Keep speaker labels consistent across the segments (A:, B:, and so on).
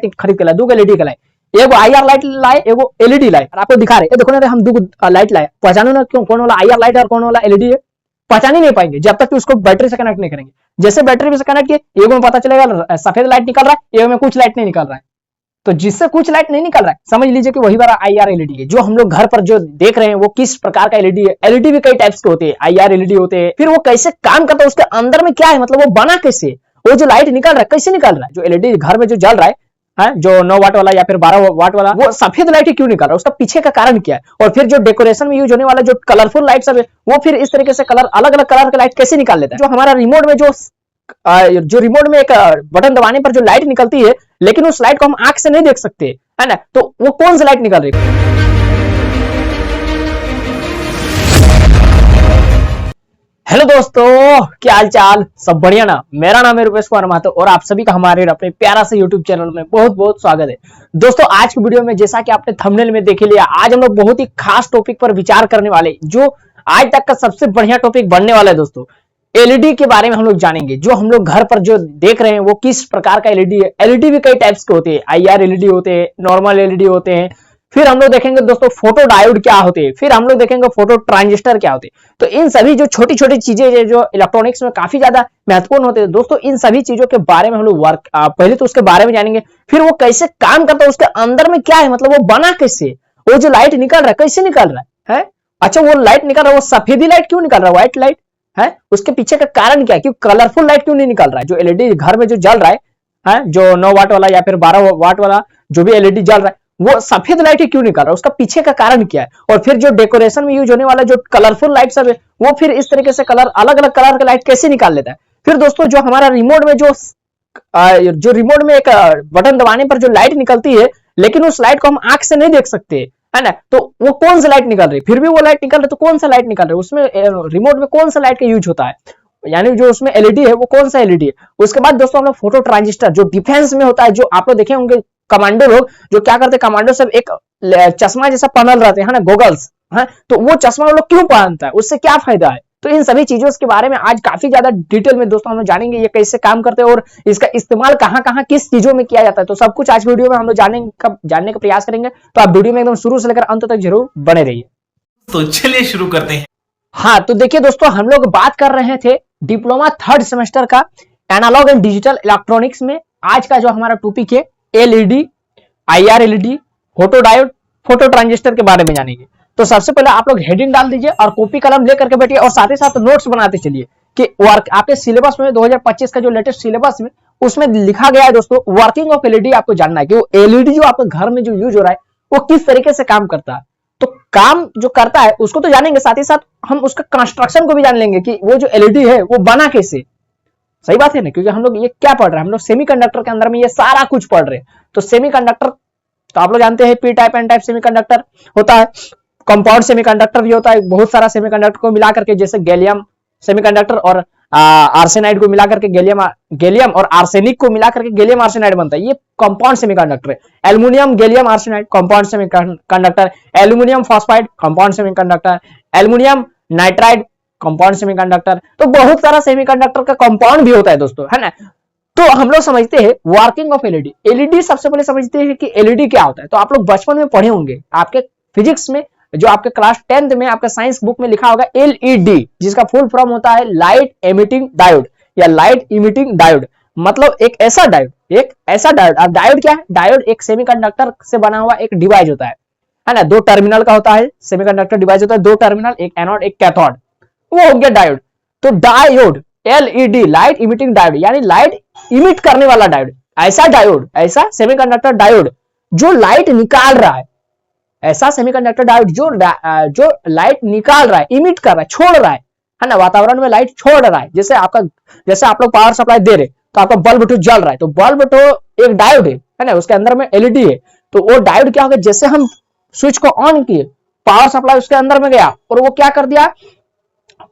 A: Light खरीद के लाए, 2 एलईडी का लाए, एगो आईआर लाइट लाए, एगो एलईडी लाए, और आपको दिखा रहे हैं, देखो ना हम 2 लाइट लाए, पहचानो ना क्यों कौन वाला आईआर लाइट और कौन वाला एलईडी है, पहचान ही नहीं पाएंगे जब तक कि उसको बैटरी से कनेक्ट नहीं करेंगे। जैसे बैटरी से कनेक्ट किए, एगो में पता चलेगा सफेद लाइट निकल रहा है, एगो में कुछ लाइट नहीं निकल रहा है, तो जिससे कुछ लाइट नहीं निकल रहा है समझ लीजिए कि वही वाला आईआर एलईडी है। जो हम लोग घर पर जो देख रहे हैं वो किस प्रकार का एलईडी है। एलईडी भी कई टाइप्स के होते हैं, आईआर एलईडी होते हैं, फिर वो कैसे काम करता है, उसके अंदर में क्या है, मतलब वो बना कैसे, वो जो लाइट निकल रहा है कैसे निकल रहा है, जो एलईडी घर में जो जल रहा है जो 9 वाट वाला या फिर 12 वाट वाला, वो सफेद लाइट क्यों निकल रहा है, उसका पीछे का कारण क्या है, और फिर जो डेकोरेशन में यूज होने वाला जो कलरफुल लाइट सब है वो फिर इस तरीके से कलर अलग अलग कलर का लाइट कैसे निकाल लेता है। जो हमारा रिमोट में जो रिमोट में एक बटन दबाने पर जो लाइट निकलती है, लेकिन उस लाइट को हम आंख से नहीं देख सकते है ना, तो वो कौन सी लाइट निकल रही है। हेलो दोस्तों, क्या हाल चाल, सब बढ़िया ना। मेरा नाम है रुपेश कुमार महतो और आप सभी का हमारे अपने प्यारा से यूट्यूब चैनल में बहुत बहुत स्वागत है। दोस्तों आज की वीडियो में जैसा कि आपने थंबनेल में देख लिया, आज हम लोग बहुत ही खास टॉपिक पर विचार करने वाले, जो आज तक का सबसे बढ़िया टॉपिक बनने वाला है। दोस्तों एलईडी के बारे में हम लोग जानेंगे। जो हम लोग घर पर जो देख रहे हैं वो किस प्रकार का एलईडी है। एलईडी भी कई टाइप्स के होते हैं, आईआर एलईडी होते हैं, नॉर्मल एलईडी होते हैं, फिर हम लोग देखेंगे दोस्तों फोटो डायोड क्या होते हैं, फिर हम लोग देखेंगे फोटो ट्रांजिस्टर क्या होते हैं। तो इन सभी जो छोटी छोटी चीजें जो इलेक्ट्रॉनिक्स में काफी ज्यादा महत्वपूर्ण होते हैं दोस्तों, इन सभी चीजों के बारे में हम लोग पहले तो उसके बारे में जानेंगे, फिर वो कैसे काम करता है, उसके अंदर में क्या है, मतलब वो बना कैसे, वो जो लाइट निकल रहा है कैसे निकल रहा है। अच्छा वो लाइट निकल रहा है, वो सफेदी लाइट क्यों निकल रहा है, व्हाइट लाइट है, उसके पीछे का कारण क्या है, क्यों कलरफुल लाइट क्यों नहीं निकल रहा है। जो एलईडी घर में जो जल रहा है जो 9 वाट वाला या फिर 12 वाट वाला जो भी एलईडी जल रहा है, वो सफेद लाइट ही क्यों निकल रहा है, उसका पीछे का कारण क्या है, और फिर जो डेकोरेशन में यूज होने वाला जो कलरफुल लाइट सब है वो फिर इस तरीके से अलग अलग कलर का लाइट कैसे निकाल लेता है। फिर दोस्तों जो हमारा रिमोट में जो रिमोट में एक बटन दबाने पर जो लाइट निकलती है, लेकिन उस लाइट को हम आंख से नहीं देख सकते है ना, तो वो कौन सा लाइट निकल रही है, फिर भी वो लाइट निकल रही है, तो कौन सा लाइट निकल रहा है, उसमें रिमोट में कौन सा लाइट का यूज होता है, यानी जो उसमें एलईडी है वो कौन सा एलईडी है। उसके बाद दोस्तों हम लोग फोटो ट्रांजिस्टर जो डिफेंस में होता है, जो आप लोग देखे होंगे कमांडो लोग जो क्या करते हैं, कमांडो सब एक चश्मा जैसा पहनल रहते हैं ना, गोगल्स है, तो वो चश्मा लोग क्यों पहनता है, उससे क्या फायदा है। तो इन सभी चीजों के बारे में आज काफी ज्यादा डिटेल में दोस्तों हम लोग जानेंगे, ये कैसे काम करते हैं और इसका इस्तेमाल कहां कहां किस चीजों में किया जाता है। तो सब कुछ आज वीडियो में हम लोग जानने का प्रयास करेंगे, तो आप वीडियो में एकदम शुरू से लेकर अंत तक जरूर बने रहिए।
B: तो चलिए शुरू करते हैं।
A: हाँ तो देखिए दोस्तों, हम लोग बात कर रहे थे डिप्लोमा 3rd सेमेस्टर का एनालॉग एंड डिजिटल इलेक्ट्रॉनिक्स में। आज का जो हमारा टॉपिक है LED, IR LED, photo diode, photo transistor के बारे में जानेंगे। तो सबसे पहले आप लोग हेडिंग डाल दीजिए और कॉपी कलम लेकर के बैठिए और साथ ही साथ नोट्स बनाते चलिए कि आपके सिलेबस में 2025 का जो लेटेस्ट सिलेबस में उसमें लिखा गया है दोस्तों, वर्किंग ऑफ एलईडी आपको जानना है कि वो एलईडी जो आपके घर में जो यूज हो रहा है वो किस तरीके से काम करता है। तो काम जो करता है उसको तो जानेंगे, साथ ही साथ हम उसका कंस्ट्रक्शन को भी जान लेंगे कि वो जो एलईडी है वो बना कैसे। सही बात है ना, क्योंकि हम लोग ये क्या पढ़ रहे हैं, हम लोग सेमीकंडक्टर के अंदर में ये सारा कुछ पढ़ रहे हैं। तो सेमीकंडक्टर तो आप लोग जानते हैं, P type N type semiconductor होता है, कंपाउंड सेमीकंडक्टर भी होता है, बहुत सारा सेमीकंडक्टर को मिला करके, जैसे गैलियम सेमीकंडक्टर और आर्सेनाइड को मिला करके गैलियम और आर्सेनिक को मिला करके गैलियम आर्सेनाइड बनता है, ये कंपाउंड सेमीकंडक्टर है। Aluminium gallium arsenide compound semiconductor, aluminium phosphide compound semiconductor, aluminium nitride compound semiconductor. तो बहुत सारा सेमीकंडक्टर का कंपाउंड भी होता है दोस्तों, है ना। तो हम लोग समझते हैं वर्किंग ऑफ एलईडी। एलईडी सबसे पहले समझते हैं कि एलईडी क्या होता है। तो आप लोग बचपन में पढ़े होंगे, आपके फिजिक्स में जो आपके क्लास 10th में आपके साइंस बुक में लिखा होगा एलईडी, जिसका फुल फॉर्म होता है लाइट एमिटिंग डायोड या लाइट इमिटिंग डायोड। मतलब एक ऐसा डायोड। अब डायोड क्या है, डायोड एक सेमीकंडक्टर से बना हुआ एक डिवाइस होता है ना, 2 टर्मिनल का होता है, सेमीकंडक्टर डिवाइस होता है 2 टर्मिनल, एक एनोड एक कैथोड, वो हो गया डायोड। तो diode LED light emitting diode, यानी लाइट इमिट करने वाला डायोड, ऐसा डायोड, ऐसा सेमीकंडक्टर डायोड जो लाइट निकाल रहा है, ऐसा सेमीकंडक्टर डायोड जो लाइट निकाल रहा है, इमिट कर रहा है, छोड़ रहा है ना, वातावरण में लाइट छोड़ रहा है। जैसे आप लोग पावर सप्लाई दे रहे तो आपका बल्ब तो जल रहा है, तो बल्ब तो एक डायोड है ना, उसके अंदर में एलईडी है। तो वो डायोड क्या होगा, जैसे हम स्विच को ऑन किए, पावर सप्लाई उसके अंदर में गया और वो क्या कर दिया,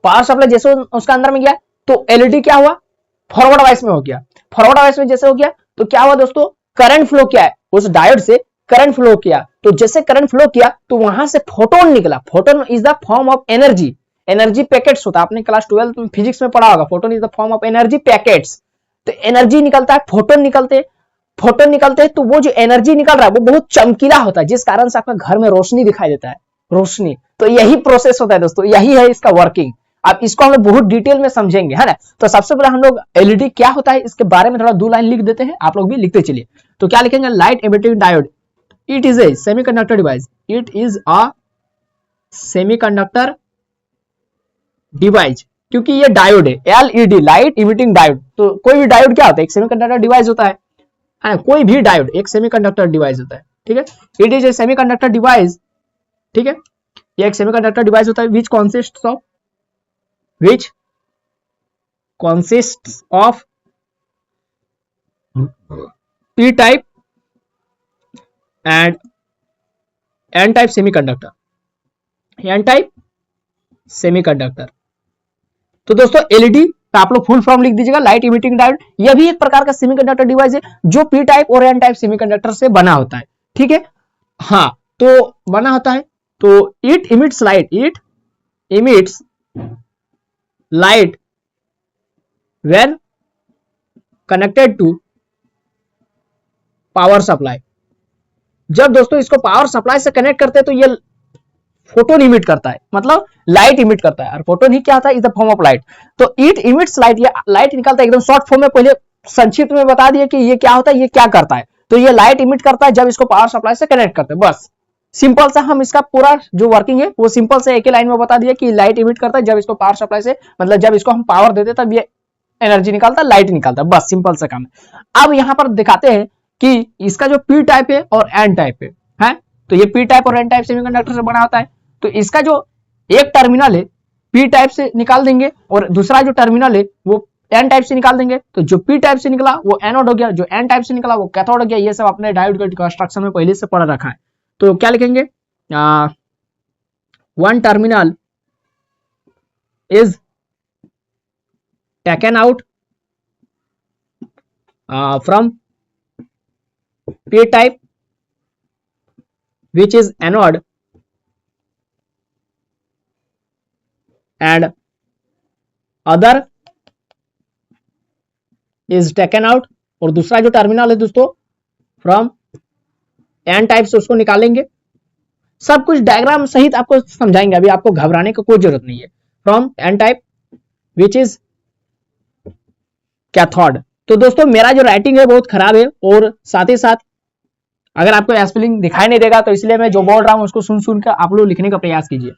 A: पावर सप्लाई जैसे उसके अंदर में गया तो एलईडी क्या हुआ, फॉरवर्ड वाइस में हो गया। फॉरवर्ड वाइस में जैसे हो गया तो क्या हुआ दोस्तों, करंट फ्लो किया है, उस डायोड से करंट फ्लो किया। तो जैसे करंट फ्लो किया तो वहां से फोटोन निकला। Photon is the form of energy. Energy packets होता है, आपने क्लास 12 में फिजिक्स में पढ़ा होगा, photon is the form of energy packets. तो एनर्जी निकलता है, फोटोन निकलते, फोटोन निकलते हैं तो वो जो एनर्जी निकल रहा है वो बहुत चमकीला होता है, जिस कारण से आपका घर में रोशनी दिखाई देता है, रोशनी। तो यही प्रोसेस होता है दोस्तों, यही है इसका वर्किंग। अब इसको हम लोग बहुत डिटेल में समझेंगे, है ना। तो सबसे पहले हम लोग एलईडी क्या होता है इसके बारे में थोड़ा 2 लाइन लिख देते हैं, आप लोग भी लिखते चलिए। तो क्या लिखेंगे, light emitting diode, it is a semiconductor device, it is a semiconductor device, क्योंकि ये डायोड है, एलईडी लाइट इमिटिंग डायोड। तो कोई भी डायोड क्या होता है, एक सेमीकंडक्टर डिवाइस होता है, कोई भी डायोड एक सेमीकंडक्टर डिवाइस होता है, ठीक है। It is a semiconductor device, ठीक है, ये एक सेमीकंडक्टर डिवाइस होता है विच consists of p type and n type semiconductor, n type semiconductor। तो दोस्तों एलईडी आप लोग फुल फॉर्म लिख दीजिएगा, लाइट इमिटिंग डायोड। यह भी एक प्रकार का सेमीकंडक्टर डिवाइस है जो पी टाइप और एन टाइप सेमीकंडक्टर से बना होता है, ठीक है। हाँ, तो बना होता है, तो it emits light when connected to power supply. जब दोस्तों इसको पावर सप्लाई से कनेक्ट करते हैं तो ये फोटोन इमिट करता है, मतलब लाइट इमिट करता है, और फोटोन ही क्या होता है, is the form of light. तो इट इमिट्स लाइट, ये लाइट निकलता है, एकदम शॉर्ट फॉर्म में पहले संक्षिप्त में बता दिए कि ये क्या होता है, ये क्या करता है। तो ये लाइट इमिट करता है जब इसको पावर सप्लाई से कनेक्ट करते हैं, बस सिंपल सा हम इसका पूरा जो वर्किंग है वो सिंपल से एक ही लाइन में बता दिया कि लाइट इमिट करता है जब इसको पावर सप्लाई से, मतलब जब इसको हम पावर देते तब ये एनर्जी निकालता है, लाइट निकालता है, बस सिंपल सा काम है। अब यहां पर दिखाते हैं कि इसका जो पी टाइप है और एन टाइप है, तो ये पी टाइप और एन टाइप सेमीकंडक्टर से बना होता है। तो इसका जो एक टर्मिनल है पी टाइप से निकाल देंगे और दूसरा जो टर्मिनल है वो एन टाइप से निकाल देंगे। तो जो पी टाइप से निकला वो एनोड हो गया, जो एन टाइप से निकला वो कैथोड हो गया। ये सब अपने डायोड के कंस्ट्रक्शन में पहले से पढ़ रखा है। तो क्या लिखेंगे, one terminal is taken out from p type which is anode and other is taken out, और दूसरा जो टर्मिनल है दोस्तों फ्रॉम एन टाइप से उसको निकालेंगे। सब कुछ डायग्राम सहित आपको समझाएंगे, अभी आपको घबराने की कोई जरूरत नहीं है। From N type which is cathode. तो दोस्तों मेरा जो राइटिंग है बहुत खराब है, और साथ ही साथ अगर आपको स्पेलिंग दिखाई नहीं देगा तो इसलिए मैं जो बोल रहा हूं उसको सुन सुन कर आप लोग लिखने का प्रयास कीजिए।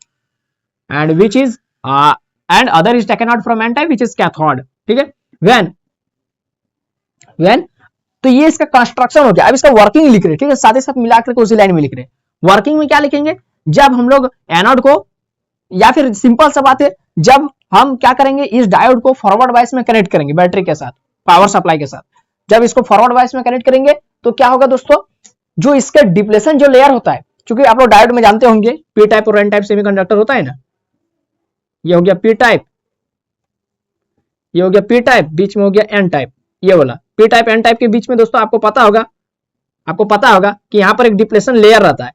A: And which is and other is taken out from N type which is cathode, ठीक है। व्हेन तो ये इसका कंस्ट्रक्शन हो गया। अब इसका वर्किंग लिख रहे, ठीक है, साथ ही साथ मिलाकर उसी लाइन में लिख रहे। वर्किंग में क्या लिखेंगे, जब हम लोग एनोड को, या फिर सिंपल सा बात है, जब हम क्या करेंगे इस डायोड को फॉरवर्ड वाइस में कनेक्ट करेंगे बैटरी के साथ, पावर सप्लाई के साथ। जब इसको फॉरवर्ड वाइस में कनेक्ट करेंगे तो क्या होगा दोस्तों, जो इसका डिप्लेशन जो लेयर होता है, क्योंकि आप लोग डायोड में जानते होंगे पी टाइप और एन टाइप सेमीकंडक्टर होता है ना, ये हो गया पी टाइप, ये हो गया पी टाइप, बीच में हो गया एन टाइप। ये वाला पी टाइप एन टाइप के बीच में दोस्तों आपको पता होगा कि यहां पर एक डिप्लेशन लेयर रहता है,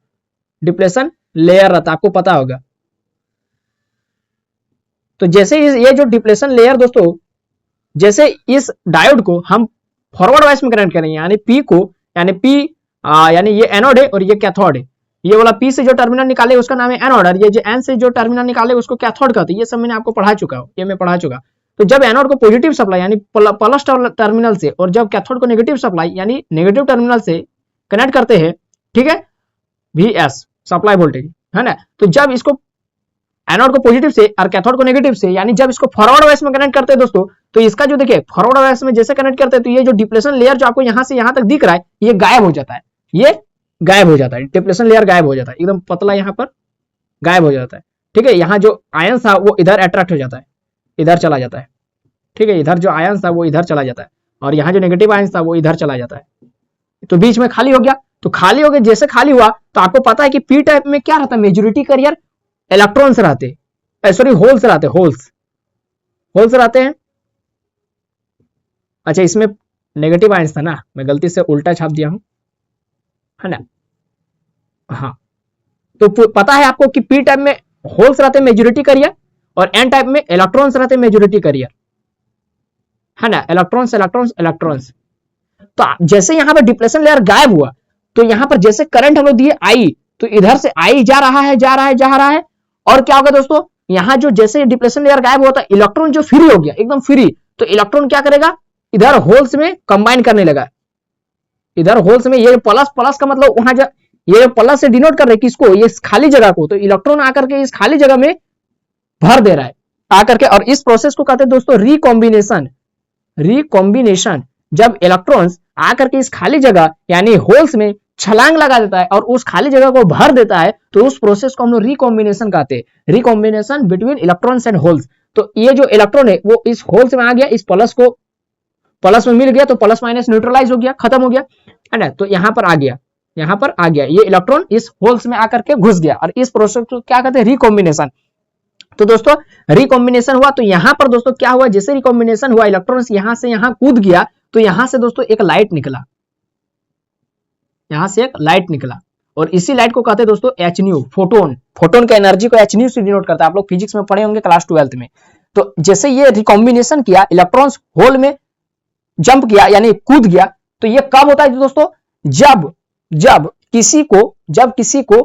A: डिप्लेशन लेयर रहता है, आपको पता होगा। तो जैसे ये जो डिप्लेशन लेयर दोस्तों, जैसे इस डायोड को हम फॉरवर्ड वाइस में कनेक्ट करेंगे, यानी पी को, यानी ये एनोड है और ये कैथोड है। ये वाला पी से जो टर्मिनल निकाले उसका नाम है एनोड, और ये जो एन से जो टर्मिनल निकाले उसको कैथोड कहते हैं। ये सब मैंने आपको पढ़ा चुका हूं, ये मैं पढ़ा चुका। तो जब एनोड को पॉजिटिव सप्लाई यानी प्लस टर्मिनल से, और जब कैथोड को नेगेटिव सप्लाई यानी नेगेटिव टर्मिनल से कनेक्ट करते हैं, ठीक है, VS सप्लाई वोल्टेज है ना। तो जब इसको एनोड को पॉजिटिव से और कैथोड को नेगेटिव से, यानी जब इसको फॉरवर्ड वाइस में कनेक्ट करते हैं दोस्तों, तो इसका जो देखिए फॉरवर्ड वाइस में जैसे कनेक्ट करते हैं तो ये जो डिप्लेशन लेयर जो आपको यहां से यहां तक दिख रहा है ये गायब हो जाता है, ये गायब हो जाता है, डिप्लेशन लेयर गायब हो जाता है, एकदम पतला यहां पर गायब हो जाता है, ठीक है। यहाँ जो आयन था वो इधर अट्रैक्ट हो जाता है, इधर चला जाता है, ठीक है। इधर जो आयन था वो इधर चला जाता है, और यहाँ जो नेगेटिव आयन था वो इधर चला जाता है। तो बीच में खाली हो गया। तो खाली हो गया, जैसे खाली हुआ तो आपको पता है कि पी टाइप में क्या रहता है, मेजोरिटी कैरियर इलेक्ट्रॉन्स रहते, सॉरी होल्स रहते, होल्स रहते हैं। अच्छा, इसमें नेगेटिव आयंस था ना, मैं गलती से उल्टा छाप दिया हूं, है ना। हाँ, तो पता है आपको कि पी टाइप में होल्स रहते हैं मेजोरिटी कैरियर, और एन टाइप में इलेक्ट्रॉन्स रहते हैं मेजोरिटी कैरियर, है ना। इलेक्ट्रॉन्स। तो जैसे यहाँ पर डिप्लेशन लेयर गायब हुआ तो यहाँ पर जैसे करंट हम लोग दिए आई, तो इधर से आई जा रहा है जा रहा है जा रहा है, और क्या होगा दोस्तों, यहाँ जो जैसे डिप्लेशन लेयर गायब हुआ था इलेक्ट्रॉन जो फ्री हो गया एकदम फ्री, तो इलेक्ट्रॉन क्या करेगा, इधर होल्स में कंबाइन करने लगा, इधर होल्स में, ये प्लस प्लस का मतलब वहां ये प्लस से डिनोट कर रहे हैं किसको, ये खाली जगह को, तो इलेक्ट्रॉन आकर के इस खाली जगह में भर दे रहा है आकर के, और इस प्रोसेस को कहते हैं दोस्तों रिकॉम्बिनेशन। रिकॉम्बिनेशन, जब इलेक्ट्रॉन्स आकर के इस खाली जगह यानी होल्स में छलांग लगा देता है और उस खाली जगह को भर देता है, तो उस प्रोसेस को हम लोग रिकॉम्बिनेशन कहते हैं, recombination between electrons and holes. तो ये जो इलेक्ट्रॉन है वो इस होल्स में आ गया, इस प्लस को प्लस में मिल गया, तो प्लस माइनस न्यूट्रलाइज हो गया, खत्म हो गया, है ना, तो यहाँ पर आ गया, यहाँ पर आ गया, ये इलेक्ट्रॉन इस होल्स में आकर के घुस गया, और इस प्रोसेस को क्या कहते हैं, रिकॉम्बिनेशन। तो दोस्तों रिकॉम्बिनेशन हुआ, तो यहाँ पर दोस्तों क्या हुआ, जैसे रिकॉम्बिनेशन हुआ इलेक्ट्रॉन्स यहाँ से यहाँ कूद गया, तो यहाँ से दोस्तों एक लाइट निकला, यहाँ से एक लाइट निकला, और इसी लाइट को कहते हैं दोस्तों एच न्यू, फोटोन। फोटोन का एनर्जी को एच न्यू से डिनोट करता है, आप लोग फिजिक्स में पढ़े होंगे क्लास 12th में। तो जैसे ये रिकॉम्बिनेशन किया, इलेक्ट्रॉन्स होल में जंप किया यानी कूद गया, तो ये कब होता है दोस्तों, जब किसी को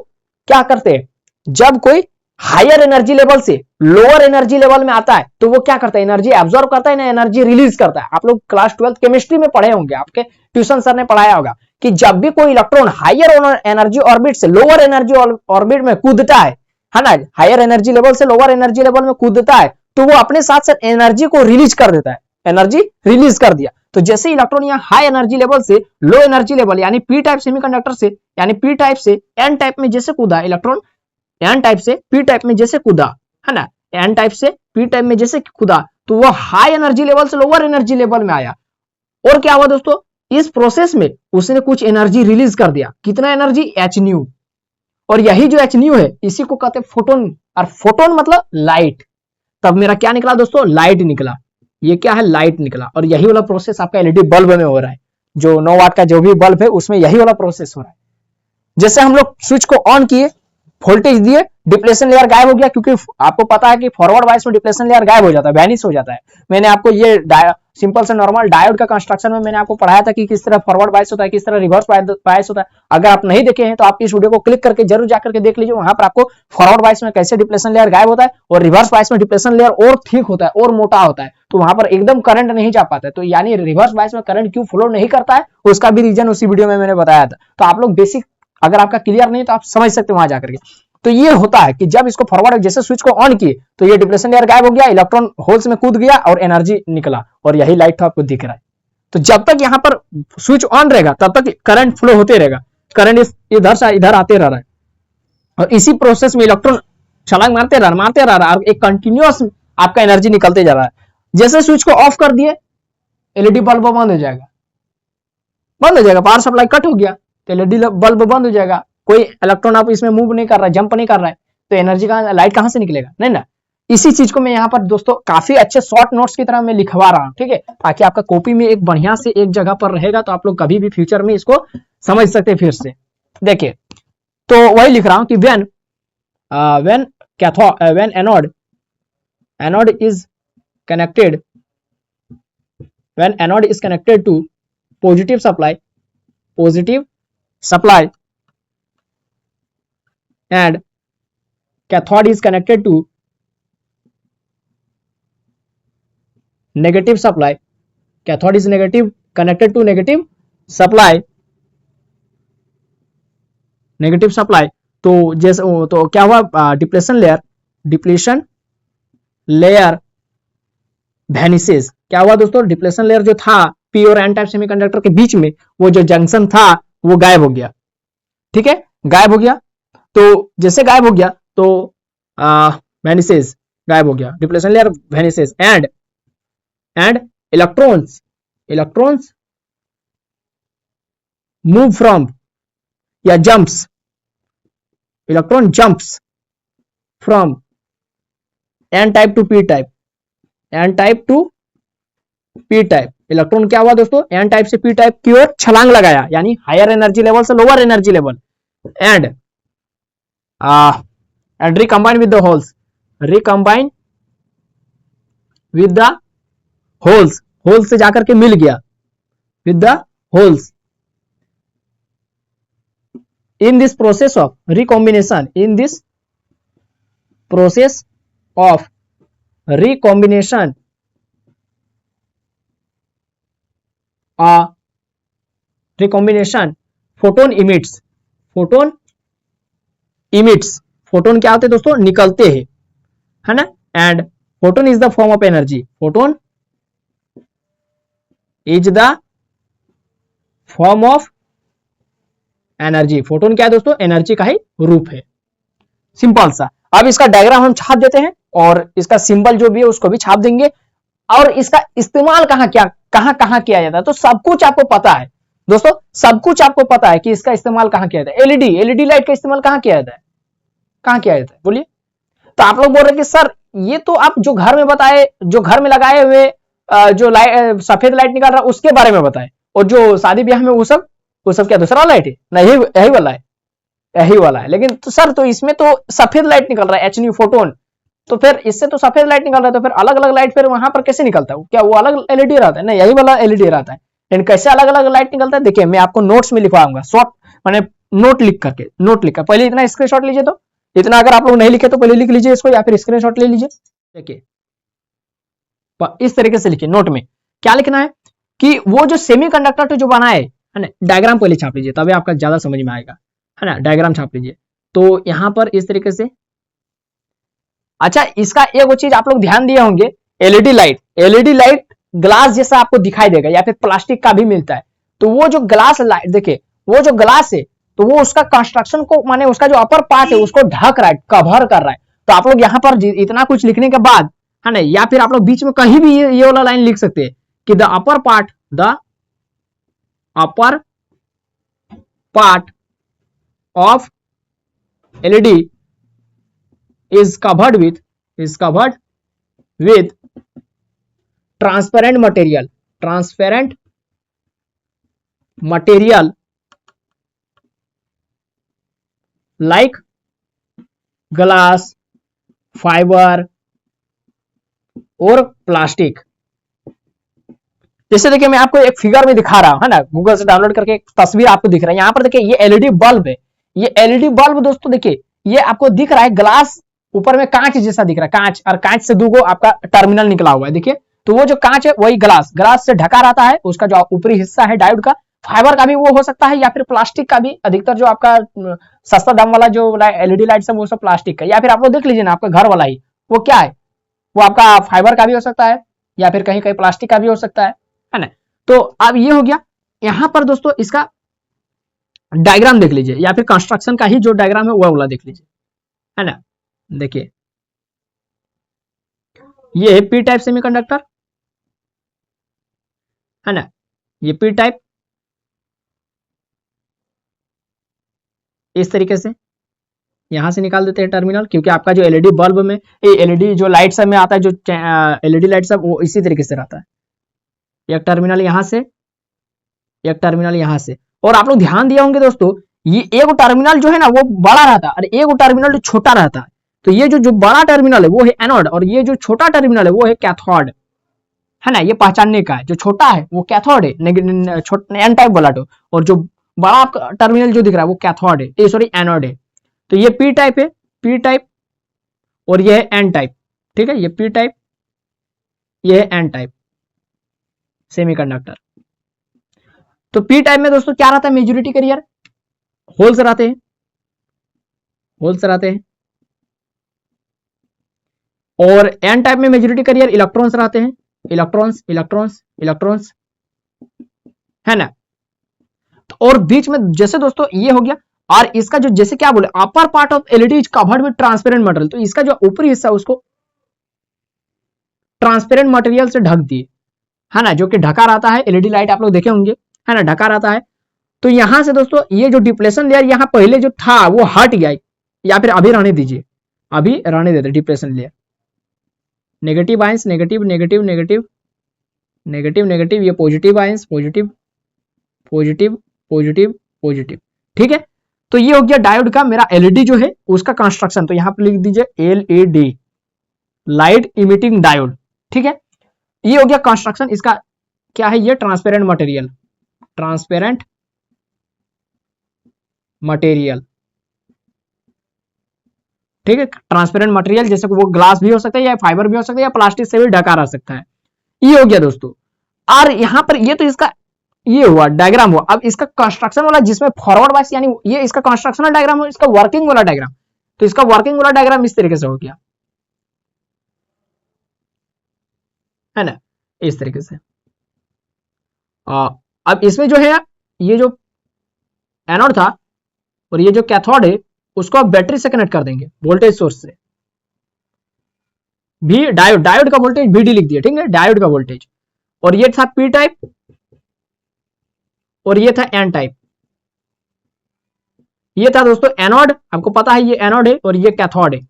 A: क्या करते हैं, जब कोई हायर एनर्जी लेवल से लोअर एनर्जी लेवल में आता है, तो वो क्या करता है, एनर्जी एब्जॉर्ब करता है ना, एनर्जी रिलीज करता है। आप लोग क्लास 12th केमिस्ट्री में पढ़े होंगे, आपके ट्यूशन सर ने पढ़ाया होगा कि जब भी कोई इलेक्ट्रॉन हायर एनर्जी ऑर्बिट से लोअर एनर्जी ऑर्बिट में कूदता है ना, हायर एनर्जी लेवल से लोअर एनर्जी लेवल में कूदता है, तो वो अपने साथ साथ एनर्जी को रिलीज कर देता है, एनर्जी रिलीज कर दिया। तो जैसे इलेक्ट्रॉन यहाँ हाई एनर्जी लेवल से लो एनर्जी लेवल यानी पी टाइप सेमीकंडक्टर से यानी पी टाइप से एन टाइप में जैसे कूदा, इलेक्ट्रॉन एन टाइप से पी टाइप में जैसे कूदा, है ना, एन टाइप से पी टाइप में जैसे कूदा, तो वो हाई एनर्जी लेवल से लोअर एनर्जी लेवल में आया, और क्या हुआ दोस्तों, इस प्रोसेस में उसने कुछ एनर्जी रिलीज कर दिया, कितना एनर्जी, एच न्यू, और यही जो एच न्यू है इसी को कहते हैं फोटोन, और फोटोन मतलब लाइट। तब मेरा क्या निकला दोस्तों, लाइट निकला, ये क्या है, लाइट निकला, और यही वाला प्रोसेस आपका एलईडी बल्ब में हो रहा है, जो 9 वाट का जो भी बल्ब है उसमें यही वाला प्रोसेस हो रहा है। जैसे हम लोग स्विच को ऑन किए, वोल्टेज दिए, डिप्लेशन लेयर गायब हो गया, क्योंकि आपको पता है कि फॉरवर्ड बायस में डिप्लेशन लेयर गायब हो जाता है, वैनिश हो जाता है। मैंने आपको ये सिंपल से नॉर्मल डायोड का कंस्ट्रक्शन में मैंने आपको पढ़ाया था कि किस तरह फॉरवर्ड बायस होता है, किस तरह रिवर्स बायस होता है। अगर आप नहीं देखे हैं तो आप इस वीडियो को क्लिक करके जरूर जाकर के देख लीजिए, वहां पर आपको फॉरवर्ड बायस में कैसे डिप्लेशन लेयर गायब होता है और रिवर्स बायस में डिप्लेशन लेयर और थिक होता है और मोटा होता है, तो वहां पर एकदम करंट नहीं जा पाता है। तो यानी रिवर्स बायस में करंट क्यों फ्लो नहीं करता है, उसका भी रीजन उसी वीडियो में मैंने बताया था। तो आप लोग बेसिक अगर आपका क्लियर नहीं तो आप समझ सकते हैं वहां जाकर के। तो ये होता है कि जब इसको फॉरवर्ड जैसे स्विच को ऑन किए तो ये डिप्लेशन लेयर गायब हो गया, इलेक्ट्रॉन होल्स में कूद गया और एनर्जी निकला, और यही लाइट आपको दिख रहा है। तो जब तक यहाँ पर स्विच ऑन रहेगा तब तक करंट फ्लो होते रहेगा, करंट इधर से इधर आते रह रहा है, और इसी प्रोसेस में इलेक्ट्रॉन छलांग मारते रह रहा है, एक कंटिन्यूअस आपका एनर्जी निकलते जा रहा है। जैसे स्विच को ऑफ कर दिए एलईडी बल्ब बंद हो जाएगा, पावर सप्लाई कट हो गया तो एलईडी बल्ब बंद हो जाएगा। कोई इलेक्ट्रॉन आप इसमें मूव नहीं कर रहा है, जंप नहीं कर रहा है, तो एनर्जी का लाइट कहां से निकलेगा, नहीं ना। इसी चीज को मैं यहाँ पर दोस्तों काफी अच्छे शॉर्ट नोट्स की तरह मैं लिखवा रहा हूँ, ठीक है, ताकि आपका कॉपी में एक बढ़िया से एक जगह पर रहेगा, तो आप लोग कभी भी फ्यूचर में इसको समझ सकते हैं। फिर से देखिए, तो वही लिख रहा हूं कि when anode is connected to positive supply and cathode is connected to negative supply, cathode is connected to negative supply, तो जैसे तो क्या हुआ, डिप्लेशन लेयर वैनिसेस। क्या हुआ दोस्तों, डिप्लेशन लेयर जो था पी और एन टाइप सेमीकंडक्टर के बीच में, वो जो जंक्शन था वो गायब हो गया, ठीक है, गायब हो गया। तो जैसे गायब हो गया तो वैनिसेस गायब हो गया, depletion layer vanishes, and electrons move from या jumps, electron jumps from N type to P type, electron क्या हुआ दोस्तों, एन टाइप से पी टाइप की ओर छलांग लगाया, यानी हायर एनर्जी लेवल से lower energy level, and recombine with the holes, holes से जाकर के मिल गया with the holes in this process of recombination, in this process of recombination recombination photon emits, photon emits, photon क्या होते हैं दोस्तों, निकलते हैं, है ना, and photon is the form of energy, photon is the form of energy, photon क्या है दोस्तों, एनर्जी का ही रूप है, सिंपल सा। अब इसका डायग्राम हम छाप देते हैं और इसका सिंबल जो भी है उसको भी छाप देंगे, और इसका इस्तेमाल कहां किया जाता है, तो सब कुछ आपको पता है दोस्तों, सब कुछ आपको पता है कि इसका इस्तेमाल कहां किया जाता है। एलईडी लाइट का इस्तेमाल कहां किया जाता है, कहां किया जाता है बोलिए। तो आप लोग बोल रहे हैं कि सर ये तो आप जो घर में बताए, जो घर में लगाए हुए जो लाइट, सफेद लाइट निकल रहा है उसके बारे में बताए, और जो शादी ब्याह में वो सब क्या दूसरा लाइट है, नहीं यही वाला है, यही वाला है। लेकिन तो सर तो इसमें तो सफेद लाइट निकल रहा है, एच फोटोन, तो फिर इससे तो सफेद लाइट निकल रहा है, तो फिर अलग अलग लाइट फिर वहां पर कैसे निकलता है, क्या वो अलग एलईडी रहता है, नहीं यही वाला एलईडी रहता है। लेकिन कैसे अलग अलग लाइट निकलता है, देखिए मैं आपको नोट्स में लिखवाऊंगा, शॉर्ट माने नोट लिख कर, पहले इतना स्क्रीनशॉट लीजिए, तो इतना अगर आप लोग नहीं लिखे तो पहले लिख लीजिए इसको, या फिर स्क्रीनशॉट ले लीजिए। देखिए इस तरीके से लिखिए, नोट में क्या लिखना है कि वो जो सेमीकंडक्टर जो बनाए है ना, डायग्राम पहले छाप लीजिए तभी आपका ज्यादा समझ में आएगा, है ना, डायग्राम छाप लीजिए। तो यहां पर इस तरीके से, अच्छा इसका एक चीज आप लोग ध्यान दिए होंगे, एलईडी लाइट ग्लास जैसा आपको दिखाई देगा, या फिर प्लास्टिक का भी मिलता है। तो वो जो ग्लास लाइट, देखिए वो जो ग्लास है, तो वो उसका कंस्ट्रक्शन को माने उसका जो अपर पार्ट है उसको ढक रहा है, कवर कर रहा है। तो आप लोग यहाँ पर इतना कुछ लिखने के बाद, है ना, या फिर आप लोग बीच में कहीं भी ये वाला लाइन लिख सकते हैं कि the upper part of LED is covered with transparent material like glass, fibre और प्लास्टिक। जैसे देखिए मैं आपको एक फिगर में दिखा रहा हूं, है ना, गूगल से डाउनलोड करके एक तस्वीर आपको दिख रहा है, यहां पर देखिए ये एलईडी बल्ब है, ये एलईडी बल्ब दोस्तों देखिए ये आपको दिख रहा है, ग्लास ऊपर में कांच जैसा दिख रहा है, कांच, और कांच से दूगो आपका टर्मिनल निकला हुआ है, देखिए। तो वो जो कांच है वही ग्लास से ढका रहता है, उसका जो ऊपरी हिस्सा है डायोड का, फाइबर का भी वो हो सकता है, या फिर प्लास्टिक का भी, अधिकतर जो आपका सस्ता दाम वाला जो एलईडी लाइट है वो सब प्लास्टिक का, या फिर आप लोग देख लीजिए ना आपका घर वाला ही वो क्या है, वो आपका फाइबर का भी हो सकता है, या फिर कहीं कहीं प्लास्टिक का भी हो सकता है ना। तो अब ये हो गया, यहां पर दोस्तों इसका डायग्राम देख लीजिए, या फिर कंस्ट्रक्शन का ही जो डायग्राम है वो वाला देख लीजिए, है ना। देखिए ये है पी टाइप सेमीकंडक्टर, है ना, ये पी टाइप इस तरीके से यहां से निकाल देते हैं टर्मिनल, क्योंकि आपका जो एलईडी बल्ब में, एलईडी जो लाइट सब में आता है, जो एलईडी लाइट सब वो इसी तरीके से रहता है, एक टर्मिनल यहां से, एक टर्मिनल यहां से। और आप लोग ध्यान दिए होंगे दोस्तों, ये एक टर्मिनल जो है ना वो बड़ा रहता है और एक टर्मिनल जो छोटा रहता है। तो ये जो बड़ा टर्मिनल है वो है एनोड, और ये जो छोटा टर्मिनल है वो है कैथोड, है ना, ये पहचानने का है। जो छोटा है वो कैथोड है, एन टाइप वाला तो, और जो बड़ा टर्मिनल जो दिख रहा है वो कैथोड है, सॉरी एनोड है। तो ये पी टाइप है, पी टाइप, और ये है एन टाइप, ठीक है, ये पी टाइप, ये है एन टाइप सेमीकंडक्टर। तो पी टाइप में दोस्तों क्या रहता है, मेजॉरिटी कैरियर होल्स रहते हैं, होल्स रहते हैं, और एन टाइप में मेजॉरिटी कैरियर इलेक्ट्रॉन्स रहते हैं, इलेक्ट्रॉन्स इलेक्ट्रॉन्स इलेक्ट्रॉन्स, है ना। तो और बीच में जैसे दोस्तों ये हो गया, और इसका जो जैसे क्या बोले, upper part of LED is covered with transparent material, तो इसका जो ऊपरी हिस्सा उसको ट्रांसपेरेंट मटेरियल से ढक दिए, है ना, जो कि ढका रहता है, एलईडी लाइट आप लोग देखे होंगे, है ना, ढका रहता है। तो यहां से दोस्तों ये जो डिप्लेशन लेयर यहां पहले जो था वो हट गया, या फिर अभी रहने दीजिए, अभी रहने देते depletion layer. Negative ions, negative negative negative negative negative, ये positive ions, positive positive positive positive, ठीक है। तो ये हो गया डायोड का मेरा एलईडी जो है उसका कंस्ट्रक्शन। तो यहां पर लिख दीजिए एलईडी, लाइट इमिटिंग डायोड, ठीक है। ये हो गया कंस्ट्रक्शन, इसका क्या है, ये ट्रांसपेरेंट मटेरियल, ट्रांसपेरेंट मटेरियल, ठीक है, ट्रांसपेरेंट मटेरियल, जैसे वो ग्लास भी हो सकता है या फाइबर भी हो सकता है या प्लास्टिक से भी ढका रह सकता है। ये हो गया दोस्तों। और यहां पर ये तो इसका ये हुआ डायग्राम हुआ। अब इसका कंस्ट्रक्शन वाला जिसमें फॉरवर्ड वाइस यानी ये इसका कंस्ट्रक्शनल डायग्राम हो, इसका वर्किंग वाला डायग्राम, तो इसका वर्किंग वाला डायग्राम इस तरीके से हो गया, है ना, इस तरीके से। अब इसमें जो है ये जो एनोड था और ये जो कैथोड है उसको आप बैटरी से कनेक्ट कर देंगे वोल्टेज सोर्स से। भी डायोड, डायोड का वोल्टेज VD लिख दिया, ठीक है, डायोड का वोल्टेज। और ये था P टाइप और ये था N टाइप। ये था दोस्तों एनोड, आपको पता है ये एनोड है और ये कैथोड है,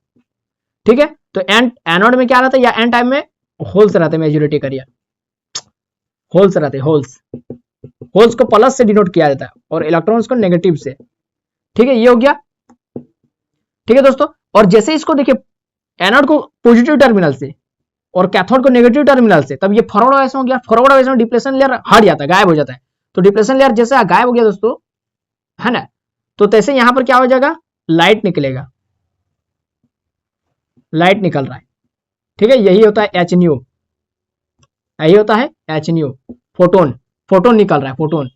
A: ठीक है। तो एनोड में क्या रहता है या एन टाइप में होल्स रहते हैं, मेजोरिटी करिए, होल्स रहते हैं, होल्स, होल्स को प्लस से डिनोट किया जाता है और इलेक्ट्रॉन्स को नेगेटिव से, ठीक है। ये हो गया, ठीक है दोस्तों। और जैसे इसको देखिए एनोड को पॉजिटिव टर्मिनल से और कैथोड को नेगेटिव टर्मिनल से, तब ये फॉरवर्ड वाइस में हो गया। फॉरवर्ड वाइस में डिप्लेशन लेयर हट जाता है, गायब हो जाता है। तो डिप्लेशन लेयर जैसे गायब हो गया दोस्तों, है ना, तो तैसे यहां पर क्या हो जाएगा, लाइट निकलेगा, लाइट निकल रहा है, ठीक है। यही होता है एच न्यू, यही होता है एच न्यू, फोटोन, फोटोन निकल रहा है, फोटोन,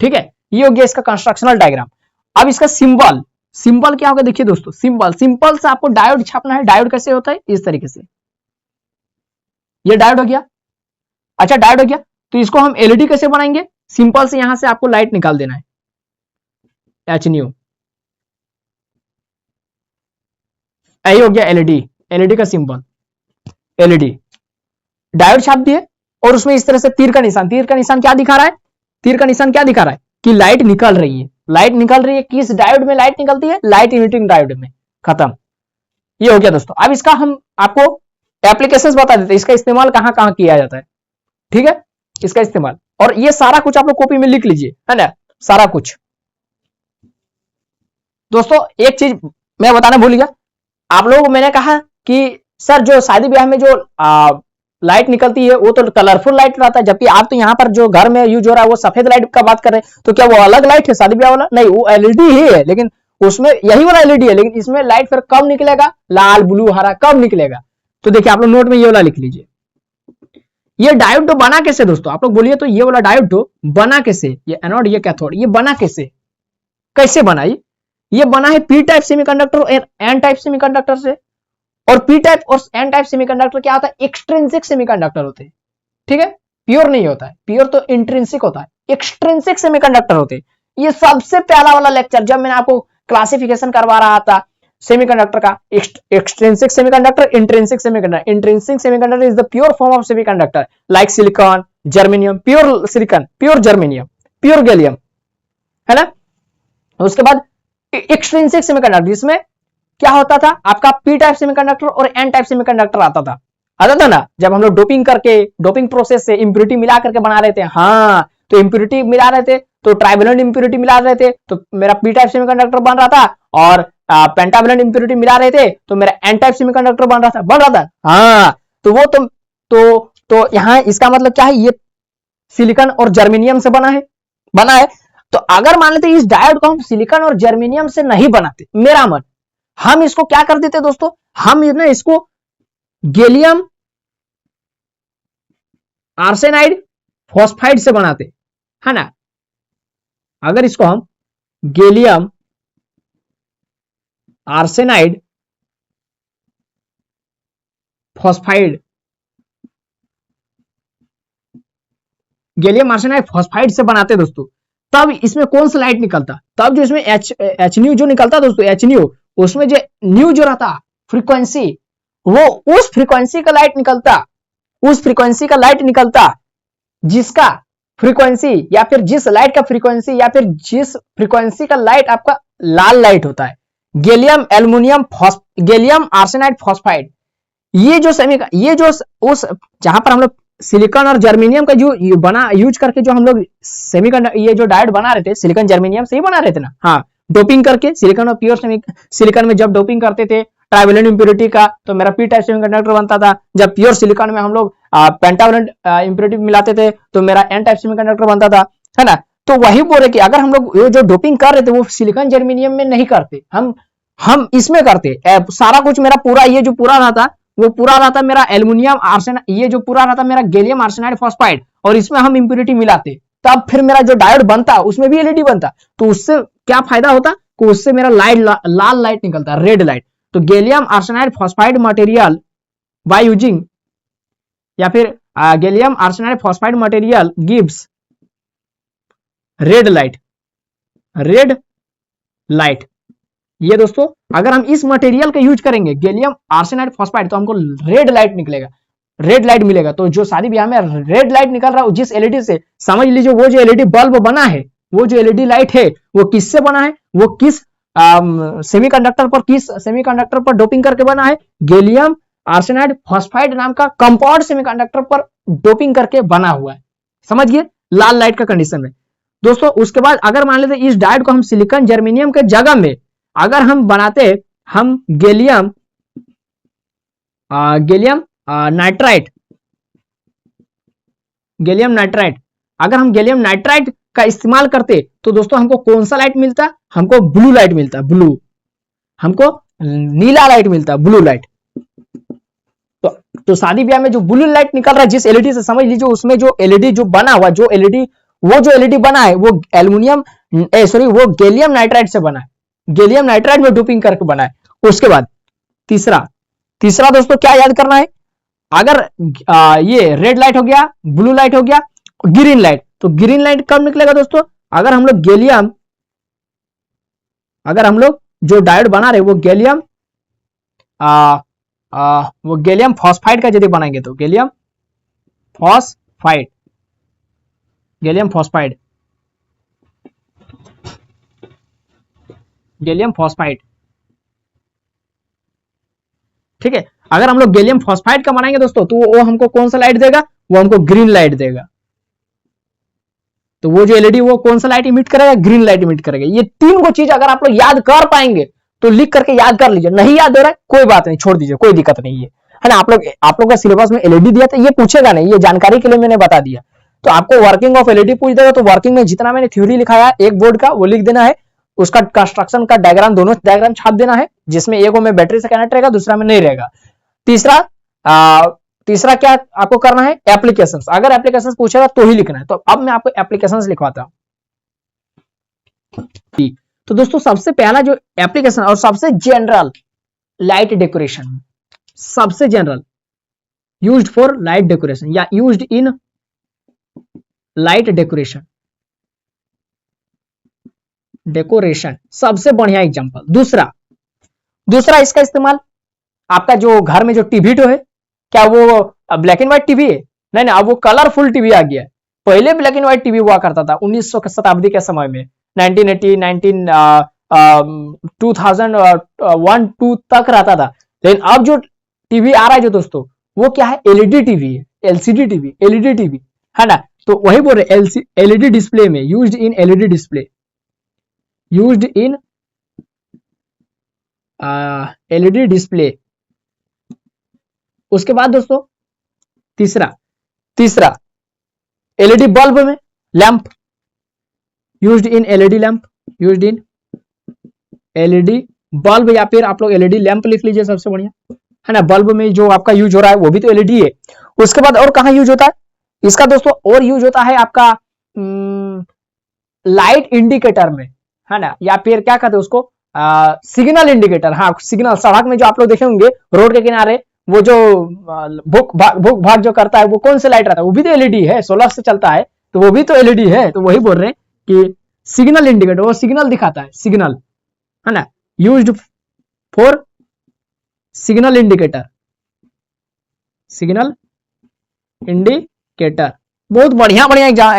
A: ठीक है। ये हो गया इसका कंस्ट्रक्शनल डायग्राम। अब इसका सिंबल, सिंबल क्या होगा देखिए दोस्तों, सिंबल, सिंपल से आपको डायोड छापना है। डायोड कैसे होता है, इस तरीके से, ये डायोड हो गया। अच्छा डायोड हो गया, तो इसको हम एलईडी कैसे बनाएंगे, सिंपल से यहां से आपको लाइट निकाल देना है, एच न्यू, यही हो गया एलईडी, एलईडी का सिंबल, एलईडी। डायोड छाप दिए और उसमें इस तरह से तीर का निशान, तीर का निशान क्या दिखा रहा है, तीर का निशान क्या दिखा रहा है कि लाइट निकल रही है, लाइट निकल रही है। किस डायोड में लाइट निकलती है, लाइट इमिटिंग डायोड में, खत्म। ये हो गया दोस्तों। अब इसका हम आपको एप्लीकेशंस बता देते हैं, इसका इस्तेमाल कहां कहां किया जाता है, ठीक है, इसका इस्तेमाल। और ये सारा कुछ आप लोग कॉपी में लिख लीजिए, है ना, सारा कुछ। दोस्तों एक चीज मैं बताना भूल गया, आप लोगों को मैंने कहा कि सर जो शादी ब्याह में जो लाइट निकलती है वो तो कलरफुल लाइट रहता है, जबकि आप तो यहाँ पर जो घर में यूज हो रहा है वो सफेद लाइट का बात कर रहे हैं, तो क्या वो अलग लाइट है शादी ब्याह वाला, नहीं, वो एलईडी ही है, लेकिन उसमें यही वाला एलईडी है, लेकिन इसमें लाइट फिर कब निकलेगा, लाल ब्लू हरा कब निकलेगा। तो देखिए आप लोग नोट में ये वाला लिख लीजिए। ये डायोड तो बना कैसे दोस्तों, आप लोग बोलिए तो, ये वाला डायोड तो बना कैसे, ये एनोड ये कैथोड, ये बना कैसे, कैसे बना, ये बना है पी टाइप सेमीकंडक्टर और एन टाइप सेमीकंडक्टर से। और पी टाइप और एन टाइप सेमीकंडक्टर क्या होता है, एक्सट्रिंसिक सेमीकंडक्टर होते हैं, ठीक है, प्योर नहीं होता है, प्योर तो इंट्रिंसिक होता है, एक्सट्रिंसिक सेमीकंडक्टर होते हैं। ये सबसे पहला वाला लेक्चर जब मैंने आपको क्लासिफिकेशन करवा रहा था सेमीकंडक्टर का, extrinsic semiconductor, intrinsic semiconductor. Intrinsic semiconductor is the pure form of semiconductor like silicon, germanium, pure silicon, pure germanium, pure gallium, है ना। उसके बाद एक्सट्रिंसिक सेमीकंडक्टर, जिसमें क्या होता था आपका पी टाइप सेमीकंडक्टर और एन टाइप सेमीकंडक्टर आता था ना, जब हम लोग डोपिंग करके, डोपिंग प्रोसेस से इंप्यूरिटी मिला करके बना रहे थे, हाँ, तो इंप्यूरिटी मिला रहे थे, तो ट्राइवेलेंट इंप्यूरिटी मिला रहे थे, तो मेरा पी टाइप सेमीकंडक्टर बन रहा था, और पेंटावेलेंट इंप्यूरिटी मिला रहे थे तो मेरा एन टाइप सेमीकंडक्टर बन रहा था, हाँ। तो वो तो यहाँ इसका मतलब क्या है, ये सिलिकॉन और जर्मेनियम से बना है। तो अगर मान लेते इस डायोड को हम सिलिकॉन और जर्मेनियम से नहीं बनाते, मेरा मन, हम इसको क्या कर देते दोस्तों, हम इसको गैलियम आर्सेनाइड फॉस्फाइड से बनाते, है ना। अगर इसको हम gallium arsenide phosphide, gallium arsenide phosphide से बनाते दोस्तों, तब इसमें कौन सा लाइट निकलता, तब जो इसमें एच न्यू जो निकलता दोस्तों, एच न्यू, उसमें जो न्यू जो रहता फ्रीक्वेंसी, वो उस फ्रीक्वेंसी का लाइट निकलता, उस फ्रीक्वेंसी का लाइट निकलता जिसका फ्रीक्वेंसी, या फिर जिस लाइट का फ्रीक्वेंसी, या फिर जिस फ्रीक्वेंसी का लाइट आपका लाल लाइट होता है, gallium aluminium gallium arsenide phosphide. ये जो ये जो उस जहां पर हम लोग सिलिकॉन और जर्मेनियम का जो यूज करके जो हम लोग सेमीकंडक्टर, ये जो डायोड बना रहे थे सिलिकॉन जर्मेनियम से ही बना रहे थे ना, हाँ, डोपिंग करके सिलिकॉन और प्योर सिलिकॉन में जब डोपिंग करते थे ट्राइवेलेंट इंप्योरिटी का तो मेरा पी टाइप सेमीकंडक्टर बनता था। जब प्योर सिलिकॉन में हम लोग पेंटावेलेंट इंप्योरिटी मिलाते थे तो मेरा एन टाइप सेमीकंडक्टर बनता था, है ना। तो वही बोल रहे कि अगर हम लोग जो डोपिंग कर रहे थे वो सिलिकॉन जर्मेनियम में नहीं करते, हम इसमें करते। सारा कुछ मेरा पूरा ये जो पूरा रहा था वो पूरा रहा था मेरा एल्युमिनियम आर्सेनाइड, ये जो पूरा रहा था मेरा गैलियम आर्सेनाइड फॉस्फाइड, और इसमें हम इंप्योरिटी मिलाते, तब फिर मेरा जो डायोड बनता उसमें भी एलईडी बनता। तो उससे क्या फायदा होता कि उससे मेरा लाइट लाल लाइट निकलता, रेड लाइट। तो gallium arsenide phosphide material by using, या फिर gallium arsenide phosphide material gives red light, red light. ये दोस्तों अगर हम इस मटेरियल का यूज करेंगे गैलियम आर्सेनाइड फॉस्फाइड तो हमको रेड लाइट निकलेगा, रेड लाइट मिलेगा। तो जो शादी ब्याह में रेड लाइट निकल रहा है जिस एलईडी से, समझ लीजिए वो जो एलईडी बल्ब बना है, वो जो एलईडी लाइट है वो किससे बना है, वो किस सेमीकंडक्टर पर डोपिंग करके बना है, गैलियम आर्सेनाइड फॉस्फाइड नाम का कंपाउंड सेमीकंडक्टर पर डोपिंग करके बना हुआ है, समझ गए, लाल लाइट का कंडीशन में दोस्तों। उसके बाद अगर मान लेते इस डायोड को हम सिलिकॉन जर्मेनियम के जगह में अगर हम बनाते, हम गैलियम नाइट्राइड, गैलियम नाइट्राइड, अगर हम गैलियम नाइट्राइड का इस्तेमाल करते तो दोस्तों हमको कौन सा लाइट मिलता, हमको ब्लू लाइट मिलता, ब्लू, हमको नीला लाइट मिलता, ब्लू लाइट। तो शादी ब्याह में जो ब्लू लाइट निकल रहा है जिस एलईडी से, समझ लीजिए उसमें जो एलईडी जो बना हुआ, जो एलईडी बना है वो एल्युमिनियम वो गैलियम नाइट्राइड से बना है, गैलियम नाइट्राइड में डोपिंग करके बना है। उसके बाद तीसरा दोस्तों क्या याद करना है, अगर ये रेड लाइट हो गया, ब्लू लाइट हो गया, ग्रीन लाइट, तो ग्रीन लाइट कब निकलेगा दोस्तों, अगर हम लोग जो डायोड बना रहे वो गैलियम फॉस्फाइड का यदि बनाएंगे तो गैलियम फॉस्फाइड, ठीक है। अगर हम लोग गैलियम फॉस्फाइड का बनाएंगे दोस्तों तो वो हमको कौन सा लाइट देगा, वो हमको ग्रीन लाइट देगा। तो वो जो एलईडी वो कौन सा लाइट इमिट करेगा, ग्रीन लाइट इमिट करेगा। ये तीन को चीज अगर आप लोग याद कर पाएंगे तो लिख करके याद कर लीजिए, नहीं याद दे रहा है कोई बात नहीं, छोड़ दीजिए, कोई दिक्कत नहीं है ना। आप लोग का सिलेबस में एलईडी दिया था, ये पूछेगा नहीं, ये जानकारी के लिए मैंने बता दिया। तो आपको वर्किंग ऑफ एलईडी पूछ देगा, तो वर्किंग में जितना मैंने थ्योरी लिखाया एक बोर्ड का वो लिख देना है, उसका कंस्ट्रक्शन का डायग्राम, दोनों डायग्राम छाप देना है, जिसमें एक में बैटरी से कनेक्ट रहेगा, दूसरा में नहीं रहेगा। तीसरा क्या आपको करना है, एप्लीकेशंस, अगर एप्लीकेशंस पूछेगा तो ही लिखना है। तो अब मैं आपको एप्लीकेशंस लिखवाता हूं। तो दोस्तों सबसे पहला जो एप्लीकेशन और सबसे जनरल लाइट डेकोरेशन, सबसे general used for light decoration या यूज्ड इन लाइट डेकोरेशन, सबसे बढ़िया एग्जांपल। दूसरा इसका इस्तेमाल आपका जो घर में जो टीवी तो है, क्या वो ब्लैक एंड व्हाइट टीवी है, नहीं, अब वो कलरफुल टीवी आ गया है। पहले ब्लैक एंड व्हाइट टीवी हुआ करता था 1900 के शताब्दी के समय में, 2001-2 तक रहता था। लेकिन अब जो टीवी आ रहा है जो दोस्तों वो क्या है, एलईडी टीवी है, एलसीडी टीवी, एलईडी टीवी, है ना। तो वही बोल रहे एलईडी डिस्प्ले में, used in LED display, used in LED display. उसके बाद दोस्तों तीसरा एलईडी बल्ब में, lamp, used in LED lamp, used in LED bulb, या फिर आप लोग एलईडी लैंप लिख लीजिए, सबसे बढ़िया, है ना। बल्ब में जो आपका यूज हो रहा है वो भी तो एलईडी है। उसके बाद और कहां यूज होता है इसका दोस्तों, और यूज होता है आपका लाइट इंडिकेटर में, है ना, या फिर क्या कहते हैं उसको, सिग्नल इंडिकेटर। हाँ, सिग्नल, सड़क में जो आप लोग देखे होंगे रोड के किनारे वो जो भुक भाग जो करता है वो कौन से लाइट रहता है, वो भी तो एलईडी है, सोलर से चलता है, तो वो भी तो एलईडी है। तो वही बोल रहे हैं कि सिग्नल इंडिकेटर, वो सिग्नल दिखाता है, सिग्नल, है ना, used for signal indicator, signal indicator. बहुत बढ़िया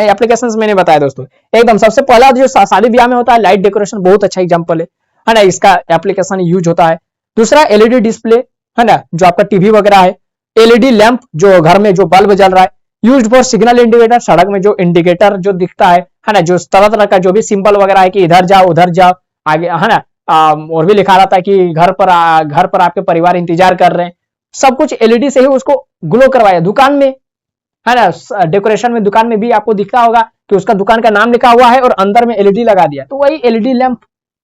A: एप्लीकेशंस मैंने बताया दोस्तों, एकदम। सबसे पहला जो शादी ब्याह में होता है लाइट डेकोरेशन, बहुत अच्छा एग्जांपल है ना, इसका एप्लीकेशन यूज होता है। दूसरा एलईडी डिस्प्ले, है ना, जो आपका टीवी वगैरह है। एलईडी लैंप, जो घर में जो बल्ब जल रहा है। यूज्ड फॉर सिग्नल इंडिकेटर, सड़क में जो इंडिकेटर जो दिखता है ना, जो तरह तरह का जो भी सिंबल वगैरह है कि इधर जाओ उधर जाओ आगे, है ना, और भी लिखा रहता है कि घर पर आपके परिवार इंतजार कर रहे हैं। सब कुछ एलईडी से ही उसको ग्लो करवाया। दुकान में है ना, डेकोरेशन में दुकान में भी आपको दिखता होगा कि उसका दुकान का नाम लिखा हुआ है और अंदर में एलईडी लगा दिया, तो वही एलईडी लैंप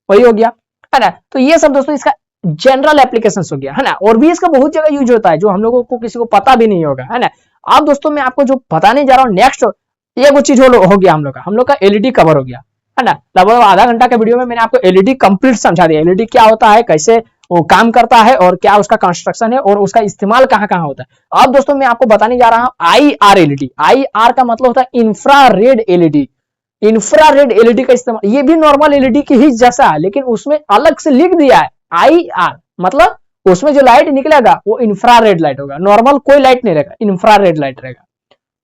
A: वही हो गया, है ना। तो ये सब दोस्तों इसका जनरल एप्लीकेशन हो गया, है ना। और भी इसका बहुत जगह यूज होता है जो हम लोगों को किसी को पता भी नहीं होगा, है ना। अब दोस्तों मैं आपको जो बताने जा रहा हूँ नेक्स्ट, ये कुछ चीज हो गया हम लोग का एलईडी कवर हो गया, है ना। लगभग आधा घंटा के वीडियो में मैंने आपको एलईडी कंप्लीट समझा दिया, एलईडी क्या होता है, कैसे वो काम करता है और क्या उसका कंस्ट्रक्शन है और उसका इस्तेमाल कहाँ कहाँ होता है। अब दोस्तों मैं आपको बताने जा रहा हूँ IR एलईडी। IR का मतलब होता है इंफ्रारेड एलईडी। इंफ्रारेड एलईडी का इस्तेमाल, ये भी नॉर्मल एलईडी की ही जैसा है, लेकिन उसमें अलग से लिख दिया है IR, मतलब उसमें जो लाइट निकलेगा वो इंफ्रारेड लाइट होगा, नॉर्मल कोई लाइट नहीं रहेगा, इंफ्रारेड लाइट रहेगा।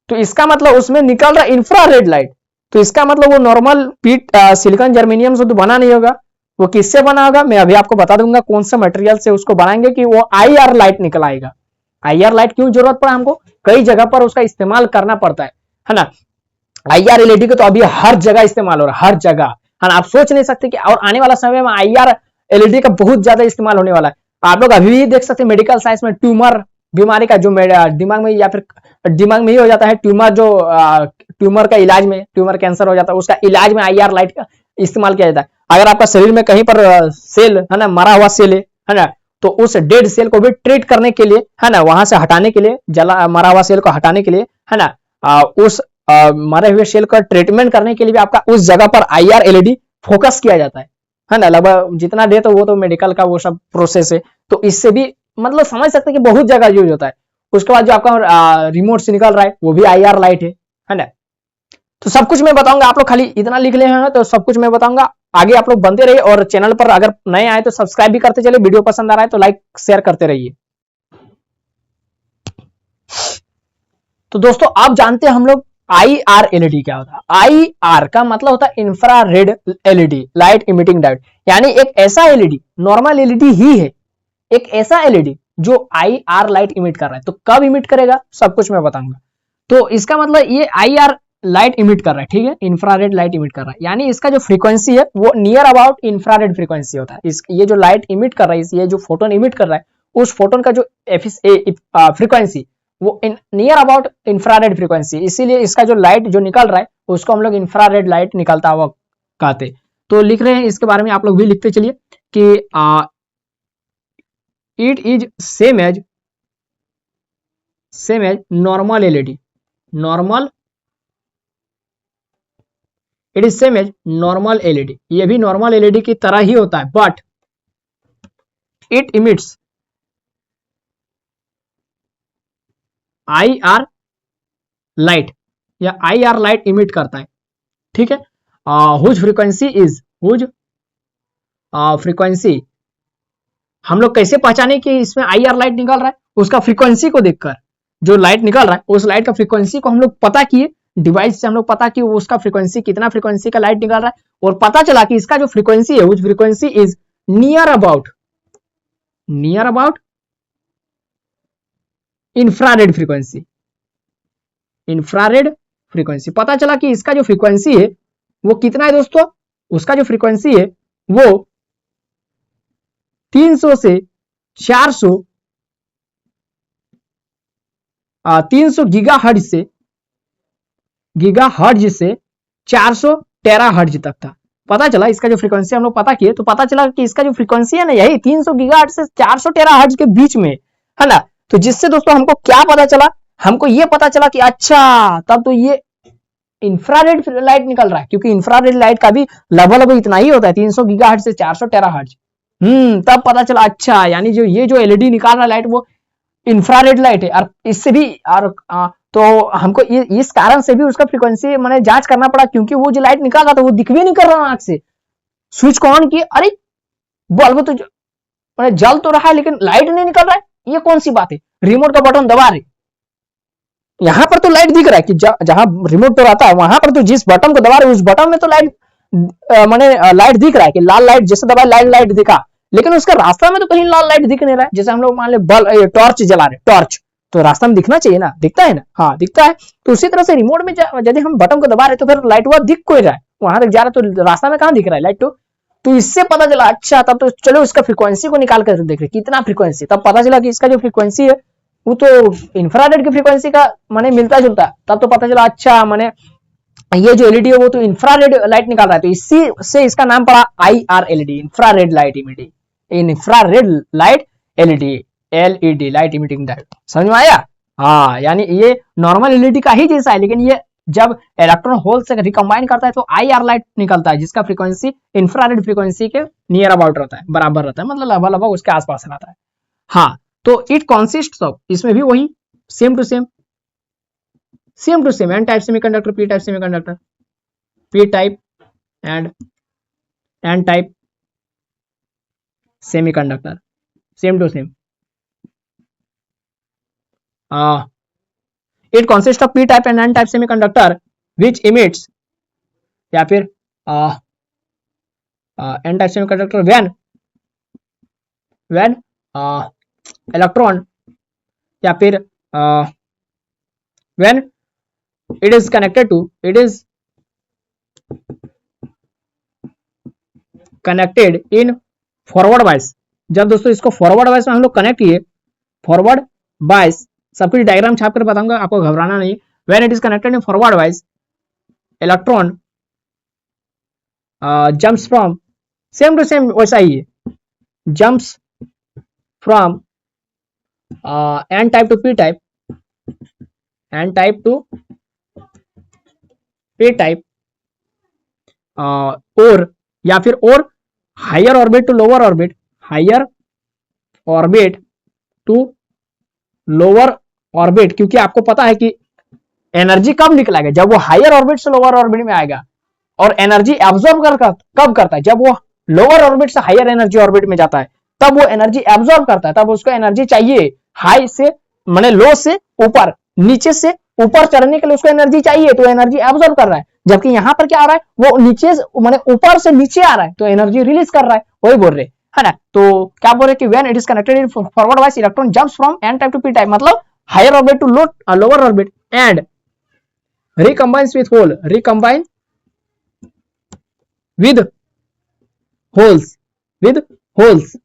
A: तो इसका मतलब उसमें निकल रहा इंफ्रारेड लाइट, तो इसका मतलब वो नॉर्मल पीट सिलिकॉन जर्मेनियम से तो बना नहीं होगा, वो किससे बना होगा मैं अभी आपको बता दूंगा कौन सा मटेरियल से उसको बनाएंगे कि वो IR लाइट निकल आएगा। IR लाइट क्यों जरूरत पड़ा हमको, कई जगह पर उसका इस्तेमाल करना पड़ता है ना। IR एलईडी को तो अभी हर जगह इस्तेमाल हो रहा है, हर जगह, है ना। आप सोच नहीं सकते कि और आने वाला समय में IR एलईडी का बहुत ज्यादा इस्तेमाल होने वाला है। आप लोग अभी भी देख सकते हैं मेडिकल साइंस में ट्यूमर बीमारी का जो दिमाग में या फिर दिमाग में ही हो जाता है ट्यूमर, जो ट्यूमर का इलाज में, ट्यूमर कैंसर हो जाता है उसका इलाज में IR लाइट का इस्तेमाल किया जाता है। अगर आपका शरीर में कहीं पर सेल है ना, मरा हुआ सेल है ना, तो उस डेड सेल को भी ट्रीट करने के लिए, है ना, वहां से हटाने के लिए, मरा हुआ सेल को हटाने के लिए, है ना, उस मरे हुए सेल का ट्रीटमेंट करने के लिए भी आपका उस जगह पर IR एलईडी फोकस किया जाता है ना। लगभग जितना दे तो वो तो मेडिकल का वो सब प्रोसेस है, तो इससे भी मतलब समझ सकते हैं कि बहुत जगह यूज होता है। उसके बाद जो आपका रिमोट से निकल रहा है वो भी IR लाइट है ना। तो सब कुछ मैं बताऊंगा, आप लोग खाली इतना लिख ले हैं तो सब कुछ मैं बताऊंगा। आगे आप लोग बनते रहिए और चैनल पर अगर नए आए तो सब्सक्राइब भी करते चले, वीडियो पसंद आ रहा है तो लाइक शेयर करते रहिए। तो दोस्तों आप जानते हैं हम लोग IR एलईडी क्या होता है। IR का मतलब होता है infrared LED, light emitting diode, यानी एक ऐसा एलईडी, नॉर्मल एलईडी ही है, एक ऐसा एलईडी जो IR लाइट इमिट कर रहा है। तो कब इमिट करेगा सब कुछ मैं बताऊंगा। तो इसका मतलब ये IR लाइट इमिट कर रहा है, ठीक है, इंफ्रारेड लाइट इमिट कर रहा है, यानी इसका जो फ्रीक्वेंसी है वो नियर अबाउट इंफ्रारेड फ्रीक्वेंसी होता है। ये जो लाइट इमिट कर रहा है, ये जो फोटोन इमिट कर रहा है, उस फोटोन का जो फ्रीक्वेंसी वो नियर अबाउट इंफ्रारेड फ्रीक्वेंसी, इसीलिए इसका जो लाइट जो निकल रहा है उसको हम लोग इंफ्रारेड लाइट निकलता हुआ कहते। तो लिख रहे हैं इसके बारे में, आप लोग भी लिखते चलिए कि it is same as normal LED, normal, it is same as normal LED, ये भी नॉर्मल एलईडी की तरह ही होता है, but it emits IR light, या IR लाइट इमिट करता है, ठीक है। Whose frequency is, whose frequency, हम लोग कैसे पहचाने कि इसमें IR लाइट निकल रहा है, उसका फ्रीक्वेंसी को देखकर, जो लाइट निकल रहा है उस लाइट का फ्रीक्वेंसी को हम लोग पता किए, डिवाइस से हम लोग पता कि उसका फ्रीक्वेंसी कितना फ्रीक्वेंसी का लाइट निकल रहा है, और पता चला कि इसका जो फ्रीक्वेंसी है उस frequency is near about infrared frequency, infrared frequency. पता चला कि इसका जो फ्रीक्वेंसी है वो कितना है दोस्तों, उसका जो फ्रीक्वेंसी है वो 300 से 400 300 गीगाहर्ट्ज से 400 टेराहर्ट्ज तक था। पता चला इसका जो फ्रीक्वेंसी हम लोग पता किए, तो पता चला कि इसका जो फ्रीक्वेंसी है ना यही 300 गीगाहर्ट्ज से 400 टेराहर्ट्ज के बीच में, है ना। तो जिससे दोस्तों हमको क्या पता चला, हमको ये पता चला कि अच्छा तब तो ये इंफ्रारेड लाइट निकल रहा है, क्योंकि इंफ्रारेड लाइट का भी लगभग इतना ही होता है, 300 गीगाहर्ट्ज से 400 टेराहर्ट्ज। तब पता चला अच्छा, यानी जो ये जो एलईडी निकाल रहा लाइट वो इंफ्रारेड लाइट है, और इससे भी तो हमको इस कारण से भी उसका फ्रीक्वेंसी मैंने जांच करना पड़ा, क्योंकि वो जो लाइट निकाल रहा था वो दिख भी नहीं कर रहा आंख से। स्विच को ऑन किए, अरे बल्ब तो जल तो रहा है लेकिन लाइट नहीं निकल रहा है, ये कौन सी बात है। रिमोट का बटन दबा रहे, यहां पर तो लाइट दिख रहा है कि जहां रिमोट तो रहता है वहां पर तो जिस बटन को दबा रहे उस बटन में तो लाइट मैंने लाइट दिख रहा है कि लाल लाइट जैसे दबा लाइट दिखा, लेकिन उसका रास्ता में तो कहीं लाल लाइट दिख नहीं रहा है। जैसे हम लोग मान ले टॉर्च जला रहे, टॉर्च तो रास्ता में दिखना चाहिए ना, दिखता है ना, हाँ दिखता है। तो उसी तरह से रिमोट में यदि हम बटन को दबा रहे तो फिर लाइट वह दिख कोई रहा है, वहां तक जा रहा है तो रास्ता में कहां दिख रहा है लाइट। तो तो इससे पता चला अच्छा, तब तो चलो इसका फ्रीक्वेंसी को निकाल कर देख रहे कितना फ्रीक्वेंसी, तब पता चला कि इसका जो फ्रीक्वेंसी है वो तो इंफ्रारेड की फ्रीक्वेंसी का माने मिलता जुलता, तब तो पता चला अच्छा माने ये जो एलईडी है वो तो इंफ्रारेड लाइट निकाल रहा है, तो इसी से इसका नाम पड़ा IR LED, infrared light emitting, infrared light LED, LED light emitting diode. समझ में आया? हाँ, यानी ये नॉर्मल एलईडी का ही जैसा है, लेकिन ये जब इलेक्ट्रॉन होल से रिकम्बाइन करता है तो IR लाइट निकलता है, जिसका फ्रीक्वेंसी इंफ्रारेड फ्रीक्वेंसी के नियर अबाउट रहता है, बराबर रहता है, मतलब लगभग लगभग उसके आसपास रहता है। हाँ, तो इट कॉन्सिस्ट ऑफ, इसमें भी वही same to same N type semiconductor, P type semiconductor, P type and N type semiconductor, same to same. It consist of P type and N type semiconductor which emits, या फिर N type semiconductor when electron, या फिर when it is connected in forward bias. जब दोस्तों इसको forward bias में हम लोग कनेक्ट किए, फॉरवर्ड वाइस सब कुछ डायग्राम छाप कर बताऊंगा, आपको घबराना नहीं। When it is connected in forward bias, electron jumps from, same to same वैसा ही है, jumps from N type to P type, N type to P type, और या फिर और higher orbit to lower orbit, higher orbit to lower orbit, क्योंकि आपको पता है कि एनर्जी कब निकलेगा, जब वो हायर ऑर्बिट से लोअर ऑर्बिट में आएगा, और एनर्जी एब्जॉर्ब कब करता है, जब वो लोअर ऑर्बिट से हायर एनर्जी ऑर्बिट में जाता है, तब वो एनर्जी एब्जॉर्ब करता है, तब उसको एनर्जी चाहिए हाई से माने लो से ऊपर, नीचे से ऊपर चढ़ने के लिए उसको एनर्जी चाहिए, तो एनर्जी एब्जॉर्ब कर रहा है। जबकि यहाँ पर क्या आ रहा है, वो नीचे माने ऊपर से नीचे आ रहा है, तो एनर्जी रिलीज कर रहा है, वही बोल रहे है ना। तो क्या बोल रहे कि when it is connected in forward bias, electron jumps from N type to P type, मतलब higher orbit to lower orbit, and recombines with hole, recombine with holes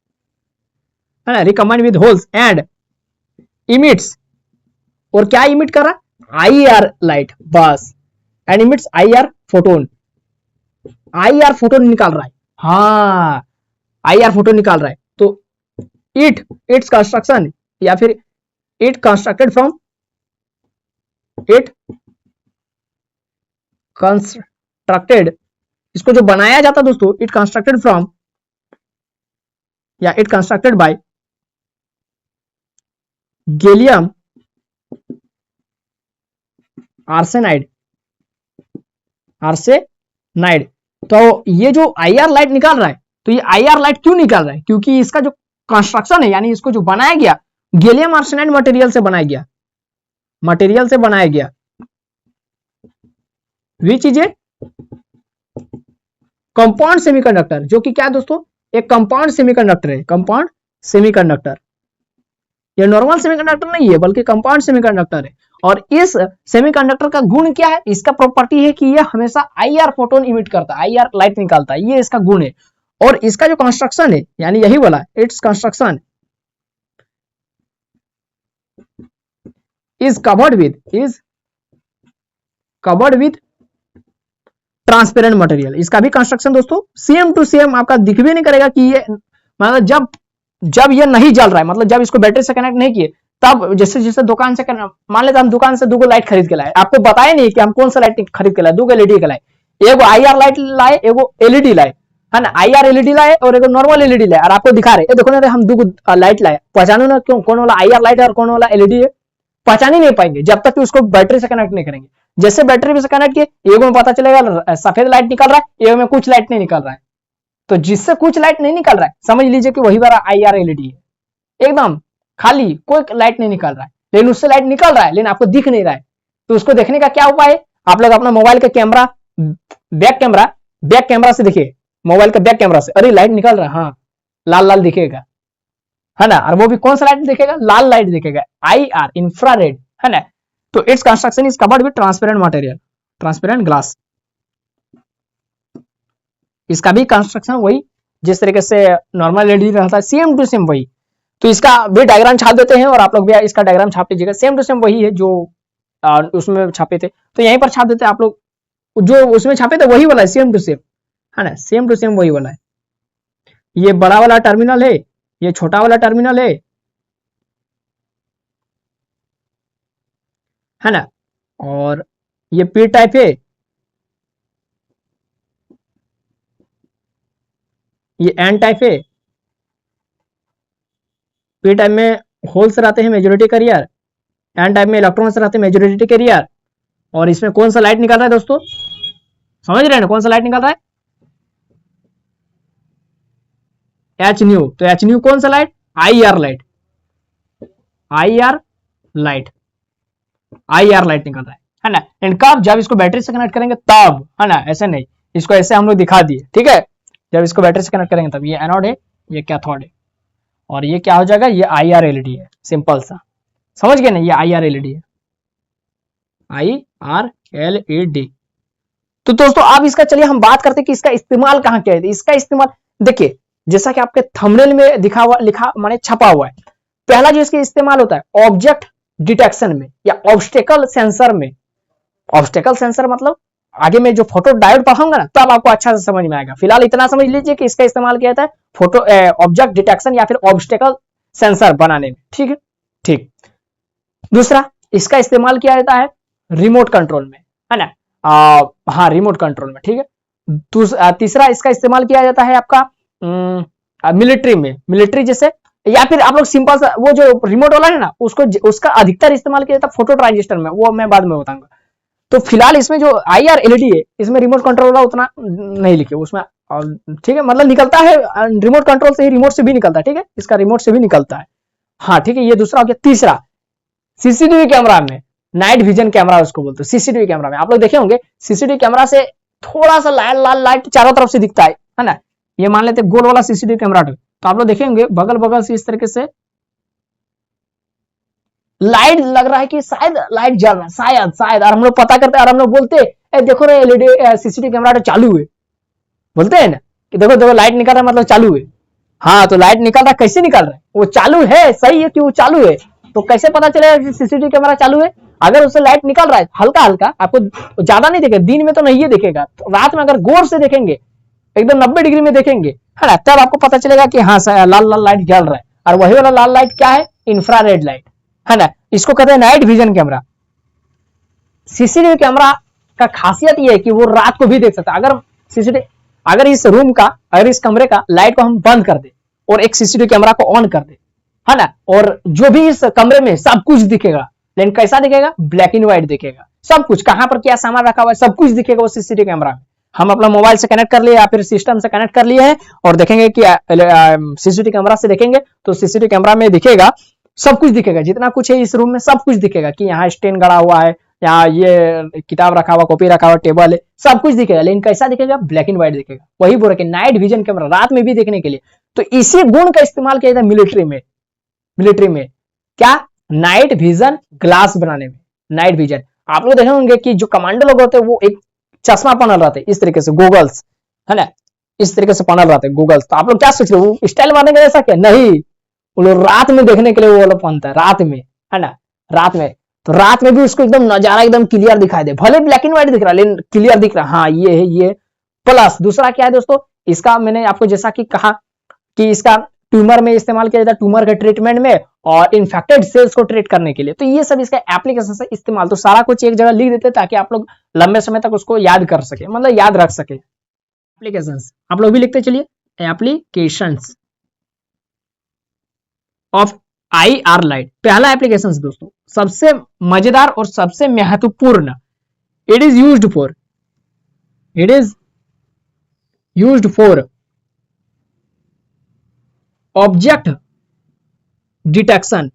A: है ना, recombine with holes and emits, और क्या emit कर रहा है, IR light, बस, and emits IR photon, IR photon निकाल रहा है, हाँ IR फोटोन निकाल रहा है। तो इट्स कंस्ट्रक्शन, या फिर it constructed from, it constructed, इसको जो बनाया जाता दोस्तों, इट कंस्ट्रक्टेड फ्रॉम, या it constructed by gallium arsenide, तो ये जो IR लाइट निकाल रहा है, तो ये IR लाइट क्यों निकाल रहा है, क्योंकि इसका जो कंस्ट्रक्शन है, यानी इसको जो बनाया गया गैलियम आर्सेनाइड मटेरियल से बनाया गया, which is a compound semiconductor, जो कि क्या दोस्तों, एक कंपाउंड सेमीकंडक्टर है, कंपाउंड सेमीकंडक्टर, ये नॉर्मल सेमीकंडक्टर नहीं है बल्कि कंपाउंड सेमीकंडक्टर है। और इस सेमीकंडक्टर का गुण क्या है, इसका प्रॉपर्टी है कि यह हमेशा IR फोटोन इमिट करता है, IR लाइट निकालता है, ये इसका गुण है। और इसका जो कंस्ट्रक्शन है, यानी यही वाला, its construction is covered with transparent material, इसका भी कंस्ट्रक्शन दोस्तों सेम टू सेम आपका दिख भी नहीं करेगा कि ये, मतलब जब ये नहीं जल रहा है, मतलब जब इसको बैटरी से कनेक्ट नहीं किए, तब जैसे दुकान से, मान लेते हम दुकान से 2 लाइट खरीद के लाए, आपको बताया नहीं कि हम कौन सा लाइट खरीद के लाए, 2 LED के लाए, एगो IR लाइट लाए, एगो LED लाए, है ना, IR LED लाए और एगो नॉर्मल LED लाए, और आपको दिखा रहे देखो ना, हम 2 लाइट लाए, पहचानो ना क्यों कौन वाला IR लाइट है और कौन वाला LED है, पहचान ही नहीं पाएंगे जब तक कि उसको बैटरी से कनेक्ट नहीं करेंगे। जैसे बैटरी से कनेक्ट किए, एगो में पता चलेगा सफेद लाइट निकल रहा है, एगो में कुछ लाइट नहीं निकल रहा है, तो जिससे कुछ लाइट नहीं निकल रहा है समझ लीजिए कि वही वाला IR LED है, एकदम खाली कोई लाइट नहीं निकल रहा है, लेकिन उससे लाइट निकल रहा है लेकिन आपको दिख नहीं रहा है। तो उसको देखने का क्या उपाय है, आप लोग अपना मोबाइल का कैमरा, बैक कैमरा से देखिए, मोबाइल का बैक कैमरा से, अरे लाइट निकल रहा है, हाँ लाल दिखेगा, है ना, और वो भी कौन सा लाइट दिखेगा, लाल लाइट दिखेगा, IR इंफ्रारेड, है ना। तो its construction is covered with transparent material, transparent glass, इसका भी कंस्ट्रक्शन वही जिस तरीके से नॉर्मल एलईडी रहता है, सेम टू सेम वही। तो इसका भी डायग्राम छाप देते हैं और आप लोग भी इसका डायग्राम छाप लीजिएगा, सेम टू सेम वही है जो उसमें छापे थे। तो यहीं पर छाप देते हैं आप लोग, जो उसमें छापे थे वही वाला है, सेम टू सेम, है ना, सेम टू सेम वही वाला है। ये बड़ा वाला टर्मिनल है, ये छोटा वाला टर्मिनल है ना, और ये पी टाइप है, ये एन टाइप है। पी टाइप में होल्स रहते हैं मेजोरिटी कैरियर, एन टाइप में इलेक्ट्रॉन्स रहते हैं मेजोरिटी कैरियर। और इसमें कौन सा लाइट निकल रहा है दोस्तों, समझ रहे हैं ना, कौन सा लाइट निकल रहा है, एच न्यू। तो एच न्यू कौन सा light, I R light, I R light, I R light निकल रहा है ना। एंड कब, जब इसको बैटरी से कनेक्ट करेंगे तब, है ना, ऐसे नहीं, इसको ऐसे हम लोग दिखा दिए, ठीक है। जब इसको बैटरी से कनेक्ट करेंगे तब ये एनोड है, ये कैथोड है, और ये क्या हो जाएगा, ये आई आर एलईडी है, सिंपल सा, समझ गए ना, ये आई आर एलईडी है, I R L E D. तो दोस्तों अब इसका चलिए हम बात करते हैं कि इसका इस्तेमाल कहाँ किया है। इसका इस्तेमाल देखिए, जैसा कि आपके थंबनेल में दिखा हुआ, लिखा माने छपा हुआ है, पहला जो इसका इस्तेमाल होता है ऑब्जेक्ट डिटेक्शन में या ऑब्स्टेकल सेंसर में। ऑब्स्टेकल सेंसर मतलब आगे में जो फोटो डायोड पढ़ाऊंगा ना तब आपको अच्छा से समझ में आएगा। फिलहाल इतना समझ लीजिए कि इसका इस्तेमाल किया जाता है फोटो ऑब्जेक्ट डिटेक्शन या फिर ऑब्स्टेकल सेंसर बनाने में, ठीक है, ठीक। दूसरा इसका इस्तेमाल किया जाता है रिमोट कंट्रोल में, है ना, हाँ रिमोट कंट्रोल में, ठीक है। तीसरा इसका इस्तेमाल किया जाता है आपका मिलिट्री में, मिलिट्री जैसे, या फिर आप लोग सिंपल सा वो जो रिमोट वाला है ना उसको, उसका अधिकतर इस्तेमाल किया जाता है फोटो ट्रांजिस्टर में, वो मैं बाद में बताऊंगा। तो फिलहाल इसमें जो आई आर एलईडी है इसमें रिमोट कंट्रोल वाला उतना नहीं लिखे उसमें, ठीक है, मतलब निकलता है रिमोट कंट्रोल से ही, रिमोट से भी निकलता है, ठीक है, इसका रिमोट से भी निकलता है, हाँ ठीक है। ये दूसरा हो गया। तीसरा सीसीटीवी कैमरा में, नाइट विजन कैमरा उसको बोलते हैं, सीसीटीवी कैमरा में आप लोग देखे होंगे, सीसीटीवी कैमरा से थोड़ा सा लाल लाल लाइट चारों तरफ से दिखता है ना, ये मान लेते गोल वाला सीसीटीवी कैमरा, तो आप लोग देखेंगे बगल बगल से इस तरीके से लाइट लग रहा है कि शायद लाइट जल रहा है, शायद शायद, और हम लोग पता करते हैं और हम लोग बोलते देखो रे एलईडी सीसीटीवी कैमरा तो चालू है, बोलते हैं ना कि देखो देखो लाइट निकल रहा है मतलब चालू है। हाँ तो लाइट निकल रहा है, कैसे निकल रहा है, वो चालू है, सही है कि वो चालू है, तो कैसे पता चलेगा कि सीसीटीवी कैमरा चालू है, अगर उससे लाइट निकल रहा है हल्का हल्का, आपको ज्यादा नहीं दिखेगा, दिन में तो नहीं दिखेगा, तो रात में अगर गौर से देखेंगे एकदम 90 डिग्री में देखेंगे, है ना, तब आपको पता चलेगा कि हाँ लाल लाल लाइट जल रहा है। और वही वाला लाल लाइट क्या है, इंफ्रारेड लाइट, है ना, इसको कहते हैं night vision camera. CCTV camera का खासियत यह है कि वो रात को भी देख सकता है। अगर सीसीटीवी, अगर इस रूम का, अगर इस कमरे का लाइट को हम बंद कर दे और एक सीसीटीवी कैमरा को ऑन कर दे, है ना, और जो भी इस कमरे में सब कुछ दिखेगा, लेकिन कैसा दिखेगा, ब्लैक एंड व्हाइट दिखेगा, सब कुछ कहां पर क्या सामान रखा हुआ है सब कुछ दिखेगा वो सीसीटीवी कैमरा में। हम अपना मोबाइल से कनेक्ट कर लिए या फिर सिस्टम से कनेक्ट कर लिए हैं और देखेंगे कि सीसीटीवी कैमरा से देखेंगे तो सीसीटीवी कैमरा में दिखेगा, सब कुछ दिखेगा, जितना कुछ है इस रूम में सब कुछ दिखेगा कि यहाँ स्टैंड गड़ा हुआ है, यहाँ ये किताब रखा हुआ, कॉपी रखा हुआ, टेबल है, सब कुछ दिखेगा, लेकिन कैसा दिखेगा, ब्लैक एंड व्हाइट दिखेगा। वही बोल रहे नाइट विजन कैमरा, रात में भी देखने के लिए। तो इसी गुण का इस्तेमाल किया जाता है मिलिट्री में। मिलिट्री में क्या, नाइट विजन ग्लास बनाने में, नाइट विजन। आप लोग देखे होंगे कि जो कमांडो लोग होते हैं वो एक चश्मा पहन रहते हैं इस तरीके से, गूगल्स, है ना, इस तरीके से पहन रहते हैं गूगल्स। तो आप लोग क्या सोच रहे हो, वो स्टाइल मारने का ऐसा क्या, नहीं, वो लोग रात में देखने के लिए वो लोग पहनता है, रात में, है ना, रात में। तो रात में भी उसको एकदम नजारा एकदम क्लियर दिखाई दे, भले ब्लैक एंड व्हाइट दिख रहा है लेकिन क्लियर दिख रहा है, हाँ ये है ये। प्लस दूसरा क्या है दोस्तों, इसका मैंने आपको जैसा कि कहा कि इसका ट्यूमर में इस्तेमाल किया जाता है, ट्यूमर के ट्रीटमेंट में और इन्फेक्टेड सेल्स को ट्रीट करने के लिए। तो ये सब इसका एप्लीकेशन से इस्तेमाल, तो सारा कुछ एक जगह लिख देते ताकि आप लोग लंबे समय तक उसको याद कर सके, मतलब याद रख सके। एप्लीकेशंस आप लोग भी लिखते चलिए, applications of I R light. पहला एप्लीकेशन दोस्तों सबसे मजेदार और सबसे महत्वपूर्ण, it is used for, it is used for object detection.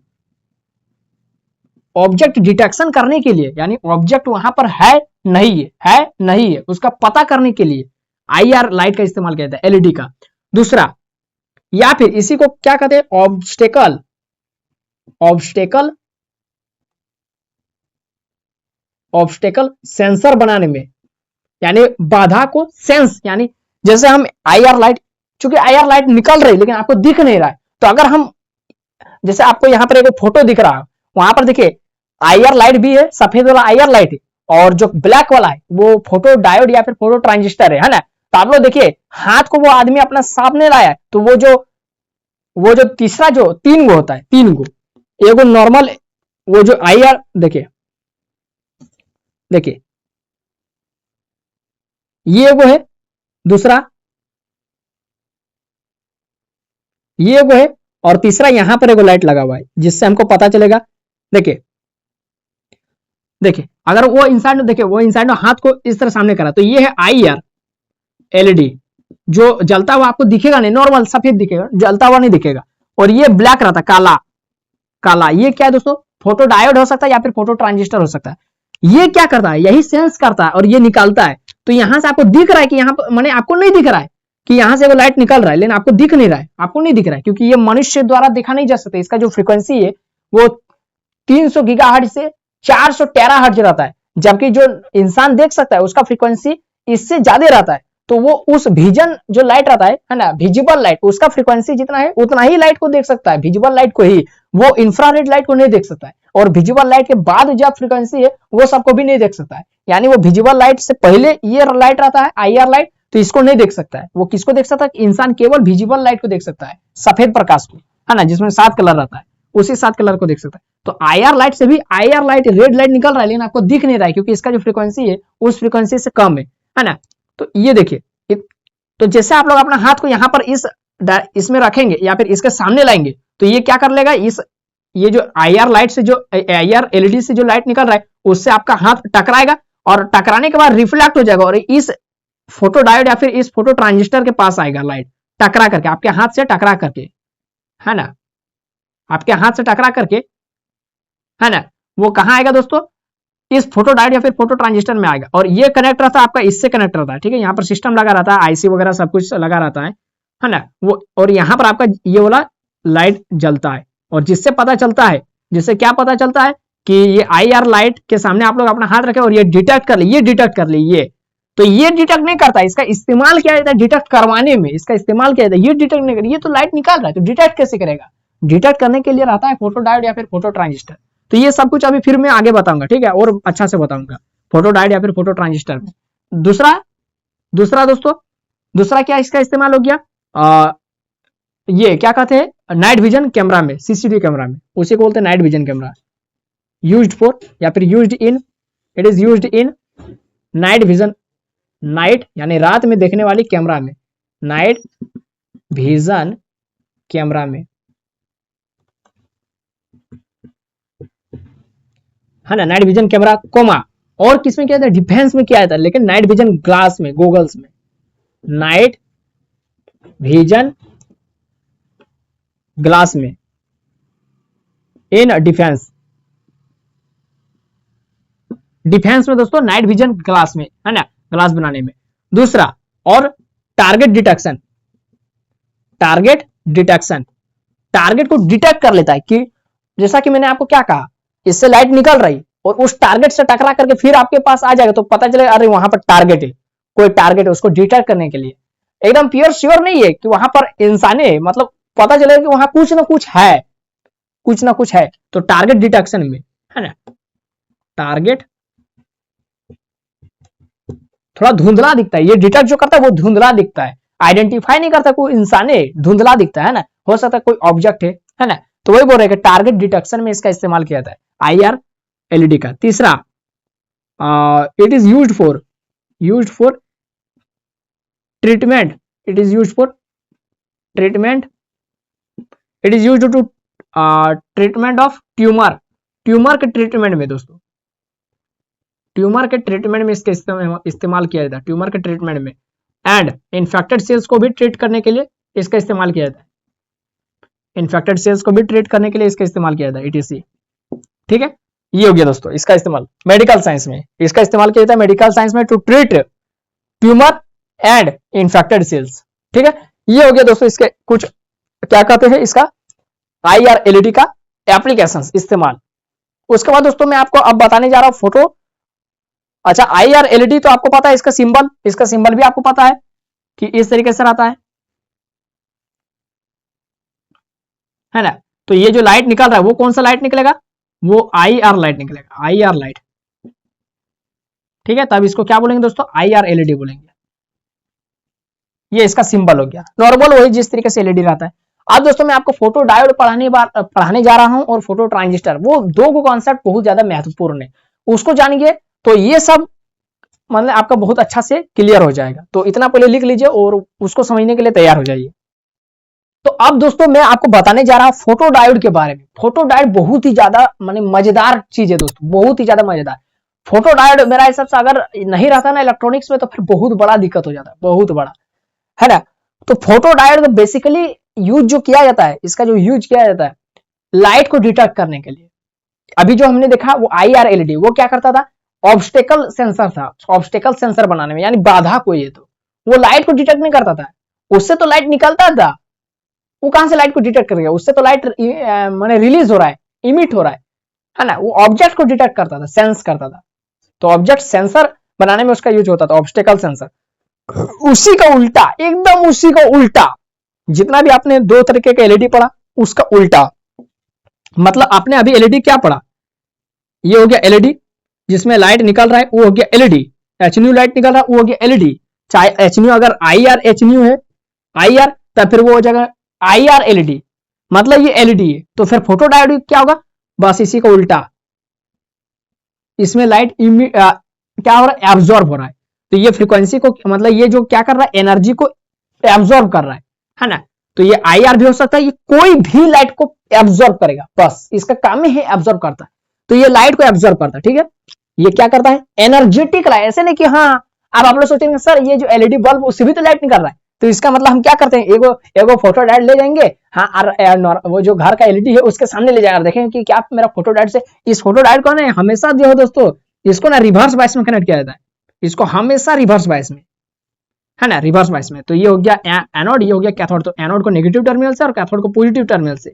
A: Object detection करने के लिए, यानी ऑब्जेक्ट वहां पर है नहीं है, है नहीं है, उसका पता करने के लिए आईआर लाइट का इस्तेमाल किया जाता है, एलईडी का। दूसरा, या फिर इसी को क्या कहते हैं, ऑब्स्टेकल, ऑब्स्टेकल, ऑब्स्टेकल सेंसर बनाने में, यानी बाधा को सेंस, यानी जैसे हम IR लाइट, चूंकि IR लाइट निकल रही लेकिन आपको दिख नहीं रहा है, तो अगर हम, जैसे आपको यहाँ पर एक फोटो दिख रहा है, वहां पर देखिए IR लाइट भी है, सफेद वाला IR लाइट है, और जो ब्लैक वाला है वो फोटो डायोड या फिर फोटो ट्रांजिस्टर है ना। तो आप लोग देखिए हाथ को वो आदमी अपना सामने लाया है, तो वो जो तीसरा जो 3 गो होता है, 3 गो, एगो नॉर्मल, वो जो IR देखिए ये एगो है, दूसरा ये एगो है, और तीसरा यहां पर एगो लाइट लगा हुआ है, जिससे हमको पता चलेगा। देखिए अगर वो इंसान, देखिए वो इंसान हाथ को इस तरह सामने करा, तो ये है IR LED, जो जलता हुआ आपको दिखेगा नहीं, नॉर्मल सफेद दिखेगा, जलता हुआ नहीं दिखेगा। और ये ब्लैक रहता है, काला, ये क्या है दोस्तों, फोटो डायोड हो सकता है या फिर फोटो ट्रांजिस्टर हो सकता है। ये क्या करता है, यही सेंस करता है और ये निकालता है। तो यहां से आपको दिख रहा है कि यहाँ पर, माने आपको नहीं दिख रहा है कि यहां से वो लाइट निकल रहा है, लेकिन आपको दिख नहीं रहा है, आपको नहीं दिख रहा है, क्योंकि ये मनुष्य द्वारा देखा नहीं जा सकता। इसका जो फ्रीक्वेंसी है वो 300 गीगाहर्ट्ज से 400 टेराहर्ट्ज रहता है, जबकि जो इंसान देख सकता है उसका फ्रीक्वेंसी इससे ज्यादा रहता है। तो वो उस विजन जो लाइट रहता है ना, विजिबल लाइट, उसका फ्रीक्वेंसी जितना है उतना ही लाइट को देख सकता है, विजिबल लाइट को ही, वो इंफ्रारेड लाइट को नहीं देख सकता है। और विजिबल लाइट के बाद जो फ्रीक्वेंसी है वो सबको भी नहीं देख सकता है, यानी वो विजिबल लाइट से पहले ये लाइट रहता है IR लाइट, तो इसको नहीं देख सकता है। वो किसको देख सकता है, इंसान केवल विजिबल लाइट को देख सकता है, सफेद प्रकाश को, है ना, जिसमें 7 कलर रहता है, उसी 7 कलर को देख सकता है। तो IR लाइट से भी IR लाइट, रेड लाइट निकल रहा है, लेकिन आपको दिख नहीं रहा है, क्योंकि इसका जो फ्रीक्वेंसी है उस फ्रीक्वेंसी से कम है ना। तो ये देखिए, तो जैसे आप लोग अपना हाथ को यहाँ पर इसमें रखेंगे या फिर इसके सामने लाएंगे, तो ये क्या कर लेगा, ये जो IR लाइट से, जो IR LED से जो लाइट निकल रहा है, उससे आपका हाथ टकराएगा, और टकराने के बाद रिफ्लेक्ट हो जाएगा, और इस फोटो डायोड या फिर इस फोटो ट्रांजिस्टर के पास आएगा लाइट, टकरा करके, आपके हाथ से टकरा करके, है ना, आपके हाथ से टकरा करके, है ना, वो कहां आएगा दोस्तों, इस फोटो डायोड या फिर फोटो ट्रांजिस्टर में आएगा। और ये कनेक्ट रहता है आपका, इससे कनेक्ट रहता है, ठीक है, यहाँ पर सिस्टम लगा रहता है, IC वगैरह सब कुछ लगा रहता है ना वो, और यहाँ पर आपका ये वाला लाइट जलता है, और जिससे पता चलता है, जिससे क्या पता चलता है कि ये IR लाइट के सामने आप लोग अपना हाथ रखे और ये डिटेक्ट कर ले, ये डिटेक्ट कर ले, ये तो ये डिटेक्ट नहीं करता, इसका इस्तेमाल किया जाता है डिटेक्ट करवाने में, इसका इस्तेमाल किया जाता है, ये डिटेक्ट नहीं करेगा, ये तो लाइट निकाल रहा है, तो डिटेक्ट कैसे करेगा, डिटेक्ट करने के लिए रहता है फोटो डायोड या फिर फोटो ट्रांजिस्टर। तो ये सब कुछ अभी फिर मैं आगे बताऊंगा, ठीक है, और अच्छा से बताऊंगा फोटो डायोड या फिर फोटो ट्रांजिस्टर में। दूसरा दोस्तों, दूसरा क्या इसका इस्तेमाल हो गया, ये क्या कहते हैं, नाइट विजन कैमरा में, CCTV कैमरा में, उसी को बोलते हैं night vision camera, used for या फिर used in, it is used in night vision, night यानी रात में देखने वाली कैमरा में, नाइट विजन कैमरा में, है ना, नाइट विजन कैमरा, कोमा, और किसमें किया जाता है, डिफेंस में किया जाता है, लेकिन नाइट विजन ग्लास में, गॉगल्स में, नाइट विजन ग्लास में, इन डिफेंस में दोस्तों, नाइट विजन ग्लास में, है ना, ग्लास बनाने में। दूसरा, और टारगेट डिटेक्शन, टारगेट को डिटेक्ट कर लेता है कि, जैसा कि मैंने आपको क्या कहा, इससे लाइट निकल रही और उस टारगेट से टकरा करके फिर आपके पास आ जाएगा, तो पता चलेगा अरे वहां पर टारगेट है, कोई टारगेट है, उसको डिटेक्ट करने के लिए एकदम प्योर श्योर नहीं है कि वहां पर इंसान है, मतलब पता चलेगा कि वहां कुछ ना कुछ है, तो टारगेट डिटेक्शन में, है ना, टारगेट थोड़ा धुंधला दिखता है, ये डिटेक्ट जो करता है वो धुंधला दिखता है, आइडेंटिफाई नहीं करता कोई इंसान है, धुंधला दिखता है ना, हो सकता है कोई ऑब्जेक्ट है ना, तो वही बोल रहे हैं कि टारगेट डिटेक्शन में इसका इस्तेमाल किया जाता है IR LED का। तीसरा, it is used for treatment, it is used to treatment of tumour के ट्रीटमेंट में दोस्तों, ट्यूमर के ट्रीटमेंट में इसका इस्तेमाल किया जाता है, ट्यूमर के ट्रीटमेंट में, एंड इन्फेक्टेड सेल्स को भी ट्रीट करने के लिए इसका इस्तेमाल किया जाता है, इन्फेक्टेड सेल्स को भी ट्रीट करने के लिए इसका इस्तेमाल किया जाता है, ETC, ठीक है। ये हो गया दोस्तों इसका इस्तेमाल मेडिकल साइंस में, इसका इस्तेमाल किया जाता है मेडिकल साइंस में, to treat tumour and infected cells, ठीक है। ये हो गया दोस्तों इसके कुछ, क्या कहते हैं, इसका IR LED का एप्लीकेशंस, इस्तेमाल। उसके बाद दोस्तों मैं आपको अब बताने जा रहा हूं फोटो, अच्छा IR LED तो आपको पता है, इसका सिंबल भी आपको पता है, कि इस तरीके से आता है ना। तो ये जो लाइट निकल रहा है वो कौन सा लाइट निकलेगा, वो IR लाइट निकलेगा, IR लाइट। ठीक है, तब इसको क्या बोलेंगे दोस्तों, IR LED बोलेंगे। ये इसका सिंबल हो गया। नॉर्मल वही जिस तरीके से LED रहता है। अब दोस्तों मैं आपको फोटो डायोड पढ़ाने जा रहा हूं और फोटो ट्रांजिस्टर, वो दो को कॉन्सेप्ट बहुत ज्यादा महत्वपूर्ण है, उसको जानिए तो ये सब मतलब आपका बहुत अच्छा से क्लियर हो जाएगा। तो इतना पहले लिख लीजिए और उसको समझने के लिए तैयार हो जाइए। तो अब दोस्तों मैं आपको बताने जा रहा हूं फोटो डायोड के बारे में। फोटो डायोड बहुत ही ज्यादा माने मजेदार चीज है दोस्तों, बहुत ही ज्यादा मजेदार। फोटो डायोड मेरा हिसाब से अगर नहीं रहता ना इलेक्ट्रॉनिक्स में तो फिर बहुत बड़ा दिक्कत हो जाता है, बहुत बड़ा, है ना। तो फोटो डायोड बेसिकली यूज जो किया जाता है, इसका जो यूज किया जाता है लाइट को डिटेक्ट करने के लिए। अभी जो हमने देखा वो IR LED, वो क्या करता था, ऑब्स्टेकल सेंसर था, ऑब्स्टेकल सेंसर बनाने में, यानी बाधा कोई है तो वो लाइट को डिटेक्ट नहीं करता था, उससे तो लाइट निकलता था, वो कहां से लाइट को डिटेक्ट करेगा, उससे तो लाइट माने रिलीज हो रहा है, इमिट हो रहा है ना। वो ऑब्जेक्ट को डिटेक्ट करता था, सेंस करता था, तो ऑब्जेक्ट सेंसर बनाने में उसका यूज होता था, ऑब्स्टेकल सेंसर। उसी का उल्टा, एकदम उसी का उल्टा, जितना भी आपने दो तरीके का LED पढ़ा उसका उल्टा, मतलब आपने अभी LED क्या पढ़ा, ये हो गया LED जिसमें लाइट निकल रहा है, वो हो गया LED। HNU लाइट निकल रहा है, वो हो गया LED। चाहे HNU अगर IR HNU है, IR, तब फिर वो हो जाएगा IR LED, मतलब ये LED है। तो फिर फोटो डायोड क्या होगा, बस इसी का उल्टा, इसमें लाइट क्या हो रहा है, एब्जॉर्ब हो रहा है। तो ये फ्रीक्वेंसी को मतलब ये जो क्या कर रहा है, एनर्जी को एब्जॉर्ब कर रहा है ना। तो ये IR भी हो सकता है, ये कोई भी लाइट को एब्जॉर्ब करेगा, बस इसका काम ही है एब्जॉर्ब करता है। तो ये लाइट को एब्जॉर्ब करता है, ठीक है। ये क्या करता है, एनर्जेटिक लाइट, ऐसे नहीं कि हाँ अब आप लोग सोचेंगे सर ये जो LED बल्ब उससे भी तो लाइट निकल रहा है, तो इसका मतलब हम क्या करते हैं, एगो फोटो डायोड ले जाएंगे, हाँ, और वो जो घर का LED है उसके सामने ले जाएंगे, देखेंगे कि क्या मेरा फोटो डायोड से, इस फोटो डायोड को ना हमेशा जो है दोस्तों, इसको ना रिवर्स बायस में कनेक्ट किया जाता है, इसको हमेशा रिवर्स बायस में, है ना, रिवर्स बायस में। तो ये हो गया एनोड, ये हो गया कैथोड। तो एनोड को नेगेटिव टर्मिनल से और कैथोड को पॉजिटिव टर्मिनल से,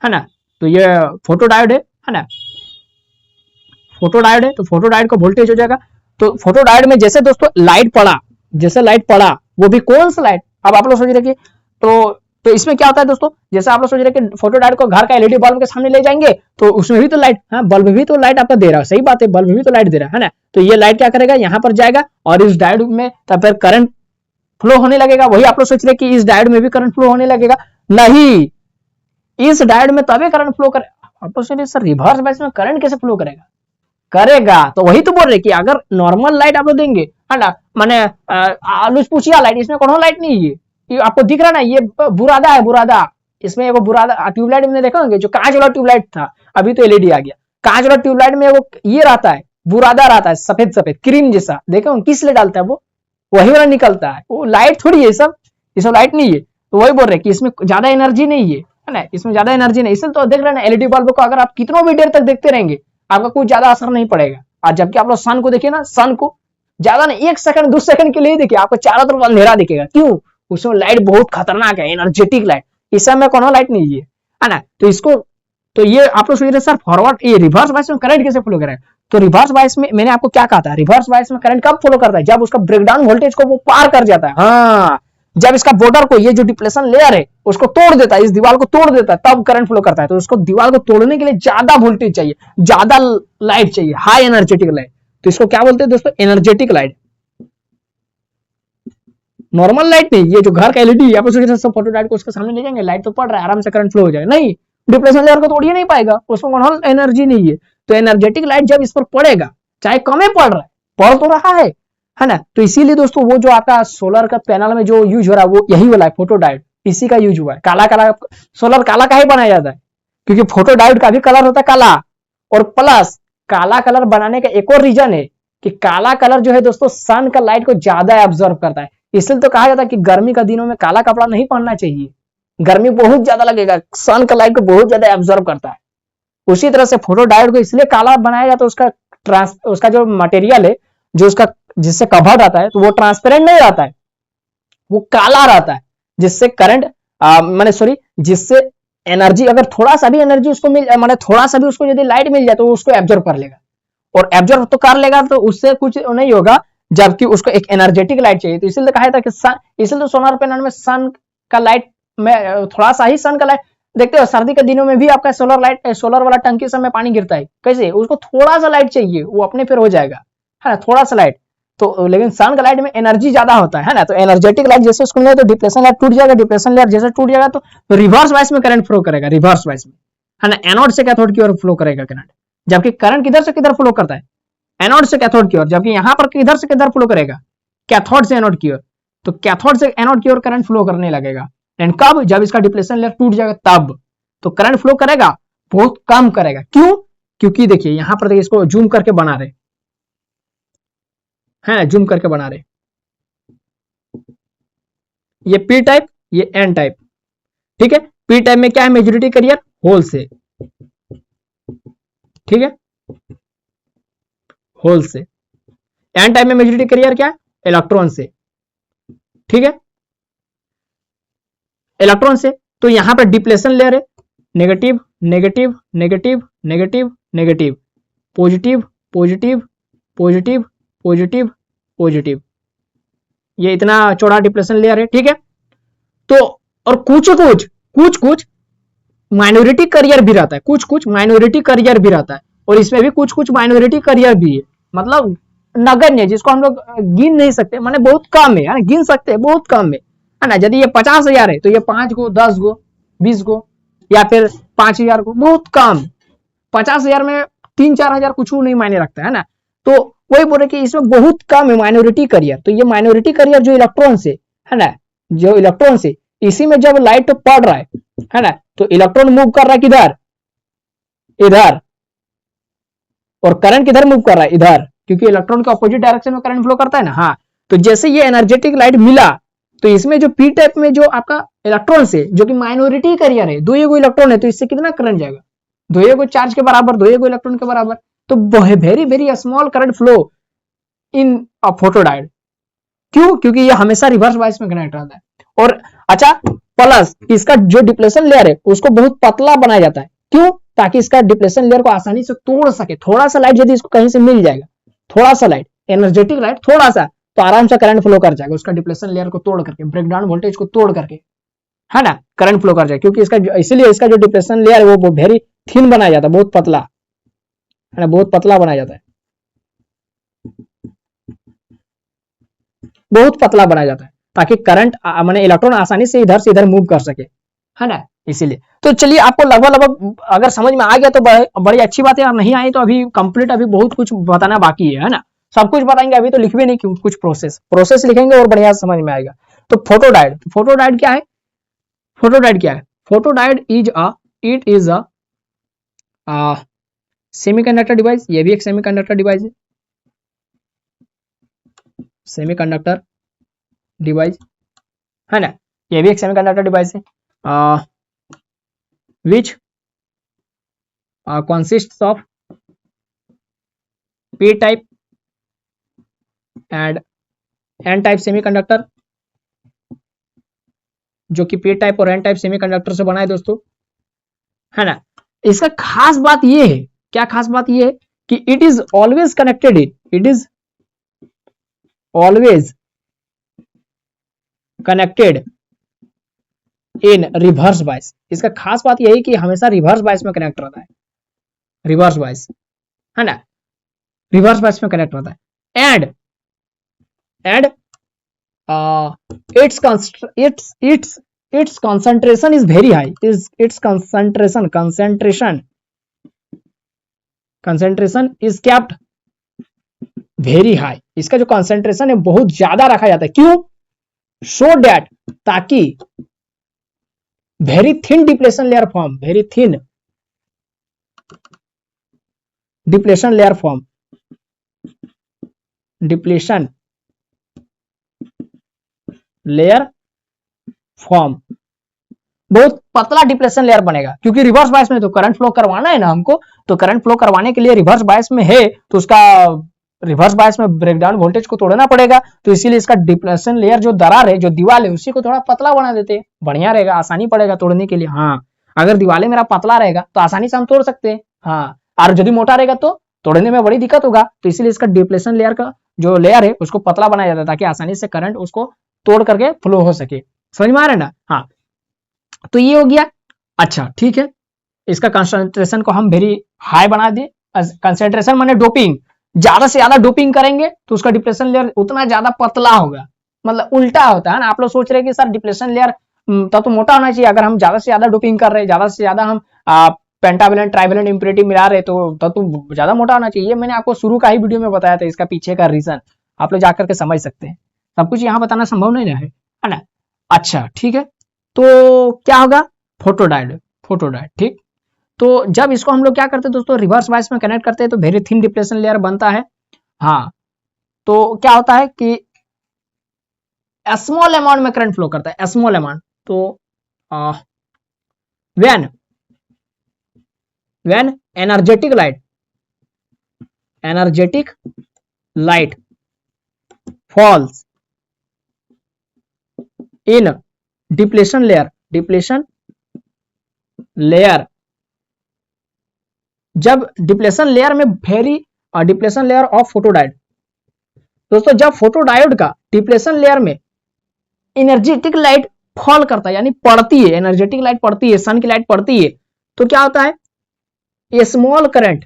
A: है ना। तो ये फोटो डायोड है ना, फोटो डायोड है। तो फोटो डायोड का वोल्टेज हो जाएगा। तो फोटो डायोड में जैसे दोस्तों लाइट पड़ा, जैसे लाइट पड़ा, वो भी कौन सा लाइट, अब आप लोग सोच रहे कि तो इसमें क्या होता है दोस्तों, जैसे आप लोग सोच रहे कि फोटो डायोड को घर का LED बल्ब के सामने ले जाएंगे तो उसमें भी तो लाइट, हाँ, बल्ब भी तो लाइट आपका दे रहा है, सही बात है, बल्ब भी तो लाइट दे रहा है ना। तो ये लाइट क्या करेगा, यहाँ पर जाएगा और इस डायोड में तब फिर करंट फ्लो होने लगेगा। वही आप लोग सोच रहे कि इस डायोड में भी करंट फ्लो होने लगेगा, नहीं, इस डायोड में तभी करंट फ्लो करे। आप लोग सोच रहे सर रिवर्स बायस में करंट कैसे फ्लो करेगा, करेगा। तो वही तो बोल रहे कि अगर नॉर्मल लाइट आप लोग देंगे, है ना, माने आलूच पूछिया लाइट, इसमें कौन लाइट नहीं है, ये आपको दिख रहा ना, ये बुरादा है, बुरादा, इसमें एगो बुरादा ट्यूबलाइट में देखा होंगे, जो कांच वाला ट्यूबलाइट था, अभी तो LED आ गया। कांच वाला ट्यूबलाइट में वो ये रहता है, बुरादा रहता है, सफेद सफेद क्रीम जैसा, देखो किस लिए डालता है, वो वही वाला निकलता है, वो लाइट थोड़ी है, सब ये सब लाइट नहीं है। तो वही बोल रहे कि इसमें ज्यादा एनर्जी नहीं है ना, इसमें ज्यादा एनर्जी नहीं, इसलिए तो देख रहे हैं LED बल्ब को अगर आप कितनों भी देर तक देखते रहेंगे आपका कुछ ज्यादा असर नहीं पड़ेगा। और जबकि आप लोग सन को देखिए ना, सन को ज्यादा नहीं, 1 सेकंड 2 सेकंड के लिए देखिए, आपको चारों तरफ अंधेरा दिखेगा, क्यों, उसमें लाइट बहुत खतरनाक है, एनर्जेटिक लाइट, इस समय कौन लाइट नहीं है ना। तो इसको, तो ये आप लोग सोच रहे सर फॉरवर्ड, ये रिवर्स बायस में करंट कैसे फ्लो करेगा। तो रिवर्स बायस में मैंने आपको क्या कहा था, रिवर्स बायस में करंट कब फ्लो करता है, जब उसका ब्रेकडाउन वोल्टेज को वो पार कर जाता है, हाँ, जब इसका बॉर्डर को, ये जो डिप्लेशन लेयर है उसको तोड़ देता है, इस दीवार को तोड़ देता है, तब करंट फ्लो करता है। तो उसको दीवार को तोड़ने के लिए ज्यादा वोल्टेज चाहिए, ज्यादा लाइट चाहिए, हाई एनर्जेटिक लाइट। तो इसको क्या बोलते हैं दोस्तों, एनर्जेटिक लाइट, नॉर्मल लाइट नहीं। ये जो घर का LED आप सब फोटो डायोड को उसके सामने ले जाएंगे, लाइट तो पड़ रहा है, आराम से करंट फ्लो हो जाएगा, नहीं, डिप्लेशन लेयर को तोड़ ही नहीं पाएगा, उसमें कौन एनर्जी नहीं है। तो एनर्जेटिक लाइट जब इस पर पड़ेगा, चाहे कम ही पड़ रहा है, पड़ तो रहा है ना। तो इसीलिए दोस्तों वो जो आपका सोलर का पैनल में जो यूज हो रहा है वो यही वाला है, फोटो डायोड, इसी का यूज हुआ है। काला काला सोलर काला का ही बनाया जाता है, क्योंकि फोटो डायोड का भी कलर होता है काला, और प्लस काला कलर बनाने का एक और रीजन है कि काला कलर जो है दोस्तों सन का लाइट को ज्यादा एब्जॉर्ब करता है। इसलिए तो कहा जाता है कि गर्मी का दिनों में काला कपड़ा नहीं पहनना चाहिए, गर्मी बहुत ज्यादा लगेगा, सन का लाइट को बहुत ज्यादा एब्जॉर्ब करता है। उसी तरह से फोटो डायोड को इसलिए काला बनाया जाता है, उसका जो मटेरियल है, जो उसका जिससे कवर्ड आता है, तो वो ट्रांसपेरेंट नहीं रहता है, वो काला रहता है, जिससे करंट माने सॉरी जिससे एनर्जी, अगर थोड़ा सा भी एनर्जी उसको मिल, माने थोड़ा सा भी उसको यदि लाइट मिल जाए तो उसको एब्जॉर्ब कर लेगा, और एब्जॉर्ब तो कर लेगा, तो उससे कुछ नहीं होगा, जबकि उसको एक एनर्जेटिक लाइट चाहिए। तो इसीलिए कहा था कि इसलिए तो सोलर पैनल में सन का लाइट में थोड़ा सा ही सन का लाइट देखते हो, सर्दी के दिनों में भी आपका सोलर वाला टंकी समय पानी गिरता है, कैसे उसको थोड़ा सा लाइट चाहिए, वो अपने फिर हो जाएगा, है ना, थोड़ा सा लाइट। तो लेकिन सन का लाइट में एनर्जी ज्यादा होता है ना, तो एनर्जेटिक लाइट जैसे उसको मिलेगा तो डिप्लेशन लेयर टूट जाएगा, डिप्लेशन लेयर जैसे टूट जाएगा तो रिवर्स वाइस में करंट फ्लो करेगा, रिवर्स वाइस में, है ना, एनोड से कैथोड की ओर फ्लो करेगा करंट। जबकि करंट किधर से किधर फ्लो करता है, एनोड से कैथोड की ओर, जबकि यहाँ पर किधर से किधर फ्लो करेगा, कैथोड से एनोड की ओर। तो कैथोड से एनोड की ओर करंट फ्लो करने लगेगा, एंड कब, जब इसका डिप्लेशन लेयर टूट जाएगा तब। तो करंट फ्लो करेगा, बहुत कम करेगा, क्यों, क्योंकि देखिए यहां पर देखिए, इसको जूम करके बना रहे हैं, जूम करके बना रहे, ये पी टाइप, ये एन टाइप, ठीक है। पी टाइप में क्या है, मेजॉरिटी कैरियर होल से, ठीक है, होल से। एन टाइप में मेजॉरिटी कैरियर क्या है, इलेक्ट्रॉन से, ठीक है, इलेक्ट्रॉन से। तो यहां पर डिप्लेशन लेयर है, negative negative negative negative negative, positive positive positive positive positive, ये इतना चौड़ा डिप्लेशन लेयर है, ठीक है। तो और कुछ कुछ माइनॉरिटी करियर भी रहता है, कुछ माइनॉरिटी करियर भी रहता है, और इसमें भी कुछ माइनॉरिटी करियर भी है, मतलब नगण्य, जिसको हम लोग गिन नहीं सकते, माने बहुत कम है, गिन सकते हैं बहुत कम है ना। यदि ये 50,000 है तो ये 5 गो 10 गो 20 गो या फिर 5,000 को, बहुत कम। 50,000 में 3-4 हजार कुछ नहीं मायने रखता है ना। तो वही बोले कि इसमें बहुत कम है माइनॉरिटी करियर। तो ये माइनॉरिटी करियर जो इलेक्ट्रॉन से है ना, जो इलेक्ट्रॉन से, इसी में जब लाइट पड़ रहा है ना, तो इलेक्ट्रॉन मूव कर रहा है किधर, इधर, और करंट किधर मूव कर रहा है, इधर, क्योंकि इलेक्ट्रॉन के अपोजिट डायरेक्शन में करंट फ्लो करता है ना। हाँ, तो जैसे ये एनर्जेटिक लाइट मिला, तो इसमें जो पी टाइप में जो आपका इलेक्ट्रॉन से, जो कि माइनॉरिटी करियर है, 2 इलेक्ट्रॉन है, तो इससे कितना करंट जाएगा, 2 चार्ज के बराबर, 2 इलेक्ट्रॉन के बराबर। तो very very small current flow in a photodiode, क्यों, क्योंकि ये हमेशा रिवर्स बायस में कनेक्ट रहता है। और अच्छा, प्लस इसका जो डिप्लेशन लेयर है उसको बहुत पतला बनाया जाता है, क्यों, ताकि इसका डिप्लेशन लेयर को आसानी से तोड़ सके। थोड़ा सा लाइट यदि इसको कहीं से मिल जाएगा, थोड़ा सा लाइट, एनर्जेटिक लाइट थोड़ा सा, तो आराम से करंट फ्लो कर जाएगा, उसका डिप्लेशन लेयर को तोड़ करके, ब्रेकडाउन वोल्टेज को तोड़ करके, है ना, करंट फ्लो कर जाएगा। क्योंकि इसका इसीलिए इसका जो डिप्लेशन लेयर है वो वेरी थिन बनाया जाता है, बहुत पतला, है ना, बहुत पतला बनाया जाता है, बहुत पतला बनाया जाता है, ताकि करंट माने इलेक्ट्रॉन आसानी से इधर से इधर मूव कर सके, है ना, इसीलिए। तो चलिए, आपको लगभग अगर समझ में आ गया तो बड़ी अच्छी बात है, और नहीं आई तो अभी कंप्लीट, अभी बहुत कुछ बताना बाकी है ना। सब कुछ बताएंगे, अभी तो लिख भी नहीं, क्यों, कुछ प्रोसेस लिखेंगे और बढ़िया समझ में आएगा। तो फोटोडायोड क्या है, फोटोडायोड क्या है, photodiode it is a semiconductor device, ये भी एक सेमीकंडक्टर डिवाइस है, सेमीकंडक्टर डिवाइस, है ना, ये भी एक सेमीकंडक्टर डिवाइस है, which consists of p type and n type semiconductor, जो कि p टाइप और n टाइप सेमीकंडक्टर से बना है दोस्तों, है ना। इसका खास बात ये है, क्या खास बात ये है कि it is always connected in reverse bias. इसका खास बात यही कि हमेशा रिवर्स बायस में कनेक्ट रहता है, रिवर्स बायस, है ना, रिवर्स बायस में कनेक्ट रहता है। And its concentration is very high, its concentration is kept very high। इसका जो concentration है बहुत ज्यादा रखा जाता है, क्यों, so that, ताकि very thin depletion layer form, very thin depletion layer form, depletion layer form, बहुत पतला डिप्लेशन लेयर बनेगा। क्योंकि रिवर्स बायस में तो करंट फ्लो करवाना है ना हमको, तो करंट फ्लो करवाने के लिए रिवर्स बायस में है, तो उसका रिवर्स बायस में ब्रेकडाउन वोल्टेज को तोड़ना पड़ेगा। तो इसीलिए इसका डिप्लेशन लेयर जो दरार है, जो दीवार है, उसी को थोड़ा पतला बना देते हैं, बढ़िया रहेगा, आसानी पड़ेगा तोड़ने के लिए। हाँ, अगर दीवार मेरा पतला रहेगा तो आसानी से हम तोड़ सकते हैं, हाँ, और यदि मोटा रहेगा तो तोड़ने में बड़ी दिक्कत होगा, तो इसीलिए इसका डिप्लेशन लेयर का जो लेयर है उसको पतला बनाया जाता है ताकि आसानी से करंट उसको तोड़ करके फ्लो हो सके। समझ में आ रहा है ना? हाँ, तो ये हो गया। अच्छा ठीक है, इसका कंसंट्रेशन को हम वेरी हाई बना दें। कंसंट्रेशन माने डोपिंग, ज्यादा से ज्यादा डोपिंग करेंगे तो उसका डिप्लेशन लेयर उतना ज्यादा पतला होगा, मतलब उल्टा होता है ना। आप लोग सोच रहे हैं कि सर डिप्लेशन लेयर तब तो मोटा होना चाहिए, अगर हम ज्यादा से ज्यादा डोपिंग कर रहे हैं, ज्यादा से ज्यादा हम पेंटावेलेंट ट्राइवेलेंट इम्प्योरिटी मिला रहे तो तब तो ज्यादा मोटा होना चाहिए। ये मैंने आपको शुरू का ही वीडियो में बताया था, इसका पीछे का रीजन आप लोग जाकर के समझ सकते हैं। सब कुछ यहाँ बताना संभव नहीं है ना। अच्छा ठीक है, तो क्या होगा, फोटोडायोड, फोटोडायोड ठीक। तो जब इसको हम लोग क्या करते हैं दोस्तों, रिवर्स बायस में कनेक्ट करते हैं तो वेरी थिन डिप्लेशन लेयर बनता है। हाँ, तो क्या होता है कि स्मॉल अमाउंट में करंट फ्लो करता है, स्मॉल अमाउंट। तो when energetic light falls in depletion layer, जब डिप्लेशन लेयर में डिप्लेशन लेयर ऑफ फोटोडायोड, दोस्तों जब फोटोडायोड का डिप्लेशन लेयर में एनर्जेटिक लाइट फॉल करता है यानी पड़ती है, एनर्जेटिक लाइट पड़ती है, सन की लाइट पड़ती है, तो क्या होता है, ये स्मॉल करंट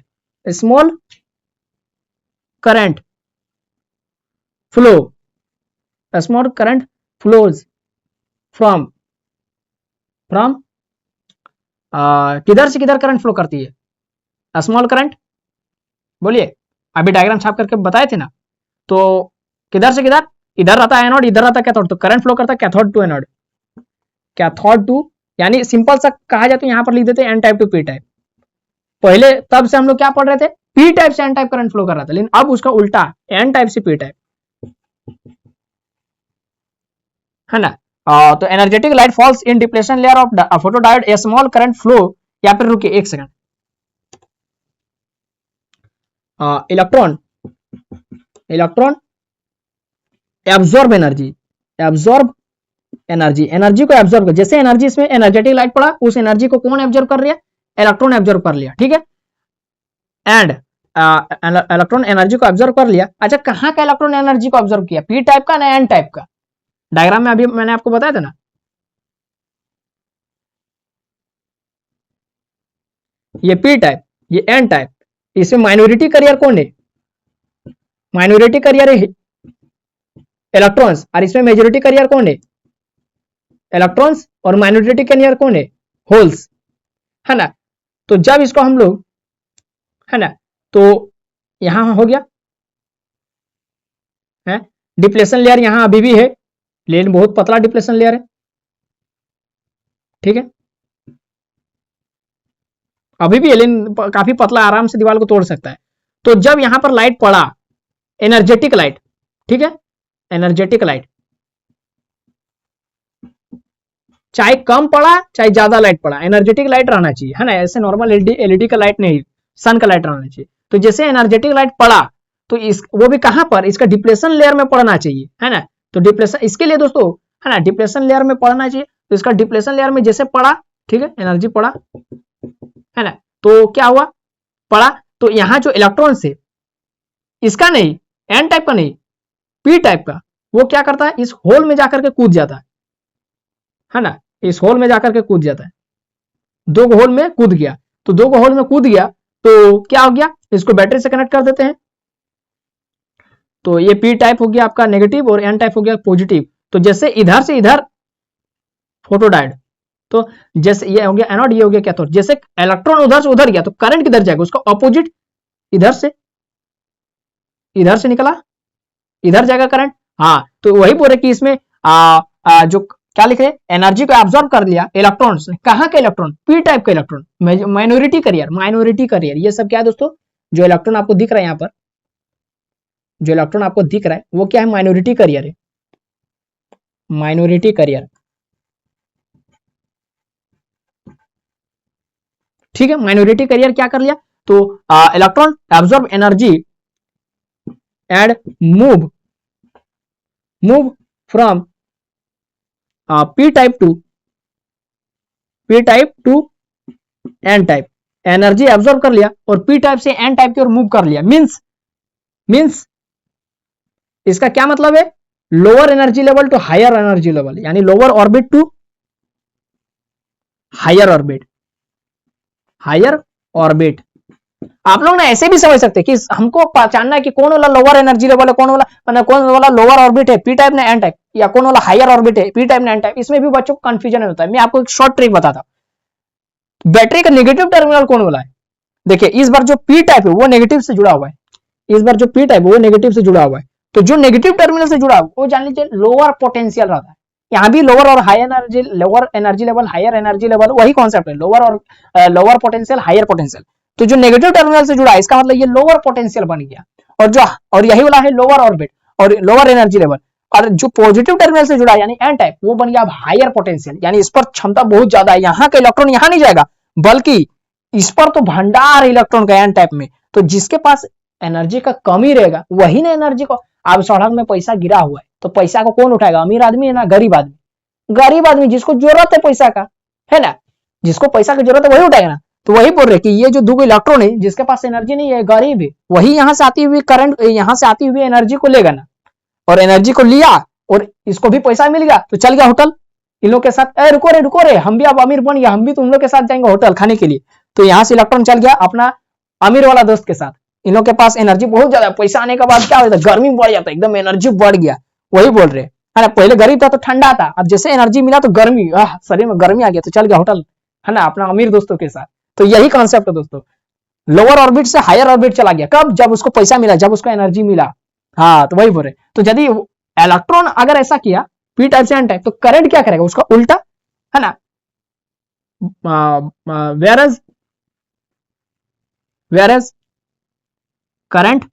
A: फ्लोज फ्रॉम किधर से किधर करंट फ्लो करती है, स्मॉल करंट, बोलिए, अभी डायग्राम छाप करके बताए थे ना। तो किधर से किधर, इधर रहता है एनोड, इधर रहता है कैथोड, तो करंट फ्लो करता है cathode to anode, cathode to, यानी सिंपल सा कहा जाए तो यहां पर लिख देते हैं N type to P type. पहले तब से हम लोग क्या पढ़ रहे थे, पी टाइप से एन टाइप करंट फ्लो कर रहा था, लेकिन अब उसका उल्टा, एन टाइप से पी टाइप, है ना। तो energetic light falls in depletion layer of photodiode, a small current flow, या फिर रुकिए एक सेकंड, इलेक्ट्रॉन एब्जॉर्ब एनर्जी को एब्जॉर्ब कर, जैसे एनर्जी इसमें एनर्जेटिक लाइट पड़ा, उस एनर्जी को कौन एब्जॉर्ब कर लिया, इलेक्ट्रॉन एब्जॉर्ब कर लिया, ठीक है। एंड इलेक्ट्रॉन एनर्जी को एब्जॉर्ब कर लिया। अच्छा, कहां का इलेक्ट्रॉन एनर्जी को एब्जॉर्ब किया, पी टाइप का ना एन टाइप का, डायग्राम में अभी मैंने आपको बताया था ना, ये पी टाइप, ये एन टाइप, इसमें माइनॉरिटी कैरियर कौन है, माइनॉरिटी कैरियर है इलेक्ट्रॉन्स, और इसमें मेजॉरिटी कैरियर कौन है, इलेक्ट्रॉन्स, और माइनॉरिटी कैरियर कौन है, होल्स, है ना। तो जब इसको हम लोग, है ना, तो यहां हो गया है डिप्लेशन लेयर, यहां अभी भी है लेकिन बहुत पतला डिप्लेशन लेयर है, ठीक है, अभी भी है लेकिन काफी पतला, आराम से दीवार को तोड़ सकता है। तो जब यहां पर लाइट पड़ा, एनर्जेटिक लाइट, ठीक है, एनर्जेटिक लाइट, चाहे कम पड़ा चाहे ज्यादा लाइट पड़ा, एनर्जेटिक लाइट रहना चाहिए, है ना, ऐसे नॉर्मल एलईडी का लाइट नहीं, सन का लाइट रहना चाहिए। तो जैसे एनर्जेटिक लाइट पड़ा तो वो भी कहां पर, इसका डिप्लेशन लेयर में पड़ना चाहिए, है ना। तो डिप्लेशन, इसके लिए दोस्तों, है ना, डिप्लेशन लेयर में पड़ना चाहिए, तो इसका डिप्लेशन लेयर में जैसे पड़ा, ठीक है, एनर्जी पड़ा, है ना, तो क्या हुआ, पड़ा, तो यहां जो इलेक्ट्रॉन से, इसका नहीं, एन टाइप का नहीं, पी टाइप का, वो क्या करता है, इस होल में जाकर के कूद जाता है ना, इस होल में जाकर के कूद जाता है, दो होल में कूद गया, तो दो होल में कूद गया तो क्या हो गया, इसको बैटरी से कनेक्ट कर देते हैं, तो ये पी टाइप हो गया आपका नेगेटिव और एन टाइप हो गया पॉजिटिव। तो जैसे इधर से इधर फोटोडायोड, तो जैसे ये हो गया एनोड, ये हो गया कैथोड, जैसे इलेक्ट्रॉन उधर से उधर गया तो करंट किधर जाएगा, उसका ऑपोजिट, इधर से निकला, इधर जाएगा करंट। हाँ, तो वही बोल रहे कि इसमें जो क्या लिख रहे, एनर्जी को एब्जॉर्ब कर लिया इलेक्ट्रॉन्स ने, कहां के इलेक्ट्रॉन, पी टाइप का इलेक्ट्रॉन, माइनॉरिटी कैरियर, ये सब क्या है दोस्तों, जो इलेक्ट्रॉन आपको दिख रहा है, यहां पर जो इलेक्ट्रॉन आपको दिख रहा है वो क्या है, माइनॉरिटी कैरियर है, माइनॉरिटी कैरियर, ठीक है। माइनॉरिटी कैरियर क्या कर लिया, तो electron absorb energy and move from P type to N type, energy absorb कर लिया और पी टाइप से एन टाइप की ओर मूव कर लिया। मींस इसका क्या मतलब है, lower energy level to higher energy level, यानी lower orbit to higher orbit. आप लोग ना ऐसे भी समझ सकते हैं कि हमको पहचानना है कि कौन वाला लोअर एनर्जी लेवल है, कौन वाला लोअर ऑर्बिट है पी टाइप ने एन टाइप, या कौन वाला हायर ऑर्बिट है पी टाइप ने एन टाइप। इसमें भी बच्चों को कंफ्यूजन होता है। मैं आपको एक शॉर्ट ट्रिक बताता हूं। बैटरी का नेगेटिव टर्मिनल कौन वाला है, देखिए इस बार जो पी टाइप है वो नेगेटिव से जुड़ा हुआ है, इस बार जो पी टाइप है वो नेगेटिव से जुड़ा हुआ है। तो जो नेगेटिव टर्मिनल से जुड़ा हुआ वो जान लीजिए लोअर पोटेंशियल रहता है। यहाँ भी लोअर और higher energy, lower energy level higher energy level, वही कॉन्सेप्ट है, लोअर पोटेंशियल हायर पोटेंशियल। तो जो नेगेटिव टर्मिनल से जुड़ा है इसका मतलब ये लोअर पोटेंशियल बन गया, और यही वाला है लोअर ऑर्बिट और लोअर एनर्जी लेवल। और जो पॉजिटिव टर्मिनल से जुड़ा है यानी एन टाइप, वो बन गया अब हायर पोटेंशियल, यानी इस पर क्षमता बहुत ज्यादा है। यहाँ का इलेक्ट्रॉन यहाँ नहीं जाएगा, बल्कि इस पर तो भंडार इलेक्ट्रॉन का एन टाइप में। तो जिसके पास एनर्जी का कमी रहेगा वही ना एनर्जी को, अब सड़क में पैसा गिरा हुआ है तो पैसा को कौन उठाएगा, अमीर आदमी है ना गरीब आदमी। गरीब आदमी जिसको जरूरत है पैसा का, है ना, जिसको पैसा की जरूरत है वही उठाएगा ना। तो वही बोल रहे कि ये जो दो इलेक्ट्रॉन है जिसके पास एनर्जी नहीं है, गरीब है, वही यहाँ से आती हुई करंट, यहाँ से आती हुई एनर्जी को लेगा ना, और एनर्जी को लिया और इसको भी पैसा मिल गया तो चल गया होटल इन लोग के साथ। रुको रे हम भी अब अमीर बन गया, हम भी तुम लोग के साथ जाएंगे होटल खाने के लिए। तो यहाँ से इलेक्ट्रॉन चल गया अपना अमीर वाला दोस्त के साथ। इन लोग के पास एनर्जी बहुत ज्यादा, पैसा आने के बाद क्या होता है, गर्मी बढ़ जाता है, एकदम एनर्जी बढ़ गया। वही बोल रहे है ना, पहले गरीब था तो ठंडा था, अब जैसे एनर्जी मिला तो गर्मी, शरीर में गर्मी आ गया तो चल गया होटल, है ना, अपना अमीर दोस्तों के साथ। तो यही कॉन्सेप्ट है दोस्तों, लोअर ऑर्बिट से हायर ऑर्बिट चला गया। कब, जब उसको पैसा मिला, जब उसको एनर्जी मिला। हाँ तो वही बोल रहे। तो यदि इलेक्ट्रॉन अगर ऐसा किया पी टाइप से एन टाइप, तो करंट क्या करेगा, उसका उल्टा, है ना। whereas current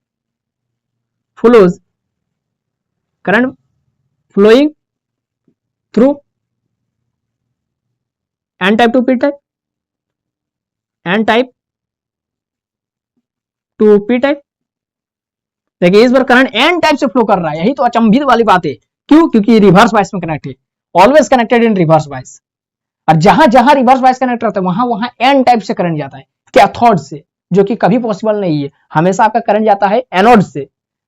A: flowing through n type to p type, n type to p type। देखिए इस बार करंट एन टाइप से फ्लो कर रहा है, यही तो अचंभित वाली बात है। क्यों, क्योंकि रिवर्स बायस में कनेक्ट है, always connected in reverse bias. और जहां जहां रिवर्स बायस कनेक्ट रहता है वहां वहां एन टाइप से करंट जाता है, कैथोड से, जो कि कभी पॉसिबल नहीं है। हमेशा आपका करंट जाता है एनोड से,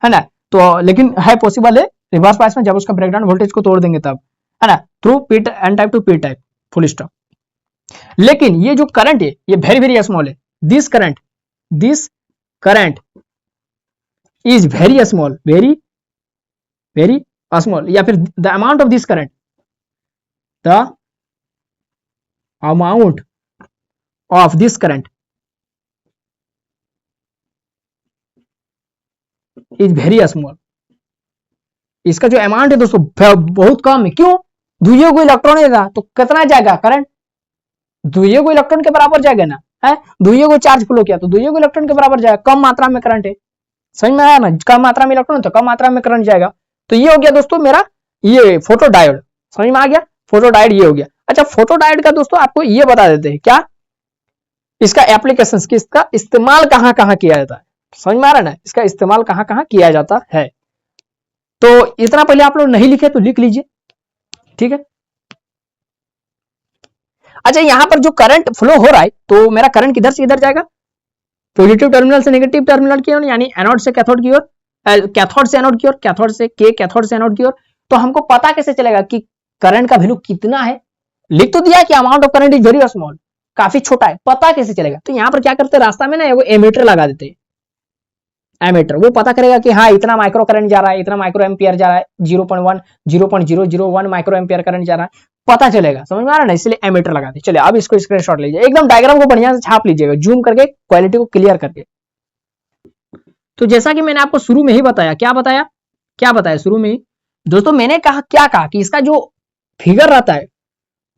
A: है ना। तो लेकिन है पॉसिबल है रिवर्स बायस में, जब उसका ब्रेकडाउन वोल्टेज को तोड़ देंगे तब, है ना, through P N type to P type, full stop. लेकिन ये जो करंट है ये वेरी वेरी स्मॉल है। This current is very small, very small, या फिर the amount of this current, the amount of this current is very small. इसका जो अमाउंट है दोस्तों बहुत कम है। क्यों, दुइयों को इलेक्ट्रॉन है तो कितना जाएगा करंट, दुइयों को इलेक्ट्रॉन के बराबर जाएगा ना, है, दुइयों को चार्ज फ्लो किया तो दुइयों को इलेक्ट्रॉन के बराबर जाएगा। कम मात्रा में करंट है, समझ में आया ना, कम मात्रा में इलेक्ट्रॉन तो कम मात्रा में करंट जाएगा। तो ये हो गया दोस्तों मेरा ये फोटो डायोड, समझ में आ गया, फोटो डायोड ये हो गया। अच्छा, फोटो डायोड का दोस्तों आपको ये बता देते हैं क्या, इसका एप्लीकेशन, इसका इस्तेमाल कहां कहां किया जाता है, समझ में आ रहा है ना, इसका इस्तेमाल कहां कहां किया जाता है। तो इतना पहले आप लोग नहीं लिखे तो लिख लीजिए, ठीक है। अच्छा, यहां पर जो करंट फ्लो हो रहा है तो मेरा करंट किधर से इधर जाएगा, पॉजिटिव टर्मिनल से नेगेटिव टर्मिनल की ओर, यानी एनोड से कैथोड की ओर, कैथोड से एनोड की ओर, कैथोड से कैथोड से एनोड की ओर। तो हमको पता कैसे चलेगा कि करंट का वैल्यू कितना है, लिख तो दिया कि amount of current is very small, काफी छोटा है, पता कैसे चलेगा। तो यहां पर क्या करते हैं, रास्ता में ना वो एमीटर लगा देते हैं, एमीटर, वो पता करेगा कि हाँ इतना माइक्रो करंट जा रहा है, इतना माइक्रो एम्पियर जा रहा है, 0.001 माइक्रो एम्पियर करंट जा रहा है, पता चलेगा, समझ में आ रहा है ना, इसलिए एमीटर लगा दे। चलिए अब इसको स्क्रीनशॉट लीजिए, एकदम डायग्राम को बढ़िया से छाप लीजिएगा, जूम करके क्वालिटी को क्लियर करके। तो जैसा कि मैंने आपको शुरू में ही बताया, क्या बताया शुरू में ही दोस्तों, मैंने क्या कहा कि इसका जो फिगर रहता है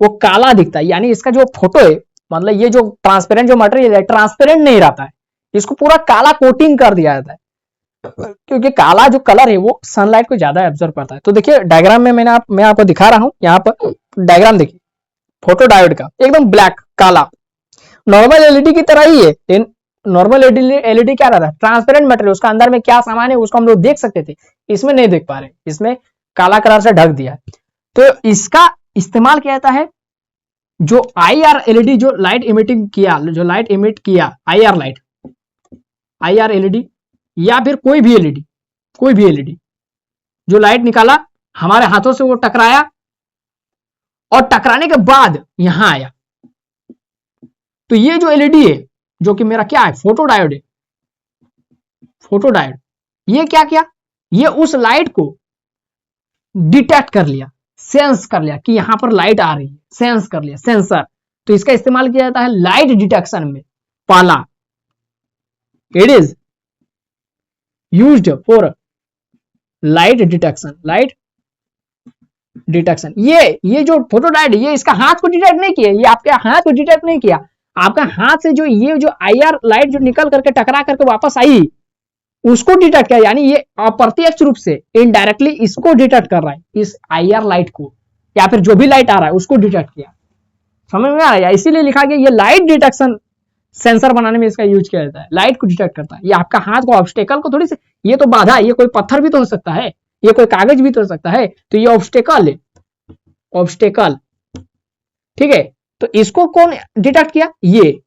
A: वो काला दिखता है, यानी इसका जो फोटो है, मतलब ये जो ट्रांसपेरेंट जो मटेरियल है ट्रांसपेरेंट नहीं रहता है, इसको पूरा काला कोटिंग कर दिया जाता है, क्योंकि काला जो कलर है वो सनलाइट को ज्यादा एब्जॉर्ब करता है। तो देखिए डायग्राम में मैं आपको दिखा रहा हूं, यहाँ पर डायग्राम देखिए, फोटो डायोड का एकदम ब्लैक काला, नॉर्मल एलईडी की तरह ही है। नॉर्मल एलईडी क्या रहता है, ट्रांसपेरेंट मटेरियल, उसका अंदर में क्या सामान है उसको हम लोग देख सकते थे, इसमें नहीं देख पा रहे, इसमें काला कलर से ढक दिया है। तो इसका इस्तेमाल किया जाता है जो IR एलईडी जो लाइट इमिटिंग किया, जो लाइट इमिट किया IR लाइट, IR एलईडी या फिर कोई भी एलईडी जो लाइट निकाला हमारे हाथों से, वो टकराया और टकराने के बाद यहां आया। तो ये जो एलईडी है जो कि मेरा क्या है, फोटोडायोड है, फोटोडायोड, ये क्या किया, ये उस लाइट को डिटेक्ट कर लिया, सेंस कर लिया कि यहां पर लाइट आ रही है, सेंस कर लिया, सेंसर। तो इसका इस्तेमाल किया जाता है लाइट डिटेक्शन में। पहला, it is used for light detection. ये जो फोटोडायोड है, ये इसका हाथ को डिटेक्ट नहीं किया, ये आपके हाथ को डिटेक्ट नहीं किया, आपका हाथ से जो ये जो IR लाइट जो निकल करके टकरा करके वापस आई उसको डिटेक्ट किया, यानी ये अप्रत्यक्ष रूप से इनडायरेक्टली इसको डिटेक्ट कर रहा है, इस IR लाइट को या फिर जो भी लाइट आ रहा है उसको डिटेक्ट किया। समझ में आ रहा है? इसीलिए लिखा गया ये लाइट डिटेक्शन सेंसर बनाने में इसका यूज किया जाता है, लाइट को डिटेक्ट करता है। ये आपका हाथ को, ऑब्स्टेकल को थोड़ी सी, ये तो बाधा है, ये कोई पत्थर भी तो हो सकता है, ये कोई कागज भी तो हो सकता है, तो ये ऑब्स्टेकल है, ऑब्स्टेकल, ठीक है। तो इसको कौन डिटेक्ट किया, ये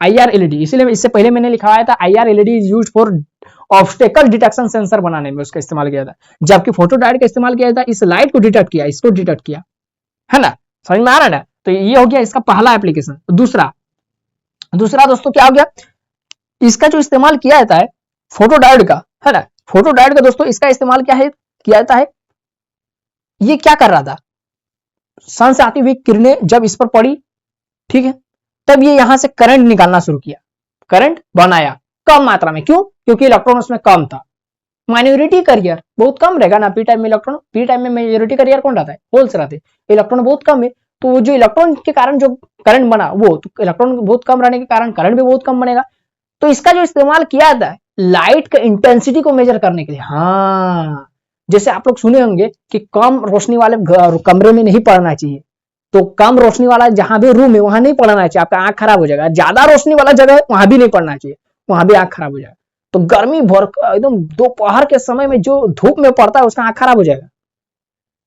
A: IR एलईडी। इसीलिए इससे पहले मैंने लिखा था IR LED is used for obstacle detection sensor बनाने में उसका इस्तेमाल किया जाता है, जबकि फोटोडायोड का इस्तेमाल किया जाता है इस लाइट को डिटेक्ट किया, इसको डिटेक्ट किया, है ना। समझ में आ रहा है ना? तो ये हो गया इसका पहला एप्लीकेशन। दूसरा दोस्तों क्या हो गया, इसका जो इस्तेमाल किया जाता है फोटोडायोड का, है ना, फोटोडायोड का दोस्तों इसका इस्तेमाल क्या है, किया जाता है, ये क्या कर रहा था, सन से आती हुई किरणें जब इस पर पड़ी, ठीक है, तब ये यहां से करंट निकालना शुरू किया, करंट बनाया कम मात्रा में। क्यों? क्योंकि इलेक्ट्रॉन उसमें कम था, माइनॉरिटी करियर बहुत कम रहेगा ना, पी टाइप में इलेक्ट्रॉन, पी टाइप में मेजॉरिटी करियर कौन रहता है, होल्स रहते, इलेक्ट्रॉन बहुत कम है। तो वो जो इलेक्ट्रॉन के कारण जो करंट बना, वो तो इलेक्ट्रॉन बहुत कम रहने के कारण करंट भी बहुत कम बनेगा। तो इसका जो इस्तेमाल किया जाता है लाइट का इंटेंसिटी को मेजर करने के लिए। हाँ, जैसे आप लोग सुने होंगे कि कम रोशनी वाले कमरे में नहीं पढ़ना चाहिए, तो कम रोशनी वाला जहां भी रूम है वहां नहीं पढ़ना चाहिए, आपका आंख खराब हो जाएगा। ज्यादा रोशनी वाला जगह है वहां भी नहीं पढ़ना चाहिए, वहां भी आंख खराब हो जाएगा। तो गर्मी भर एकदम दोपहर के समय में जो धूप में पड़ता है उसका आंख खराब हो जाएगा,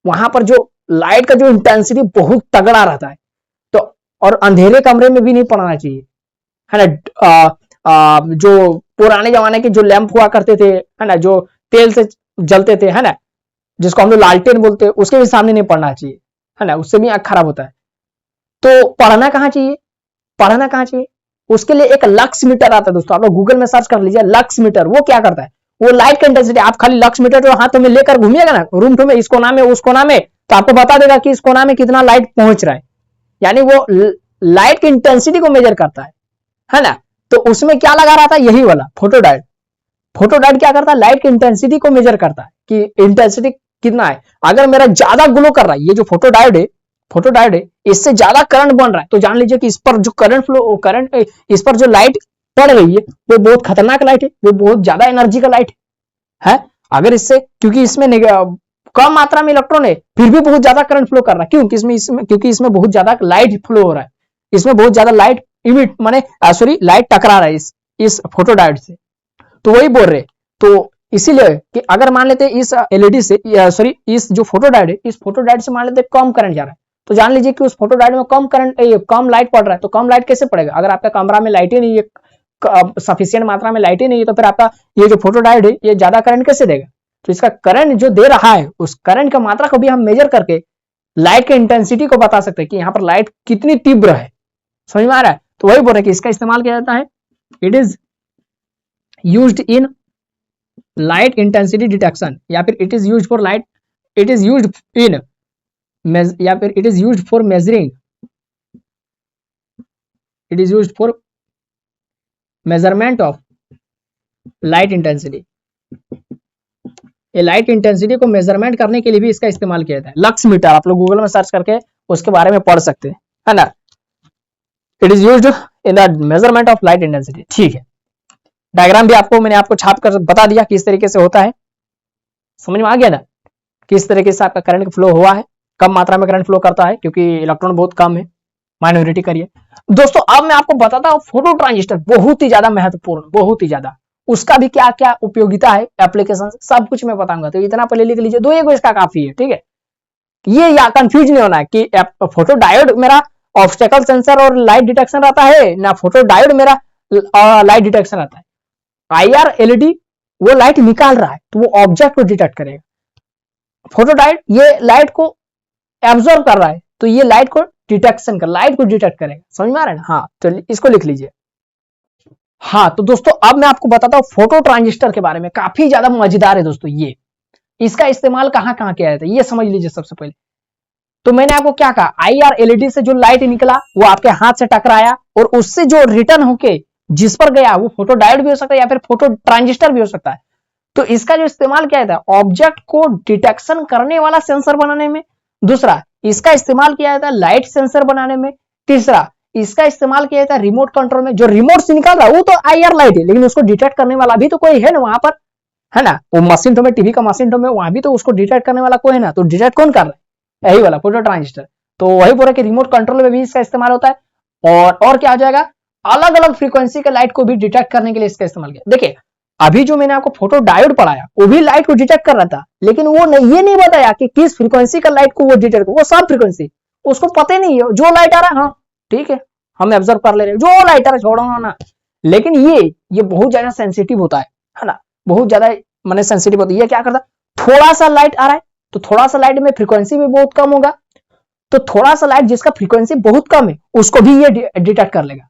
A: वहां पर जो लाइट का जो इंटेंसिटी बहुत तगड़ा रहता है। तो और अंधेरे कमरे में भी नहीं पढ़ना चाहिए, है ना। जो पुराने जमाने के जो लैंप हुआ करते थे, है ना, जो तेल से जलते थे, है ना, जिसको हम लोग लालटेन बोलते हैं, उसके भी सामने नहीं पढ़ना चाहिए, है ना, उससे भी आंख खराब होता है। तो पढ़ना कहाँ चाहिए, पढ़ना कहाँ चाहिए, उसके लिए एक लक्स मीटर आता है दोस्तों, आप लोग गूगल में सर्च कर लीजिए लक्स मीटर। वो क्या करता है, वो लाइट का इंटेंसिटी, आप खाली लक्स मीटर जो हाथों में लेकर घूमिएगा ना रूम में, इस कोना में उस कोना में, तो आपको बता देगा कि इस कोना में कितना लाइट पहुंच रहा है, यानी वो लाइट की इंटेंसिटी को मेजर करता है ना। तो उसमें क्या लगा रहा था, यही वाला फोटोडायोड। फोटोडायोड क्या करता है, लाइट की इंटेंसिटी को मेजर करता है कि इंटेंसिटी कितना है। अगर मेरा ज्यादा ग्लो कर रहा है, ये जो फोटोडायोड है इससे ज्यादा करंट बन रहा है, तो जान लीजिए कि इस पर जो करंट इस पर जो लाइट पड़ रही है वो बहुत खतरनाक लाइट है, वो बहुत ज्यादा एनर्जी का लाइट है। अगर इससे, क्योंकि इसमें कम मात्रा में इलेक्ट्रॉन है फिर भी बहुत ज्यादा करंट फ्लो कर रहा है, क्यों, क्योंकि इसमें बहुत ज्यादा लाइट फ्लो हो रहा है, इसमें बहुत ज्यादा लाइट इमिट माने लाइट टकरा रहा है इस फोटोडायोड से। तो वही बोल रहे, तो इसीलिए कि अगर मान लेते इस एलईडी से, इस जो फोटोडायोड है, इस फोटोडायोड से मान लेते कम करंट जा रहा है, तो जान लीजिए कि उस फोटोडायोड में कम लाइट पड़ रहा है। तो कम लाइट कैसे पड़ेगा, अगर आपका कमरा में लाइट ही नहीं है, सफिशिएंट मात्रा में लाइट ही नहीं है, तो फिर आपका ये जो फोटोडायोड है ये ज्यादा करंट कैसे देगा। तो इसका करंट जो दे रहा है, उस करंट का मात्रा को भी हम मेजर करके लाइट के इंटेंसिटी को बता सकते हैं कि यहाँ पर लाइट कितनी तीव्र है। समझ में आ रहा है? तो वही बोल रहे कि इसका इस्तेमाल किया जाता है, it is used in light intensity detection, या फिर it is used for light, it is used in, या फिर it is used for measuring, it is used for measurement of light intensity. ये लाइट इंटेंसिटी को measurement करने के लिए भी इसका इस्तेमाल किया जाता है। लक्स मीटर आप लोग गूगल में सर्च करके उसके बारे में पढ़ सकते हैं, है ना। It is used in the measurement of light intensity. ठीक है, डायग्राम भी मैंने आपको छाप कर बता दिया किस तरीके से होता है, समझ में आ गया ना, किस तरीके से आपका करंट फ्लो हुआ है। कम मात्रा में करंट फ्लो करता है क्योंकि इलेक्ट्रॉन बहुत कम है, माइनॉरिटी करिए। दोस्तों अब मैं आपको बताता हूँ फोटो ट्रांजिस्टर, बहुत ही ज्यादा महत्वपूर्ण, बहुत ही ज्यादा, उसका भी क्या क्या उपयोगिता है, एप्लीकेशन, सब कुछ मैं बताऊंगा। तो इतना पहले लिख लीजिए, 2 इसका काफी है, ठीक है। ये या कंफ्यूज नहीं होना है कि फोटो डायोड मेरा ऑब्स्टेकल सेंसर और लाइट डिटेक्शन रहता है, ना फोटो डायोड मेरा लाइट डिटेक्शन रहता है। आईआर एलईडी वो लाइट निकाल रहा है तो वो ऑब्जेक्ट को डिटेक्ट करेगा। फोटो डायोड ये लाइट को एब्जॉर्ब कर रहा है तो ये लाइट को डिटेक्शन कर, लाइट को डिटेक्ट करेगा। समझ में आ रहा है ना? हाँ, चलिए इसको लिख लीजिए। हाँ तो दोस्तों अब मैं आपको बताता हूँ फोटो ट्रांजिस्टर के बारे में, काफी ज्यादा मजेदार है दोस्तों ये। इसका इस्तेमाल कहाँ कहाँ किया जाता है ये समझ लीजिए सबसे पहले। तो मैंने आपको क्या कहा, आईआर एलईडी से जो लाइट निकला वो आपके हाथ से टकराया और उससे जो रिटर्न होके जिस पर गया वो फोटो डायोड भी हो सकता है या फिर फोटो ट्रांजिस्टर भी हो सकता है। तो इसका जो इस्तेमाल किया जाता है ऑब्जेक्ट को डिटेक्शन करने वाला सेंसर बनाने में, दूसरा इसका इस्तेमाल किया जाता है लाइट सेंसर बनाने में, तीसरा इसका इस्तेमाल किया जाता है रिमोट कंट्रोल में। जो रिमोट से निकाल रहा है वो तो आईआर लाइट है लेकिन उसको डिटेक्ट करने वाला भी तो कोई है ना वहां पर, है ना? वो मशीन तो में, टीवी का मशीन तो में, वहां भी तो उसको डिटेक्ट करने वाला कोई है ना। तो डिटेक्ट कौन कर रहा है? यही वाला फोटो ट्रांजिस्टर। तो वही बोल रहे कि रिमोट कंट्रोल में भी इसका इस्तेमाल होता है। और क्या हो जाएगा, अलग अलग फ्रीक्वेंसी के लाइट को भी डिटेक्ट करने के लिए इसका इस्तेमाल किया। देखिए अभी जो मैंने आपको फोटो डायोड पढ़ाया वो भी लाइट को डिटेक्ट कर रहा था लेकिन वो ये नहीं बताया कि किस फ्रीक्वेंसी का लाइट को वो डिटेक्ट, वो सब फ्रीक्वेंसी उसको पता ही नहीं है। जो लाइट आ रहा है हाँ ठीक है हम ऑब्जर्व कर ले रहे हैं, जो लाइट आ रहा है छोड़ो ना। लेकिन ये बहुत ज्यादा सेंसिटिव होता है ना, बहुत ज्यादा मैंने सेंसिटिव होता है। ये क्या करता है, थोड़ा सा लाइट आ रहा है तो थोड़ा सा लाइट में फ्रीक्वेंसी भी बहुत कम होगा, तो थोड़ा सा लाइट जिसका फ्रीक्वेंसी बहुत कम है उसको भी ये डिटेक्ट कर लेगा।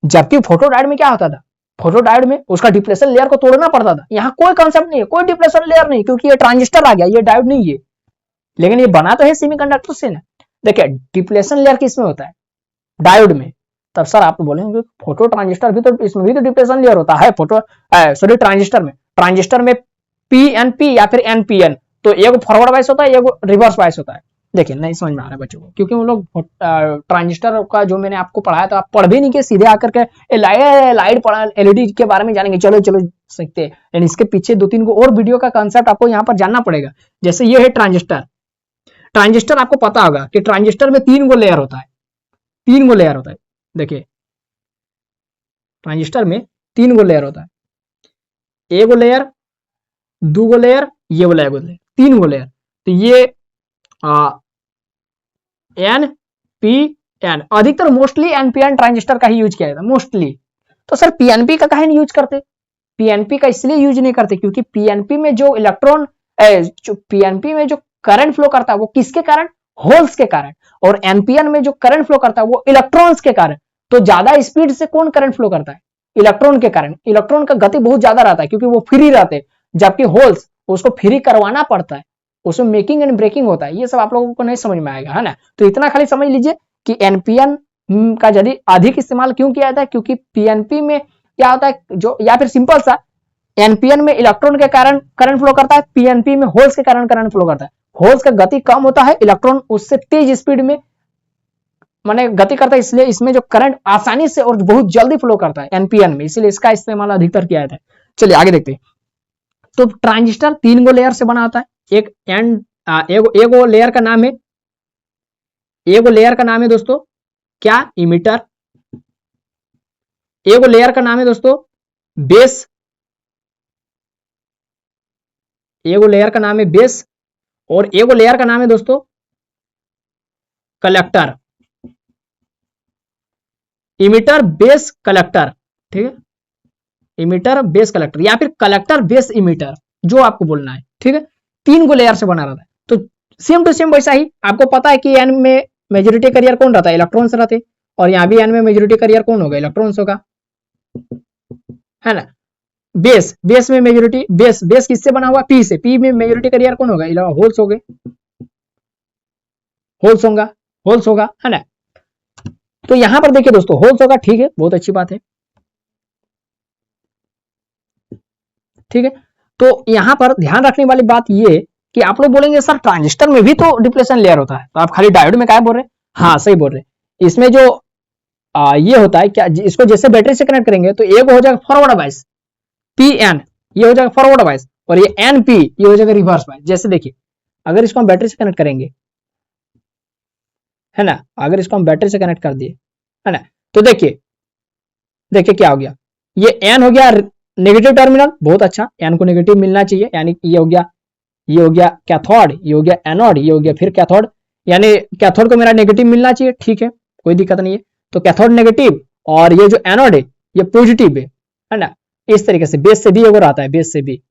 A: जबकि फोटो डायोड में क्या होता था, फोटो डायोड में उसका डिप्लेशन लेयर को तोड़ना पड़ता था। यहाँ कोई कंसेप्ट नहीं है, कोई डिप्लेशन लेयर नहीं, क्योंकि ये ट्रांजिस्टर आ गया, ये डायोड नहीं है। लेकिन ये बना तो है सेमीकंडक्टर से ना। देखिए डिप्लेशन लेयर किसमें होता है, डायोड में। तब सर आप बोलेंगे फोटो ट्रांजिस्टर भी तो, इसमें भी तो डिप्लेशन लेयर होता है, फोटो सॉरी ट्रांजिस्टर में पीएनपी या फिर एनपीएन, तो एक फॉरवर्ड बायस होता है, एक रिवर्स बायस होता है। देखिए नहीं समझ में आ रहा है बच्चों को, क्योंकि वो लोग ट्रांजिस्टर का जो मैंने आपको पढ़ाया था आप पढ़ भी नहीं के सीधे आकर के लाइट पढ़ा, एलईडी के बारे में जानेंगे, चलो सीखते हैं। लेकिन इसके पीछे 2-3 को और वीडियो का कंसेप्ट आपको यहाँ पर जानना पड़ेगा। जैसे ये है ट्रांजिस्टर आपको पता होगा कि ट्रांजिस्टर में 3 गो लेयर होता है, 3 गो लेयर होता है। देखिए ट्रांजिस्टर में 3 गो लेयर होता है, एक गो लेयर, 2 गो लेयर, ये वाला एक गो लेयर, 3 गो लेयर। तो ये एन पी एन, अधिकतर मोस्टली एनपीएन ट्रांजिस्टर का ही यूज किया जाता है मोस्टली। तो सर पीएनपी का काहे नहीं यूज करते? पीएनपी का इसलिए यूज नहीं करते क्योंकि पीएनपी में जो इलेक्ट्रॉन पीएनपी में जो करंट फ्लो करता है वो किसके कारण, होल्स के कारण, और एनपीएन में जो करंट फ्लो करता है वो इलेक्ट्रॉन्स के कारण। तो ज्यादा स्पीड से कौन करंट फ्लो करता है, इलेक्ट्रॉन के कारण। इलेक्ट्रॉन का गति बहुत ज्यादा रहता है क्योंकि वो फ्री रहते हैं, जबकि होल्स उसको फ्री करवाना पड़ता है, उसमें मेकिंग एंड ब्रेकिंग होता है। ये सब आप लोगों को नहीं समझ में आएगा, है ना? तो इतना खाली समझ लीजिए कि एनपीएन का यदि अधिक इस्तेमाल क्यों किया जाता है, क्योंकि पीएनपी में क्या होता है जो, या फिर सिंपल सा, एनपीएन में इलेक्ट्रॉन के कारण करंट फ्लो करता है, पीएनपी में होल्स के कारण करंट फ्लो करता है। होल्स का गति कम होता है, इलेक्ट्रॉन उससे तेज स्पीड में माने गति करता है, इसलिए इसमें जो करंट आसानी से और बहुत जल्दी फ्लो करता है एनपीएन में, इसलिए इसका इस्तेमाल अधिकतर किया जाता है। चलिए आगे देखते हैं। तो ट्रांजिस्टर 3 गो लेयर से बना होता है। एक एगो लेयर का नाम है, एगो लेयर का नाम है दोस्तों क्या, इमिटर। एगो लेयर का नाम है दोस्तों बेस, एगो लेयर का नाम है बेस, और एगो लेयर का नाम है दोस्तों कलेक्टर। इमिटर बेस कलेक्टर, ठीक है, इमिटर बेस कलेक्टर या फिर कलेक्टर बेस इमिटर, जो आपको बोलना है, ठीक है। 3 गो लेयर से बना रहता है। तो सेम टू सेम वैसा ही आपको पता है कि एन में मेजॉरिटी कैरियर कौन रहता है, इलेक्ट्रॉन्स रहते, और यहाँ भी एन में मेजॉरिटी कैरियर कौन होगा, इलेक्ट्रॉन्स होगा, है ना। बेस में मेजॉरिटी, बेस किससे बना हुआ, पी से, पी में मेजॉरिटी कैरियर कौन होगा, होल्स हो गए, होल्स होगा, है ना। तो यहां पर देखिए दोस्तों होल्स होगा, ठीक है, बहुत अच्छी बात है, ठीक है। तो यहां पर ध्यान रखने वाली बात ये कि आप लोग बोलेंगे सर ट्रांजिस्टर में भी तो डिप्लेशन लेयर होता है, तो आप खाली डायोड में क्या बोल रहे हैं, हाँ सही बोल रहे हैं। इसमें जो ये होता है क्या, इसको जैसे बैटरी से कनेक्ट करेंगे तो एक हो जाएगा फॉरवर्ड बायस पी एन, ये हो जाएगा फॉरवर्ड बायस, और ये एन पी ये हो जाएगा रिवर्स बायस। जैसे देखिए अगर इसको हम बैटरी से कनेक्ट करेंगे, है ना, अगर इसको हम बैटरी से कनेक्ट कर दिए, है ना, तो देखिए क्या हो गया, ये एन हो गया नेगेटिव टर्मिनल, बहुत अच्छा, एन को नेगेटिव मिलना चाहिए, यानी ये हो गया कैथोड, ये हो गया एनोड, ये हो गया फिर कैथोड, यानी कैथोड को मेरा नेगेटिव मिलना चाहिए, ठीक है, कोई दिक्कत नहीं है। तो कैथोड नेगेटिव और ये जो एनोड है ये पॉजिटिव है ना। इस तरीके से बेस से भी अगर आता है, बेस से भी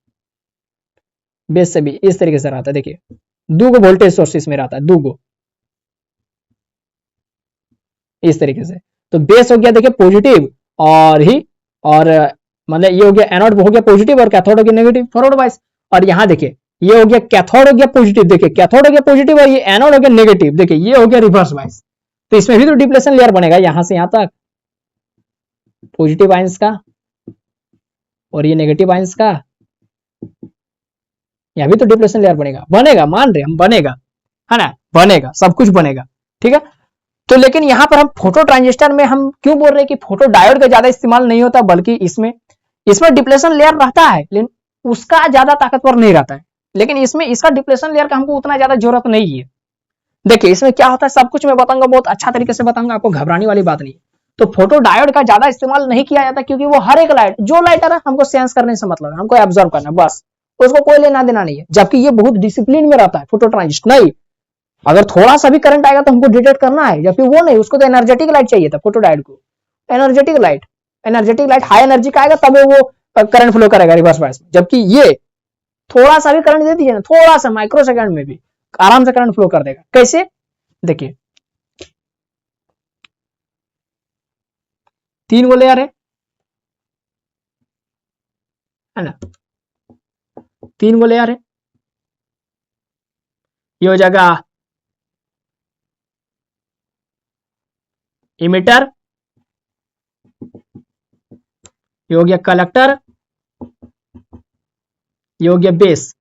A: इस तरीके से रहता है। देखिए दो गो वोल्टेज सोर्स इसमें रहता है, दो गो इस तरीके से। तो बेस हो गया देखिए पॉजिटिव और मतलब ये हो गया एनोड हो गया पॉजिटिव और कैथोड हो गया नेगेटिव फॉरवर्ड वाइज। और यहाँ देखिए ये हो गया कैथोड हो गया पॉजिटिव, देखिए कैथोड हो गया पॉजिटिव और ये एनोड हो गया नेगेटिव, देखिए ये हो गया रिवर्स वाइज। तो इसमें भी तो डिप्लेशन लेयर बनेगा यहां से यहां तक, पॉजिटिव आयंस का और ये नेगेटिव आयंस का, यहाँ भी तो डिप्लेशन लेयर बनेगा मान रहे हम, बनेगा है ना, बनेगा, सब कुछ बनेगा, ठीक है। तो लेकिन यहाँ पर हम फोटो ट्रांजिस्टर में हम क्यों बोल रहे हैं कि फोटो डायोड का ज्यादा इस्तेमाल नहीं होता, बल्कि इसमें डिप्लेशन लेयर रहता है लेकिन उसका ज्यादा ताकतवर नहीं रहता है। लेकिन इसमें इसका डिप्लेशन लेयर का हमको उतना ज्यादा जरूरत नहीं है। देखिए इसमें क्या होता है सब कुछ मैं बताऊंगा, बहुत अच्छा तरीके से बताऊंगा, आपको घबराने वाली बात नहीं। तो फोटो डायोड का ज्यादा इस्तेमाल नहीं किया जाता क्योंकि वो हर एक लाइट, जो लाइट आ रहा है हमको सेंस करने से मतलब है, हमको ऑब्जर्व करना बस, उसको कोई लेना देना नहीं है। जबकि ये बहुत डिसिप्लिन में रहता है फोटो ट्रांजिस्टर, नहीं अगर थोड़ा सा भी करंट आएगा तो हमको डिटेक्ट करना है, जबकि वो नहीं, उसको तो एनर्जेटिक लाइट चाहिए था फोटो डायोड को, एनर्जेटिक लाइट हाई एनर्जी का आएगा तब वो करंट फ्लो करेगा रिवर्स बायस में। जबकि ये थोड़ा सा भी करंट दे दीजिए ना, थोड़ा सा माइक्रो सेकंड में भी आराम से करंट फ्लो कर देगा। कैसे देखिए 3 गो लेयर है ना, 3 गो लेयर है, ये हो जाएगा इमिटर, ये हो गया कलेक्टर, ये हो गया बेस।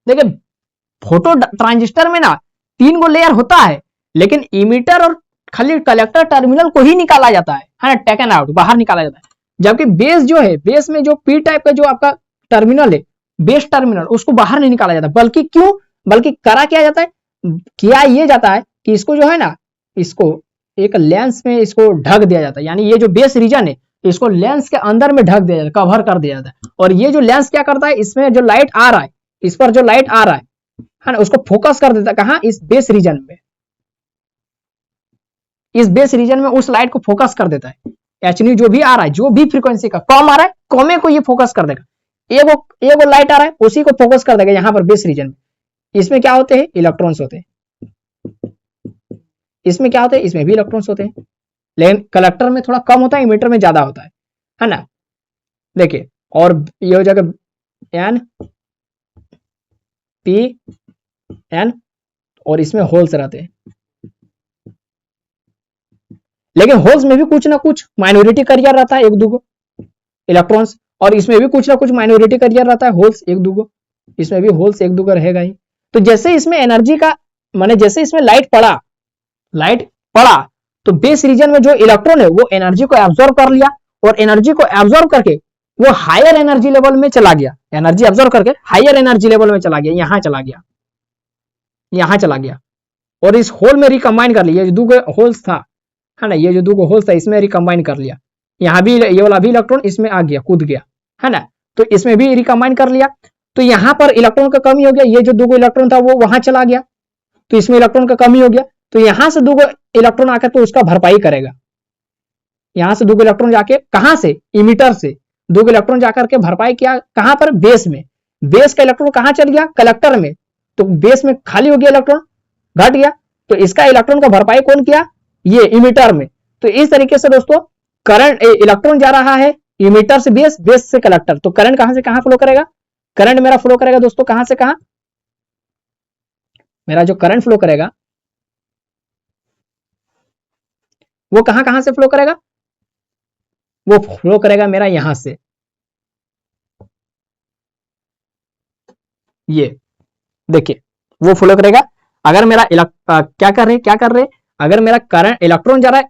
A: देखिए फोटो ट्रांजिस्टर में ना 3 गो लेयर होता है, लेकिन इमिटर और खाली कलेक्टर टर्मिनल को ही निकाला जाता है ना, टेकन आउट, बाहर निकाला जाता है। जबकि बेस जो है, बेस में जो पी टाइप का जो आपका टर्मिनल है, बेस टर्मिनल, उसको बाहर नहीं निकाला जाता। बल्कि क्यों, बल्कि करा क्या जाता है, किया ये जाता है कि इसको जो है ना, इसको एक लेंस में इसको ढक दिया जाता है, यानी ये जो बेस रीजन है इसको लेंस के अंदर में ढक दिया जाता है, कवर कर दिया जाता है। और ये जो लेंस क्या करता है, इसमें जो लाइट आ रहा है, इस पर जो लाइट आ रहा है ना, उसको फोकस कर देता है कहां, इस बेस रीजन में, इस बेस रीजन में उस लाइट को फोकस कर देता है। एक्चुअली जो भी आ रहा है, जो भी फ्रीक्वेंसी का कम आ रहा है, कमे को ये फोकस कर देगा। एगो लाइट आ रहा है उसी को फोकस कर देगा यहां पर बेस रीजन में। इसमें क्या होते हैं, इलेक्ट्रॉन्स होते हैं। इसमें क्या होते हैं, इसमें भी इलेक्ट्रॉन्स होते हैं, लेकिन कलेक्टर में थोड़ा कम होता है, इमिटर में ज्यादा होता है ना। देखिए और ये हो जाएगा एन पी एन, और इसमें होल्स रहते हैं, लेकिन होल्स में भी कुछ ना कुछ माइनॉरिटी कैरियर रहता है, एक दूगो इलेक्ट्रॉन्स, और इसमें भी कुछ ना कुछ माइनॉरिटी कैरियर रहता है, होल्स एक दूगो, इसमें भी होल्स एक दूगो रहेगा ही। तो जैसे इसमें एनर्जी का माने, जैसे इसमें लाइट पड़ा तो बेस रीजन में जो इलेक्ट्रॉन है वो एनर्जी को एब्जॉर्ब कर लिया, और एनर्जी को एब्जॉर्ब करके वो हायर एनर्जी लेवल में चला गया, एनर्जी एब्जॉर्ब करके हायर एनर्जी लेवल में चला गया, यहां चला गया, और इस होल में रिकम्बाइन कर लिया। ये जो दो होल्स था है ना, ये जो दो होल्स था इसमें रिकम्बाइन कर लिया, यहाँ भी ये वाला भी इलेक्ट्रॉन इसमें आ गया, कूद गया है ना, तो इसमें भी रिकम्बाइन कर लिया। तो यहाँ पर इलेक्ट्रॉन का कमी हो गया, ये जो दो इलेक्ट्रॉन था वो वहां चला गया, तो इसमें इलेक्ट्रॉन का कमी हो गया। तो यहां से दो इलेक्ट्रॉन आकर तो उसका भरपाई करेगा, यहां से दो इलेक्ट्रॉन जाके कहां से, इमिटर से दो इलेक्ट्रॉन जाकर के भरपाई किया कहां पर, बेस में। बेस का इलेक्ट्रॉन कहां चल गया, कलेक्टर में, तो बेस में खाली हो गया, इलेक्ट्रॉन घट गया, तो इसका इलेक्ट्रॉन का भरपाई कौन किया, ये इमिटर में। तो इस तरीके से दोस्तों करंट, इलेक्ट्रॉन जा रहा है इमिटर से बेस, बेस से कलेक्टर, तो करंट कहां से कहां फ्लो करेगा, करंट मेरा फ्लो करेगा दोस्तों कहां से कहां, मेरा जो करंट फ्लो करेगा वो कहां कहां से फ्लो करेगा, वो फ्लो करेगा मेरा यहां से, ये देखिए वो फ्लो करेगा। अगर मेरा क्या कर रहे, अगर मेरा करंट इलेक्ट्रॉन जा रहा है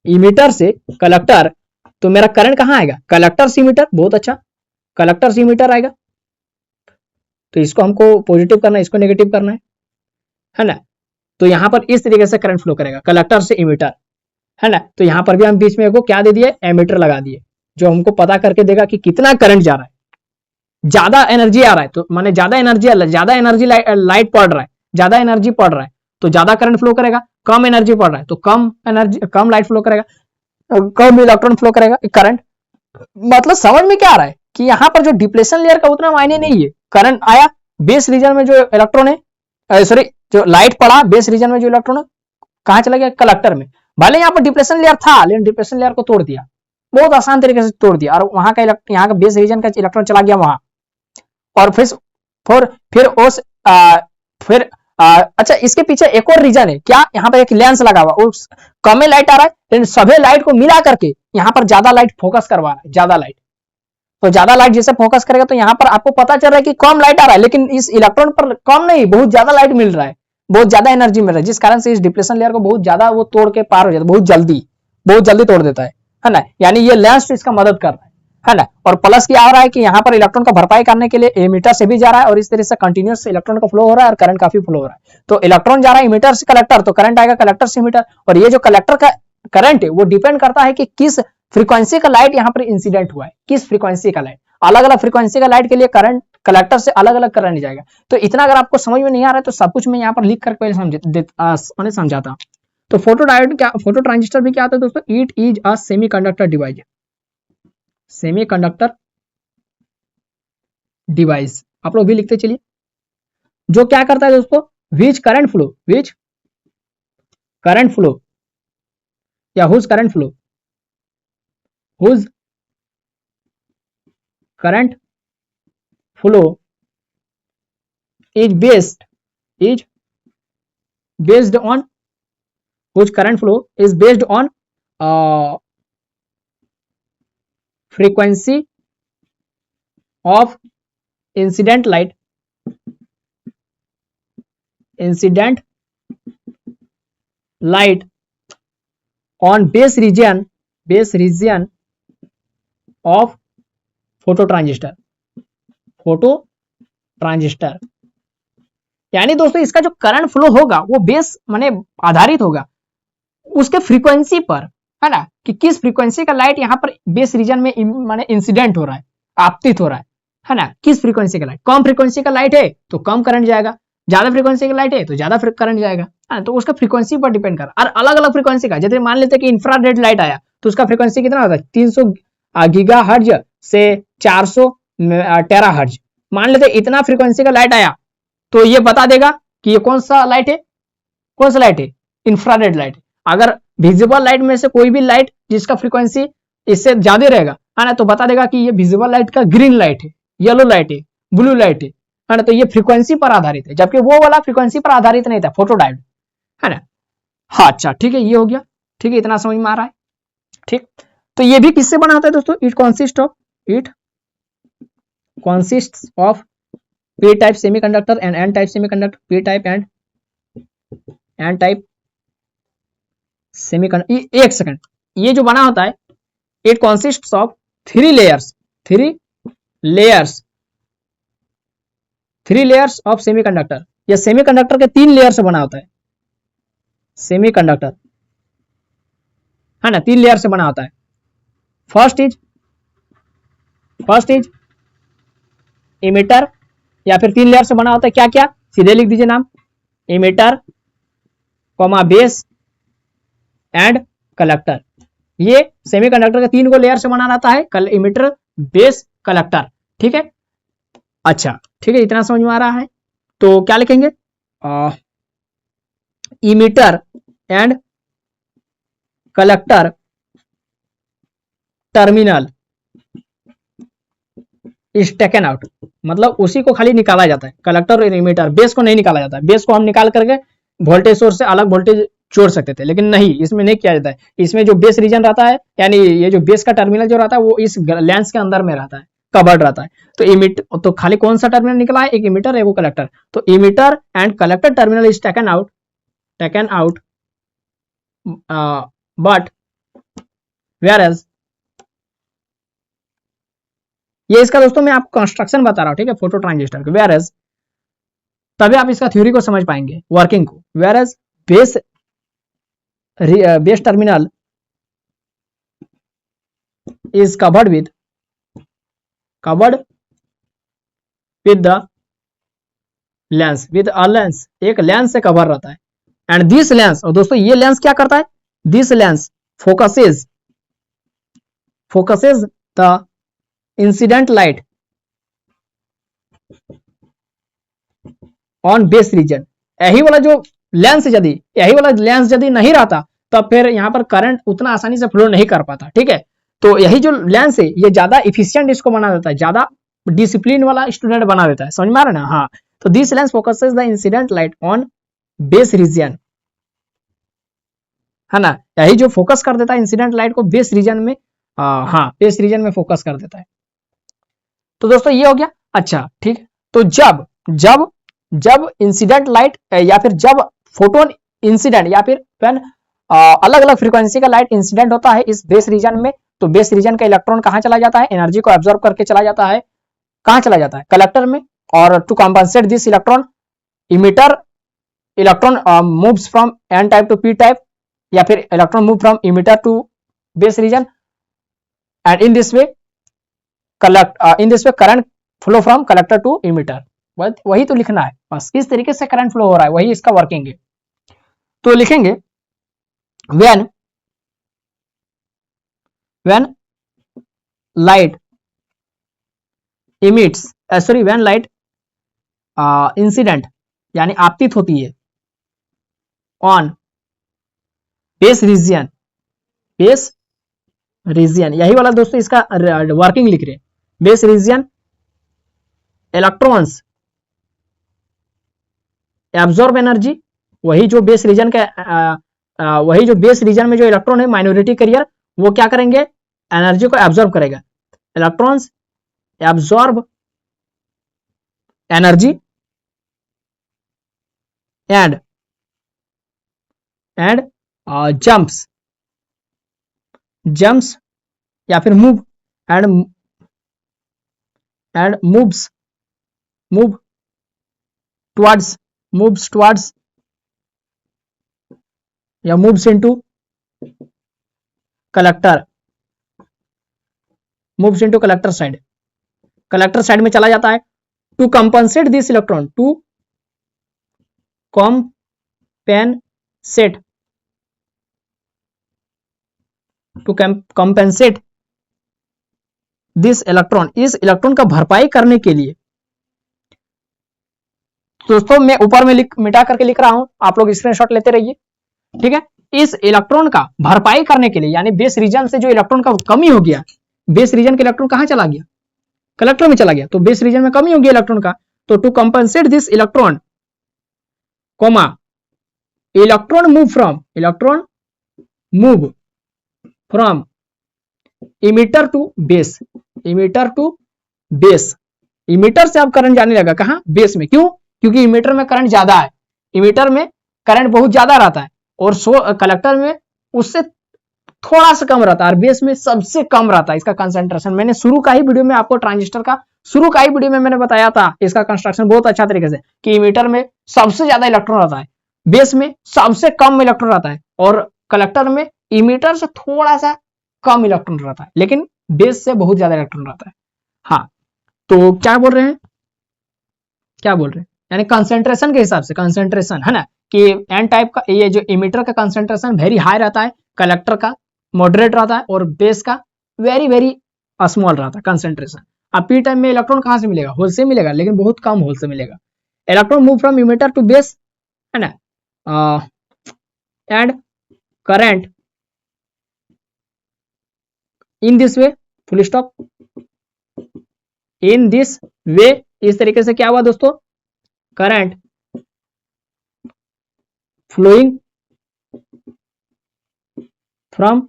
A: इमिटर से कलेक्टर, तो मेरा करंट कहां आएगा, कलेक्टर से इमिटर, बहुत अच्छा, कलेक्टर से इमिटर आएगा। तो इसको हमको पॉजिटिव करना है, इसको नेगेटिव करना है ना। तो यहां पर इस तरीके से करंट फ्लो करेगा कलेक्टर से इमिटर है ना। तो यहां पर भी हम बीच में को क्या दे दिए, एमीटर लगा दिए, जो हमको पता करके देगा कि कितना करंट जा रहा है। ज्यादा एनर्जी आ रहा है, तो माने ज्यादा एनर्जी लाइट पड़ रहा है, ज्यादा एनर्जी पड़ रहा है तो ज्यादा करंट फ्लो करेगा, कम एनर्जी पड़ रहा है तो कम लाइट फ्लो करेगा, कम इलेक्ट्रॉन फ्लो करेगा करंट। मतलब समझ में क्या आ रहा है कि यहाँ पर जो डिप्लेशन लेयर का उतना मायने नहीं है, करंट आया बेस रीजन में जो इलेक्ट्रॉन है, सॉरी जो लाइट पड़ा बेस रीजन में जो इलेक्ट्रॉन है कहां चला गया, कलेक्टर में। भले यहाँ पर डिप्रेशन लेयर था लेकिन डिप्रेशन लेयर को तोड़ दिया, बहुत आसान तरीके से तोड़ दिया, और वहां का यहाँ का बेस रीजन का इलेक्ट्रॉन चला गया वहां, और फिर उस अच्छा इसके पीछे एक और रीजन है क्या, यहाँ पर एक लेंस लगा हुआ, उस कम में लाइट आ रहा है लेकिन सभी लाइट को मिला करके यहाँ पर ज्यादा लाइट फोकस करवा रहा है, ज्यादा लाइट, तो ज्यादा लाइट जैसे फोकस करेगा तो यहाँ पर आपको पता चल रहा है कि कम लाइट आ रहा है, लेकिन इस इलेक्ट्रॉन पर कम नहीं, बहुत ज्यादा लाइट मिल रहा है, बहुत ज्यादा एनर्जी मिल रहा है, जिस कारण से इस डिप्लेशन लेयर को बहुत ज्यादा वो तोड़ के पार हो जाता है, बहुत जल्दी तोड़ देता है ना। यानी ये लेंस इसका मदद कर रहा है ना। और प्लस क्या हो रहा है कि यहाँ पर इलेक्ट्रॉन का भरपाई करने के लिए एमिटर से भी जा रहा है, और इस तरह से कंटिन्यूस इलेक्ट्रॉन का फ्लो हो रहा है और करंट काफी फ्लो हो रहा है। तो इलेक्ट्रॉन जा रहा है इमिटर से कलेक्टर, तो करंट आएगा कलेक्टर से इमिटर, और ये जो कलेक्टर का करंट है वो डिपेंड करता है कि किस फ्रीक्वेंसी का लाइट यहाँ पर इंसिडेंट हुआ है, किस फ्रीक्वेंसी का लाइट, अलग अलग फ्रीक्वेंसी का लाइट के लिए करंट कलेक्टर से अलग अलग करंट जाएगा। तो इतना अगर आपको समझ में नहीं आ रहा है तो सब कुछ मैं यहाँ पर लिख कर पहले समझाता। तो फोटो डायोड क्या, फोटो ट्रांजिस्टर भी क्या होता है दोस्तों, it is a semiconductor device, semiconductor device आप लोग भी लिखते चलिए, जो क्या करता है दोस्तों, विच करंट फ्लो या whose current flow is based on whose current flow is based on frequency of incident light on base region of photo transistor. यानी दोस्तों इसका जो करंट फ्लो होगा वो बेस माने आधारित होगा उसके फ्रीक्वेंसी पर, है ना, कि किस फ्रीक्वेंसी का लाइट यहाँ पर बेस रीजन में माने इंसिडेंट हो रहा है, आपतित हो रहा है ना, किस फ्रीक्वेंसी का लाइट, कम फ्रीक्वेंसी का लाइट है तो कम करंट जाएगा, ज्यादा फ्रीक्वेंसी का लाइट है तो ज्यादा करंट जाएगा, है ना। तो उसका फ्रीक्वेंसी पर डिपेंड कर, और अलग अलग फ्रीक्वेंसी का, जैसे मान लेते हैं कि इंफ्रारेड लाइट आया तो उसका फ्रीक्वेंसी कितना होता है, 300 गीगाहर्ट्ज से 400 टेराहर्ट्ज, मान लेते इतना फ्रीक्वेंसी का लाइट आया तो ये बता देगा कि ये कौन सा लाइट है, इंफ्रारेड लाइट। अगर विजिबल लाइट में से कोई भी लाइट जिसका फ्रीक्वेंसी इससे ज्यादा रहेगा, है ना, तो बता देगा कि ये विजिबल लाइट का ग्रीन लाइट है, येलो लाइट है, ब्लू लाइट है ना। तो ये फ्रीक्वेंसी पर आधारित है, जबकि वो वाला फ्रीक्वेंसी पर आधारित नहीं था, फोटो डायोड, है ना। हाँ अच्छा ठीक है, ये हो गया, ठीक है, इतना समझ में आ रहा है, ठीक। तो ये भी किससे बना होता है दोस्तों, it consists of p type semiconductor and n type semiconductor, p type and n type semiconductor। एक सेकंड, ये जो बना होता है it consists of three layers of semiconductor, ये सेमीकंडक्टर के 3 लेयर से बना होता है, सेमीकंडक्टर, है ना, 3 लेयर से बना होता है। फर्स्ट इज इमिटर, या फिर 3 लेयर से बना होता है, क्या क्या, सीधे लिख दीजिए नाम, इमिटर, बेस एंड कलेक्टर। ये सेमीकंडक्टर के 3 को लेयर से बना रहता है, इमिटर, बेस, कलेक्टर, ठीक है। अच्छा ठीक है, इतना समझ में आ रहा है। तो क्या लिखेंगे, emitter and collector terminal is taken out, मतलब उसी को खाली निकाला जाता है, कलेक्टर और इमिटर, बेस को नहीं निकाला जाता है। बेस को हम निकाल करके वोल्टेज सोर्स से अलग वोल्टेज जोड़ सकते थे, लेकिन नहीं, इसमें नहीं किया जाता है। इसमें जो बेस रीजन रहता है, यानी ये जो बेस का टर्मिनल जो रहता है वो इस लेंस के अंदर में रहता है, कवर्ड रहता है। तो खाली कौन सा टर्मिनल निकला है, एक इमिटर है, वो कलेक्टर। तो emitter and collector terminal is taken out but whereas ये इसका दोस्तों मैं आपको कंस्ट्रक्शन बता रहा हूं, ठीक है, फोटो ट्रांजिस्टर के। whereas तभी आप इसका थ्योरी को समझ पाएंगे, वर्किंग को। whereas base terminal is covered with the lens, with a lens, एक लेंस से कवर रहता है। एंड दिस लेंस, और दोस्तों ये लेंस क्या करता है, this lens focuses the incident light on base reason. यही वाला लेंस यदि नहीं रहता तब फिर यहाँ पर करंट उतना आसानी से फ्लो नहीं कर पाता, ठीक है। तो यही जो लेंस है ये ज्यादा इफिशियंट इसको बना देता है, ज्यादा डिसिप्लिन वाला स्टूडेंट बना देता है, समझ में आ रहा है ना। हाँ, तो this lens focuses the incident light on base reason, है ना। यही जो फोकस कर देता है इंसिडेंट लाइट को बेस रीजन में, हाँ बेस रीजन में फोकस कर देता है। तो दोस्तों ये हो गया। अच्छा ठीक, तो जब इंसिडेंट लाइट या फिर जब फोटोन इंसिडेंट या फिर व्हेन अलग अलग फ्रीक्वेंसी का लाइट इंसिडेंट होता है इस बेस रीजन में, तो बेस रीजन का इलेक्ट्रॉन कहां चला जाता है, एनर्जी को एब्जॉर्ब करके चला जाता है, कहां चला जाता है, कलेक्टर में। और to compensate this electron, emitter electron moves from N type to P type, या फिर electron move from emitter to base region, and in this way current flow from collector to emitter. वही तो लिखना है बस, किस तरीके से करंट फ्लो हो रहा है वही इसका वर्किंग है। तो लिखेंगे when light emits, when light incident यानी आपतित होती है ऑन बेस रीजन, यही वाला दोस्तों इसका वर्किंग लिख रहे हैं। Base reason electrons absorb energy, वही जो बेस रीजन में जो इलेक्ट्रॉन है माइनॉरिटी कैरियर, वो क्या करेंगे, एनर्जी को एब्जॉर्ब करेगा। Electrons absorb energy and jumps या फिर मूव एंड मूव्स टुवर्ड्स या मूव्स इनटू कलेक्टर साइड, में चला जाता है। To compensate this electron, to compensate this electron, इस इलेक्ट्रॉन का भरपाई करने के लिए। दोस्तों मैं ऊपर में मिटा करके लिख रहा हूं, आप लोग स्क्रीनशॉट लेते रहिए, ठीक है। इस इलेक्ट्रॉन का भरपाई करने के लिए, यानी बेस रीजन से जो इलेक्ट्रॉन का कमी हो गया, बेस रीजन के इलेक्ट्रॉन कहां चला गया, कलेक्टर में चला गया, तो बेस रीजन में कमी हो गई इलेक्ट्रॉन का, तो to compensate this electron comma electron move from emitter to base, emitter से अब करंट जाने लगा कहां, बेस में। क्यों, क्योंकि इमिटर में करंट ज्यादा है, इमिटर में करंट बहुत ज्यादा रहता है, और कलेक्टर में उससे थोड़ा सा कम रहता है, और बेस में सबसे कम रहता है इसका कंसंट्रेशन। मैंने शुरू का ही वीडियो में आपको ट्रांजिस्टर का मैंने बताया था इसका कंस्ट्रक्शन बहुत अच्छा तरीके से, कि इमिटर में सबसे ज्यादा इलेक्ट्रॉन रहता है, बेस में सबसे कम इलेक्ट्रॉन रहता है, और कलेक्टर में इमिटर से थोड़ा सा कम इलेक्ट्रॉन रहता है, लेकिन बेस से बहुत ज्यादा इलेक्ट्रॉन रहता है। हाँ, तो क्या बोल रहे हैं, यानी कंसंट्रेशन के हिसाब से, कंसंट्रेशन है ना, कि एन टाइप का ये जो इमिटर का कंसंट्रेशन वेरी हाई रहता है, कलेक्टर का मॉडरेट रहता है, और बेस का वेरी वेरी स्मॉल रहता है कंसंट्रेशन। अब पी टाइप में इलेक्ट्रॉन कहां से मिलेगा, होल से मिलेगा, लेकिन बहुत कम होल से मिलेगा। Electron move from emitter to base, है ना, and current in this way, full stop, in this way, इस तरीके से क्या हुआ दोस्तों, current flowing from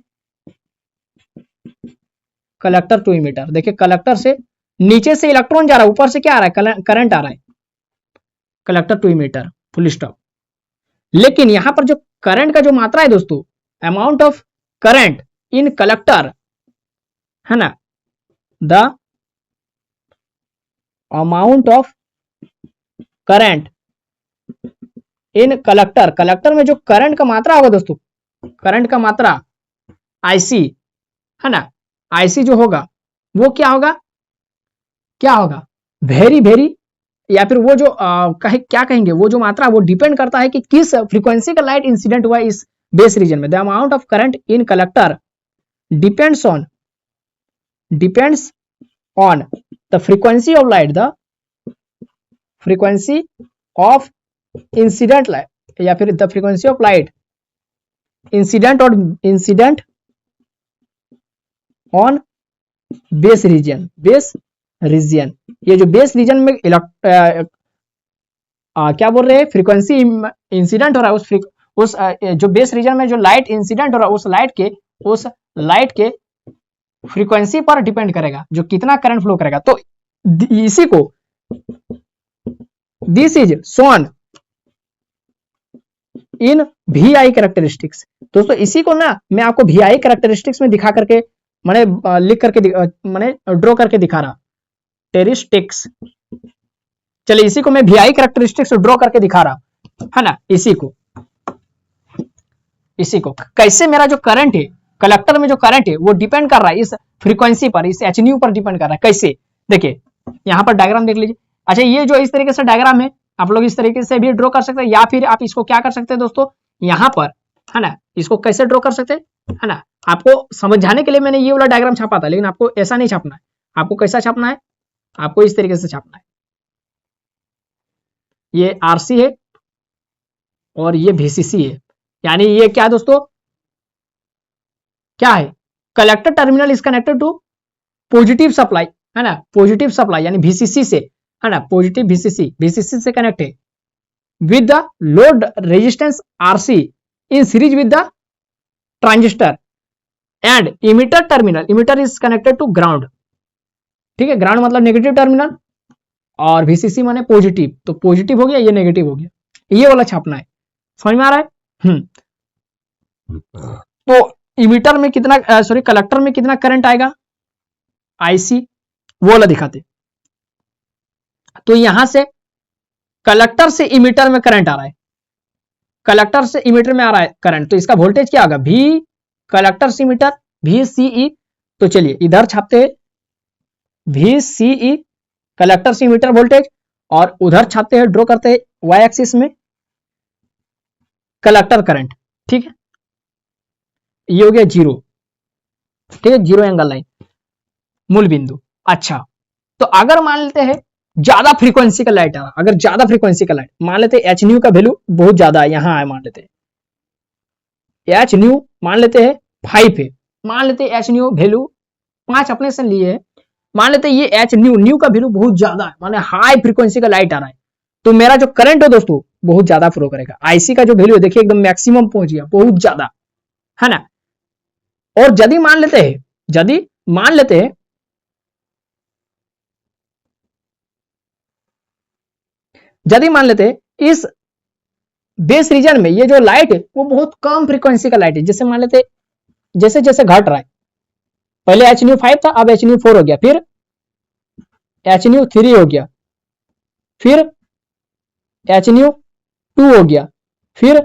A: collector to emitter. देखिए कलेक्टर से नीचे से इलेक्ट्रॉन जा रहा है, ऊपर से क्या आ रहा है, करंट आ रहा है, collector to emitter, full stop. लेकिन यहां पर जो करंट का जो मात्रा है दोस्तों, amount of current in collector, है ना, the amount of current in collector में जो करंट का मात्रा होगा दोस्तों, करंट का मात्रा आईसी, है ना, आईसी जो होगा वो क्या होगा, वेरी वेरी या फिर वो जो क्या कहेंगे, वो जो मात्रा वो डिपेंड करता है कि किस फ्रीक्वेंसी का लाइट इंसिडेंट हुआ इस बेस रीजन में। The amount of current in collector depends on the frequency of light, the frequency of incident light, या फिर the frequency of light incident on base reason. ये जो बेस रीजन में क्या बोल रहे हैं, फ्रीक्वेंसी इंसिडेंट हो रहा है उस जो बेस रीजन में जो लाइट इंसिडेंट हो रहा है उस लाइट के फ्रीक्वेंसी पर डिपेंड करेगा जो कितना करंट फ्लो करेगा। तो इसी को this is shown in VI characteristics. दोस्तों इसी को ना मैं आपको VI कैरेक्टरिस्टिक्स में दिखा करके मैंने लिख करके मैंने ड्रॉ करके दिखा रहा टेरिस्टिक्स। चलिए इसी को मैं VI कैरेक्टरिस्टिक्स ड्रॉ करके दिखा रहा है ना। इसी को कैसे मेरा जो करंट है कलेक्टर में जो करंट है वो डिपेंड कर रहा है इस फ्रीक्वेंसी पर, इस hν पर डिपेंड कर रहा है। कैसे, देखिए यहां पर डायग्राम देख लीजिए। अच्छा ये जो इस तरीके से डायग्राम है आप लोग इस तरीके से भी ड्रॉ कर सकते हैं, या फिर आप इसको क्या कर सकते हैं दोस्तों, यहाँ पर है ना, इसको कैसे ड्रॉ कर सकते हैं है ना। आपको समझाने के लिए मैंने ये वाला डायग्राम छापा था, लेकिन आपको ऐसा नहीं छापना है। आपको कैसा छापना है, आपको इस तरीके से छापना है। ये RC है और ये VCC है, यानी ये क्या दोस्तों, क्या है, collector terminal is connected to positive supply है ना, पॉजिटिव सप्लाई यानी VCC से है ना, पॉजिटिव VCC से कनेक्ट है with the load resistance RC in series with the transistor and emitter terminal, emitter is connected to ground. ठीक है, ग्राउंड मतलब नेगेटिव टर्मिनल और VCC माने पॉजिटिव, तो पॉजिटिव हो गया ये नेगेटिव हो गया, ये वाला छापना है। समझ में आ रहा है? तो इमीटर में कितना कलेक्टर में कितना करंट आएगा IC, वो वाला दिखाते। तो यहां से कलेक्टर से इमीटर में करंट आ रहा है, कलेक्टर से इमीटर में आ रहा है करंट, तो इसका वोल्टेज क्या होगा, V कलेक्टर से इमीटर VCE। तो चलिए इधर छापते हैं VCE कलेक्टर से इमीटर वोल्टेज, और उधर छापते हैं, ड्रॉ करते हैं Y एक्सिस में कलेक्टर करंट। ठीक है, ये हो गया 0। ठीक है, 0 एंगल लाइन मूल बिंदु। अच्छा तो अगर मान लेते हैं ज्यादा फ्रीक्वेंसी का लाइट आ रहा, अगर ज्यादा फ्रीक्वेंसी का लाइट मान लेते हैं hν का वैल्यू बहुत ज्यादा है, यहां है मान लेते हैं hν मान लेते हैं 5 है, मान लेते हैं hν वैल्यू 5 अपने से लिए है, मान लेते हैं ये hν का वैल्यू बहुत ज्यादा है, माने हाई फ्रीक्वेंसी का लाइट आ रहा है, तो मेरा जो करंट है दोस्तों बहुत ज्यादा फ्लो करेगा। IC का जो वैल्यू है देखिए एकदम मैक्सिमम पहुंच गया, बहुत ज्यादा है ना। और यदि मान लेते हैं इस बेस रीजन में ये जो लाइट है वो बहुत कम फ्रीक्वेंसी का लाइट है, जैसे मान लेते जैसे जैसे घट रहा है, पहले hν 5 था, अब hν 4 हो गया, फिर hν 3 हो गया, फिर hν 2 हो गया, फिर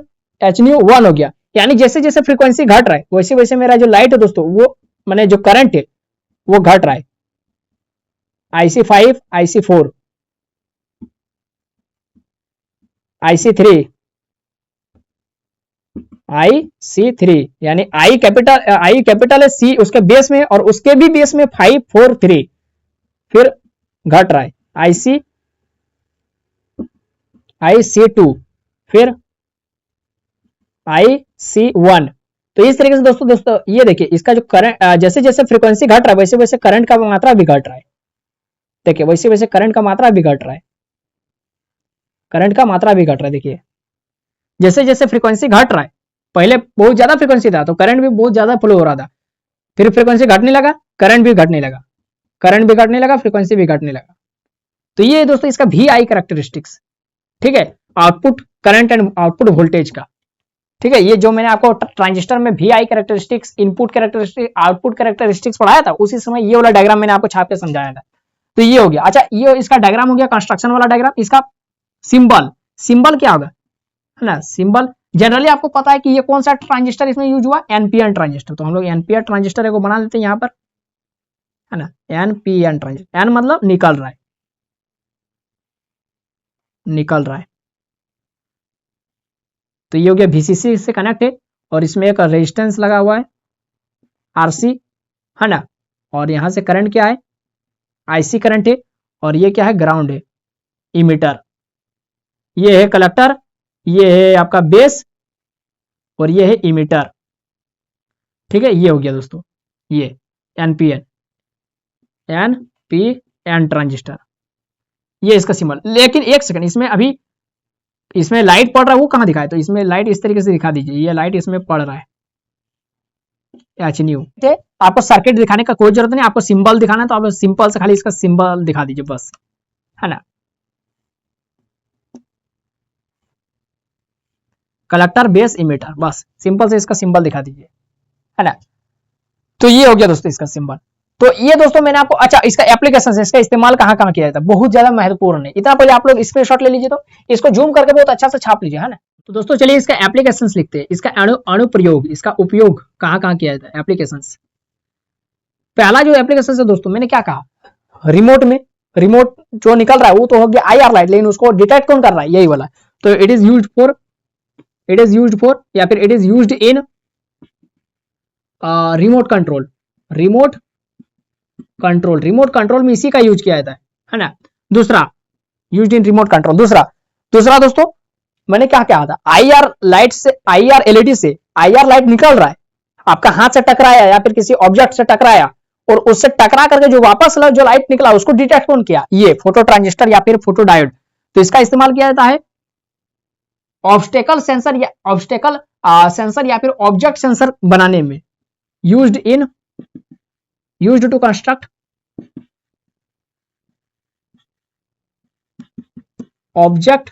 A: hν 1 हो गया, यानी जैसे जैसे फ्रीक्वेंसी घट रहा है वैसे वैसे मेरा जो लाइट है दोस्तों वो माने जो करंट है वो घट रहा है। IC 5 IC 4 IC3 यानी I कैपिटल है, C उसके बेस में और उसके भी बेस में 5 4 3, फिर घट रहा है IC2, फिर IC1। तो इस तरीके से दोस्तों ये देखिए इसका जो करंट जैसे जैसे फ्रीक्वेंसी घट रहा है वैसे वैसे करंट का मात्रा भी घट रहा है। देखिए वैसे वैसे करंट का मात्रा भी घट रहा है, करंट का मात्रा भी घट रहा है। देखिए जैसे जैसे फ्रीक्वेंसी घट रहा है, पहले बहुत ज्यादा फ्रीक्वेंसी था तो करंट भी बहुत ज्यादा फ्लो हो रहा था, फिर फ्रीक्वेंसी घटने लगा, करंट भी घटने लगा, फ्रीक्वेंसी भी घटने लगा। तो ये दोस्तों इसका VI कैरेक्टरिस्टिक्स। ठीक है, output current and output voltage का। ठीक है, ये जो मैंने आपको ट्रांजिस्टर में VI characteristics, input characteristics, output characteristics पढ़ाया था, उसी समय ये वाला डायग्राम मैंने आपको छाप के समझाया था। तो ये हो गया। अच्छा ये इसका डायग्राम हो गया कंस्ट्रक्शन वाला डायग्राम। इसका सिंबल क्या होगा है ना, सिंबल जनरली आपको पता है कि ये कौन सा ट्रांजिस्टर इसमें यूज हुआ, NPN ट्रांजिस्टर। तो हम लोग NPN ट्रांजिस्टर को बना लेते हैं यहाँ पर है ना, NPN ट्रांजिस्टर, N मतलब निकल रहा है, निकल रहा है। तो ये हो गया VCC से कनेक्ट है और इसमें एक रेजिस्टेंस लगा हुआ है RC, है ना। और यहां से करंट क्या है, IC करंट है। और ये क्या है, ग्राउंड है, इमीटर। ये है कलेक्टर, ये है आपका बेस और ये है इमीटर। ठीक है, ये हो गया दोस्तों, ये NPN ट्रांजिस्टर, ये इसका सिंबल। लेकिन एक सेकंड, इसमें अभी इसमें लाइट पड़ रहा है, वो कहां दिखाया? तो इसमें लाइट इस तरीके से दिखा दीजिए, ये लाइट इसमें पड़ रहा है HNU। आपको सर्किट दिखाने का कोई जरूरत नहीं, आपको सिंबल दिखाना है तो आप सिंपल से खाली इसका सिंबल दिखा दीजिए बस, है ना। कलेक्टर, बेस, इमीटर, बस सिंपल से इसका सिंबल दिखा दीजिए, है ना। तो ये हो गया दोस्तों इसका सिंबल। तो ये दोस्तों मैंने आपको, अच्छा इसका एप्लीकेशन है, इसका इस्तेमाल कहां कहां किया जाता है, बहुत ज्यादा महत्वपूर्ण है। इतना पहले आप लोग स्क्रीनशॉट ले लीजिए, तो इसको जूम करके बहुत अच्छा से छाप लीजिए, है ना। तो दोस्तों चलिए इसका एप्लीकेशंस लिखते हैं, इसका अनुप्रयोग, इसका उपयोग कहां कहां किया जाता है, एप्लीकेशंस। पहला जो एप्लीकेशन है दोस्तों, मैंने क्या कहा, रिमोट में, रिमोट जो निकल रहा है वो तो हो गया IR लाइट, लेकिन उसको डिटेक्ट कौन कर रहा है, यही वाला। तो इट इज यूज्ड फॉर या फिर it is used in remote control. Remote control में इसी का यूज किया जाता है ना। दूसरा, यूज्ड इन रिमोट कंट्रोल। दूसरा दोस्तों मैंने क्या कहा था, IR लाइट से, IR LED से IR लाइट निकल रहा है, आपका हाथ से टकराया या फिर किसी ऑब्जेक्ट से टकराया और उससे टकरा करके जो वापस जो लाइट निकला उसको डिटेक्ट कौन किया, ये फोटो ट्रांजिस्टर या फिर फोटो डायोड। तो इसका इस्तेमाल किया जाता है ऑब्स्टेकल सेंसर या फिर ऑब्जेक्ट सेंसर बनाने में। Used to construct object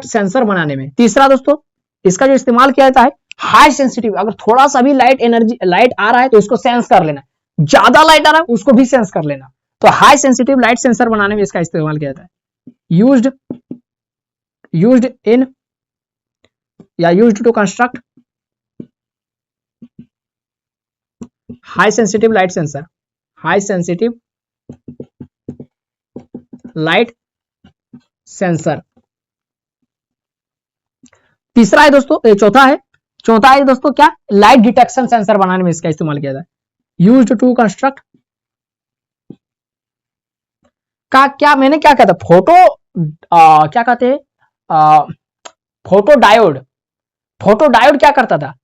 A: sensor बनाने में। तीसरा दोस्तों इसका जो इस्तेमाल किया जाता है हाई सेंसिटिव, अगर थोड़ा सा भी लाइट आ रहा है तो उसको सेंस कर लेना, ज्यादा लाइट आ रहा है उसको भी सेंस कर लेना। तो हाई सेंसिटिव लाइट सेंसर बनाने में इसका इस्तेमाल किया जाता है। यूज्ड इन या used to construct high sensitive light sensor, high sensitive light sensor. तीसरा है दोस्तों, चौथा है दोस्तों क्या, लाइट डिटेक्शन सेंसर बनाने में इसका इस्तेमाल किया जाता है। यूज्ड टू कंस्ट्रक्ट का क्या, मैंने क्या कहता, क्या कहते हैं, फोटो डायोड क्या करता था,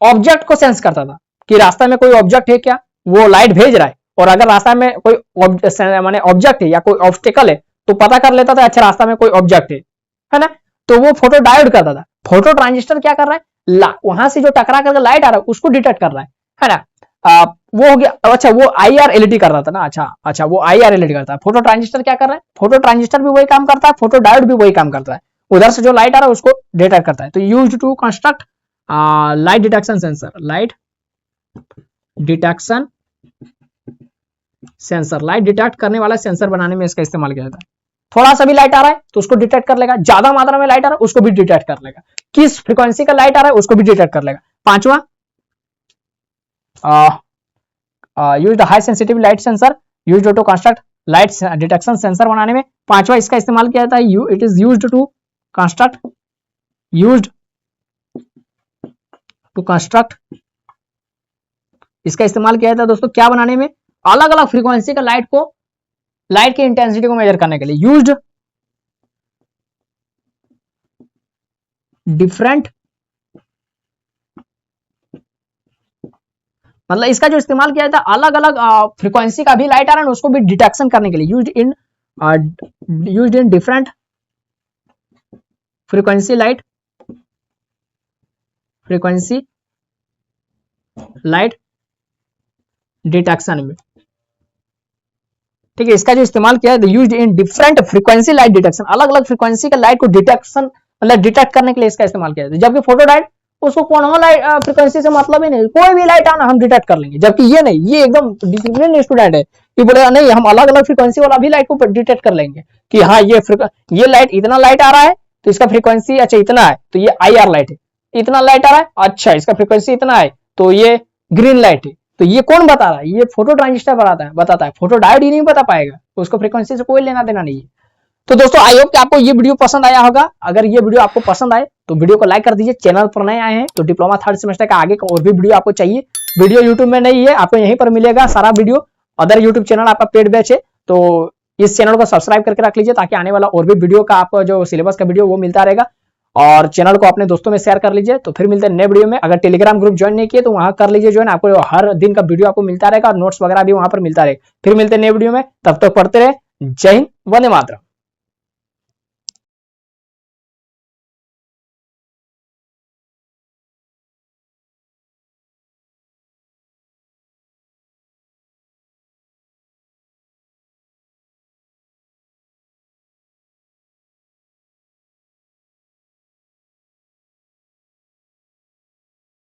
A: ऑब्जेक्ट को सेंस करता था कि रास्ता में कोई ऑब्जेक्ट है क्या, वो लाइट भेज रहा है, और अगर रास्ता में कोई माने ऑब्जेक्ट है या कोई ऑब्स्टेकल है तो पता कर लेता था, अच्छा रास्ता में कोई ऑब्जेक्ट है ना। तो वो फोटो डायोड करता था। फोटो ट्रांजिस्टर क्या कर रहा है, वहां से जो टकरा करके लाइट आ रहा है उसको डिटेक्ट कर रहा है ना। वो हो गया। अच्छा वो IR LED कर रहा था ना, अच्छा वो IR LED करता है। फोटो ट्रांजिस्टर क्या कर रहा है, फोटो ट्रांजिस्टर भी वही काम करता है, फोटो डायोड भी वही काम करता है, उधर से जो लाइट आ रहा है उसको डिटेक्ट करता है। तो used to construct light detection sensor, light detect करने वाला सेंसर बनाने में इसका इस्तेमाल किया जाता है। थोड़ा सा भी लाइट आ रहा है तो उसको डिटेक्ट कर लेगा, ज्यादा मात्रा में लाइट आ रहा है उसको भी डिटेक्ट कर लेगा, किस फ्रीक्वेंसी का लाइट आ रहा है उसको भी डिटेक्ट कर लेगा। पांचवा, used high sensitive light sensor, used to construct light detection sensor बनाने में। पांचवा इसका इस्तेमाल किया जाता है, it is used to construct इसका इस्तेमाल किया जाता है दोस्तों क्या बनाने में, अलग अलग फ्रीक्वेंसी का लाइट की इंटेंसिटी को मेजर करने के लिए। यूज्ड डिफरेंट, मतलब इसका जो इस्तेमाल किया जाता है अलग अलग फ्रीक्वेंसी का भी लाइट आ रहा है उसको भी डिटेक्शन करने के लिए। Used in different frequency light detection में। ठीक है, इसका जो इस्तेमाल किया है used in different frequency light detection, अलग अलग फ्रीक्वेंसी का लाइट को डिटेक्शन मतलब डिटेक्ट करने के लिए इसका इस्तेमाल किया जाता है। जबकि फोटो डायोड उसको कौन लाइट फ्रीक्वेंसी से मतलब ही नहीं, कोई भी लाइट आना हम डिटेक्ट कर लेंगे, जबकि ये नहीं, ये एकदम डिसिप्लिन स्टूडेंट है, ये बोलेगा नहीं हम अलग अलग फ्रीक्वेंसी वाला भी लाइट को डिटेक्ट कर लेंगे कि हाँ ये लाइट इतना लाइट आ रहा है तो इसका फ्रीक्वेंसी अच्छा इतना है तो ये IR लाइट है, इतना लाइट आ रहा है अच्छा इसका फ्रीक्वेंसी इतना है तो ये ग्रीन लाइट है, तो ये कौन बता रहा है? ये फोटो ट्रांजिस्टर बताता है, फोटो डायोड ही नहीं बता पाएगा, तो उसको फ्रीक्वेंसी से कोई लेना देना नहीं है। तो दोस्तों आई होप कि आपको ये वीडियो पसंद आया होगा। अगर ये वीडियो आपको पसंद आए तो वीडियो को लाइक कर दीजिए। चैनल पर नए आए हैं तो डिप्लोमा थर्ड सेमेस्टर का आगे का और भी वीडियो आपको चाहिए, वीडियो यूट्यूब में नहीं है, आपको यहीं पर मिलेगा सारा वीडियो। अदर यूट्यूब चैनल आपका पेड बैच है, तो इस चैनल को सब्सक्राइब करके रख लीजिए ताकि आने वाला और भी वीडियो का आपको जो सिलेबस का वीडियो वो मिलता रहेगा। और चैनल को अपने दोस्तों में शेयर कर लीजिए। तो फिर मिलते हैं नए वीडियो में। अगर टेलीग्राम ग्रुप ज्वाइन नहीं किए तो वहां कर लीजिए ज्वाइन, आपको हर दिन का वीडियो आपको मिलता रहेगा और नोट्स वगैरह भी वहां पर मिलता रहेगा। फिर मिलते हैं नए वीडियो में, तब तक पढ़ते रहे। जय हिंद, वंदे मातरम।